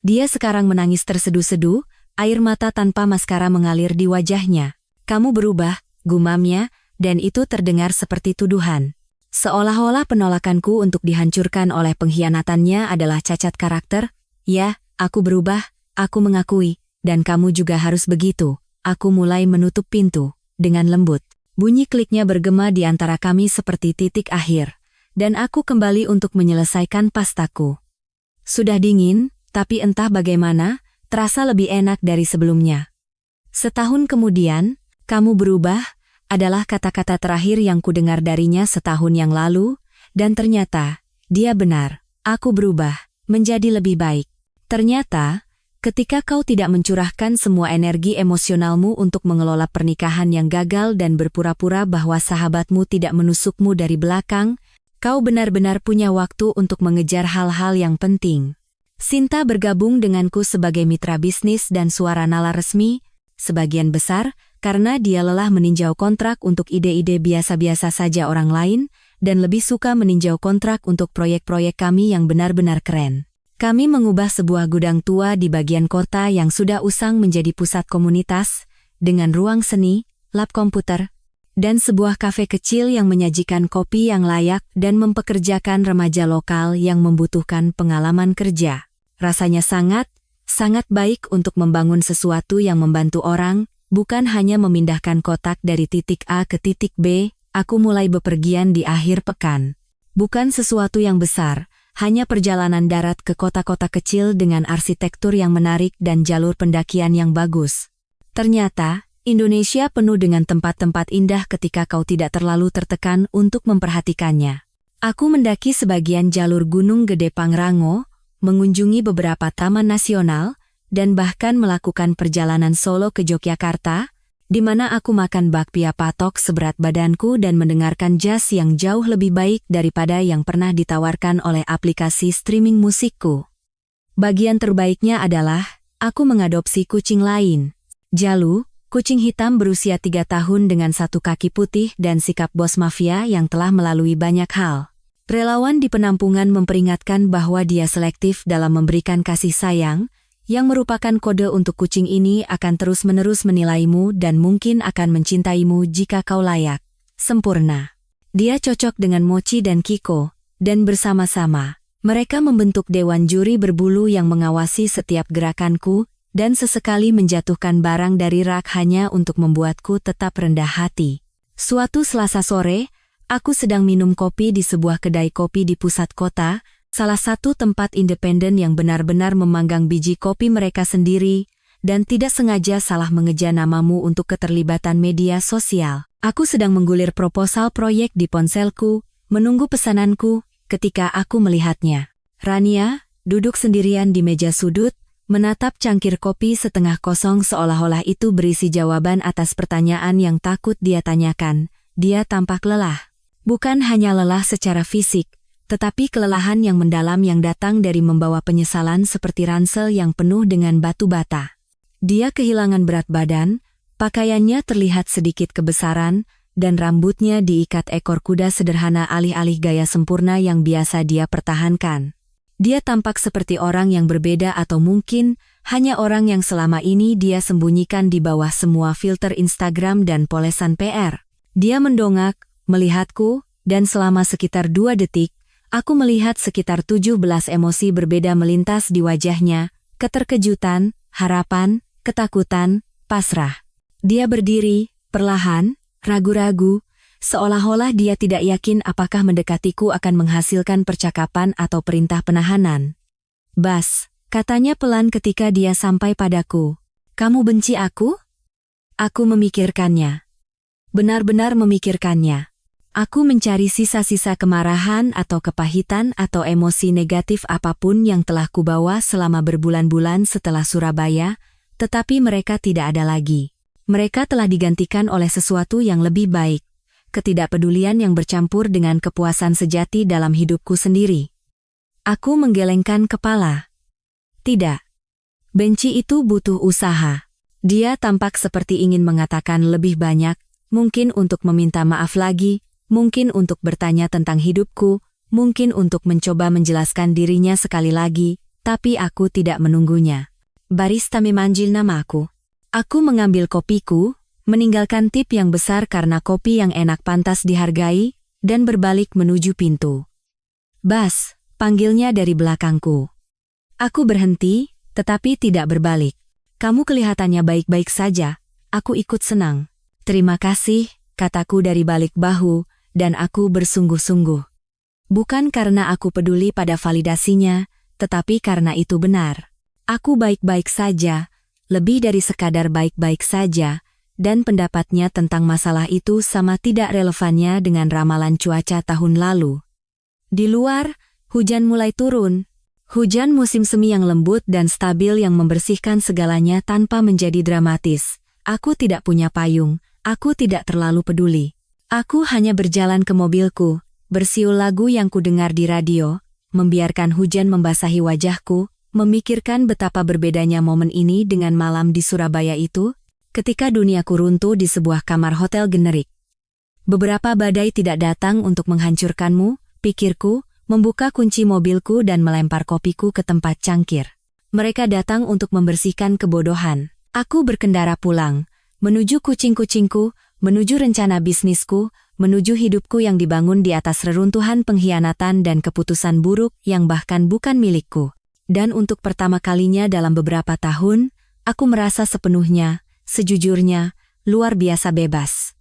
Dia sekarang menangis terseduh-seduh, air mata tanpa maskara mengalir di wajahnya. Kamu berubah, gumamnya, dan itu terdengar seperti tuduhan. Seolah-olah penolakanku untuk dihancurkan oleh pengkhianatannya adalah cacat karakter. Ya, aku berubah, aku mengakui, dan kamu juga harus begitu. Aku mulai menutup pintu, dengan lembut. Bunyi kliknya bergema di antara kami seperti titik akhir, dan aku kembali untuk menyelesaikan pastaku. Sudah dingin, tapi entah bagaimana, terasa lebih enak dari sebelumnya. Setahun kemudian, kamu berubah, adalah kata-kata terakhir yang kudengar darinya setahun yang lalu, dan ternyata, dia benar, aku berubah, menjadi lebih baik. Ternyata, ketika kau tidak mencurahkan semua energi emosionalmu untuk mengelola pernikahan yang gagal dan berpura-pura bahwa sahabatmu tidak menusukmu dari belakang, kau benar-benar punya waktu untuk mengejar hal-hal yang penting. Sinta bergabung denganku sebagai mitra bisnis dan suara nalar resmi, sebagian besar, karena dia lelah meninjau kontrak untuk ide-ide biasa-biasa saja orang lain, dan lebih suka meninjau kontrak untuk proyek-proyek kami yang benar-benar keren. Kami mengubah sebuah gudang tua di bagian kota yang sudah usang menjadi pusat komunitas, dengan ruang seni, lab komputer, dan sebuah kafe kecil yang menyajikan kopi yang layak dan mempekerjakan remaja lokal yang membutuhkan pengalaman kerja. Rasanya sangat baik untuk membangun sesuatu yang membantu orang, bukan hanya memindahkan kotak dari titik A ke titik B. Aku mulai bepergian di akhir pekan. Bukan sesuatu yang besar, hanya perjalanan darat ke kota-kota kecil dengan arsitektur yang menarik dan jalur pendakian yang bagus. Ternyata, Indonesia penuh dengan tempat-tempat indah ketika kau tidak terlalu tertekan untuk memperhatikannya. Aku mendaki sebagian jalur Gunung Gede Pangrango, mengunjungi beberapa taman nasional, dan bahkan melakukan perjalanan solo ke Yogyakarta, di mana aku makan bakpia patok seberat badanku dan mendengarkan jazz yang jauh lebih baik daripada yang pernah ditawarkan oleh aplikasi streaming musikku. Bagian terbaiknya adalah, aku mengadopsi kucing lain. Jalu, kucing hitam berusia 3 tahun dengan satu kaki putih dan sikap bos mafia yang telah melalui banyak hal. Relawan di penampungan memperingatkan bahwa dia selektif dalam memberikan kasih sayang, yang merupakan kode untuk kucing ini akan terus-menerus menilaimu dan mungkin akan mencintaimu jika kau layak. Sempurna. Dia cocok dengan Mochi dan Kiko, dan bersama-sama, mereka membentuk dewan juri berbulu yang mengawasi setiap gerakanku, dan sesekali menjatuhkan barang dari rak hanya untuk membuatku tetap rendah hati. Suatu Selasa sore, Aku sedang minum kopi di sebuah kedai kopi di pusat kota, salah satu tempat independen yang benar-benar memanggang biji kopi mereka sendiri, dan tidak sengaja salah mengeja namamu untuk keterlibatan media sosial. Aku sedang menggulir proposal proyek di ponselku, menunggu pesananku, ketika aku melihatnya. Rania, duduk sendirian di meja sudut, menatap cangkir kopi setengah kosong seolah-olah itu berisi jawaban atas pertanyaan yang takut dia tanyakan. Dia tampak lelah. Bukan hanya lelah secara fisik, tetapi kelelahan yang mendalam yang datang dari membawa penyesalan seperti ransel yang penuh dengan batu bata. Dia kehilangan berat badan, pakaiannya terlihat sedikit kebesaran, dan rambutnya diikat ekor kuda sederhana alih-alih gaya sempurna yang biasa dia pertahankan. Dia tampak seperti orang yang berbeda atau mungkin hanya orang yang selama ini dia sembunyikan di bawah semua filter Instagram dan polesan PR. Dia mendongak, melihatku, dan selama sekitar 2 detik, aku melihat sekitar 17 emosi berbeda melintas di wajahnya, keterkejutan, harapan, ketakutan, pasrah. Dia berdiri, perlahan, ragu-ragu, seolah-olah dia tidak yakin apakah mendekatiku akan menghasilkan percakapan atau perintah penahanan. "Bas," katanya pelan ketika dia sampai padaku. "Kamu benci aku?" Aku memikirkannya. Benar-benar memikirkannya. Aku mencari sisa-sisa kemarahan atau kepahitan atau emosi negatif apapun yang telah kubawa selama berbulan-bulan setelah Surabaya, tetapi mereka tidak ada lagi. Mereka telah digantikan oleh sesuatu yang lebih baik, ketidakpedulian yang bercampur dengan kepuasan sejati dalam hidupku sendiri. Aku menggelengkan kepala. Tidak. Benci itu butuh usaha. Dia tampak seperti ingin mengatakan lebih banyak, mungkin untuk meminta maaf lagi, mungkin untuk bertanya tentang hidupku, mungkin untuk mencoba menjelaskan dirinya sekali lagi, tapi aku tidak menunggunya. Barista memanggil namaku. Aku mengambil kopiku, meninggalkan tip yang besar karena kopi yang enak pantas dihargai, dan berbalik menuju pintu. "Bas," panggilnya dari belakangku. Aku berhenti, tetapi tidak berbalik. "Kamu kelihatannya baik-baik saja," aku ikut senang. "Terima kasih," kataku dari balik bahu, dan aku bersungguh-sungguh. Bukan karena aku peduli pada validasinya, tetapi karena itu benar. Aku baik-baik saja, lebih dari sekadar baik-baik saja, dan pendapatnya tentang masalah itu sama tidak relevannya dengan ramalan cuaca tahun lalu. Di luar, hujan mulai turun. Hujan musim semi yang lembut dan stabil yang membersihkan segalanya tanpa menjadi dramatis. Aku tidak punya payung, aku tidak terlalu peduli. Aku hanya berjalan ke mobilku, bersiul lagu yang kudengar di radio, membiarkan hujan membasahi wajahku, memikirkan betapa berbedanya momen ini dengan malam di Surabaya itu, ketika duniaku runtuh di sebuah kamar hotel generik. Beberapa badai tidak datang untuk menghancurkanmu, pikirku, membuka kunci mobilku dan melempar kopiku ke tempat cangkir. Mereka datang untuk membersihkan kebodohan. Aku berkendara pulang, menuju kucing-kucingku, menuju rencana bisnisku, menuju hidupku yang dibangun di atas reruntuhan pengkhianatan dan keputusan buruk yang bahkan bukan milikku. Dan untuk pertama kalinya dalam beberapa tahun, aku merasa sepenuhnya, sejujurnya, luar biasa bebas.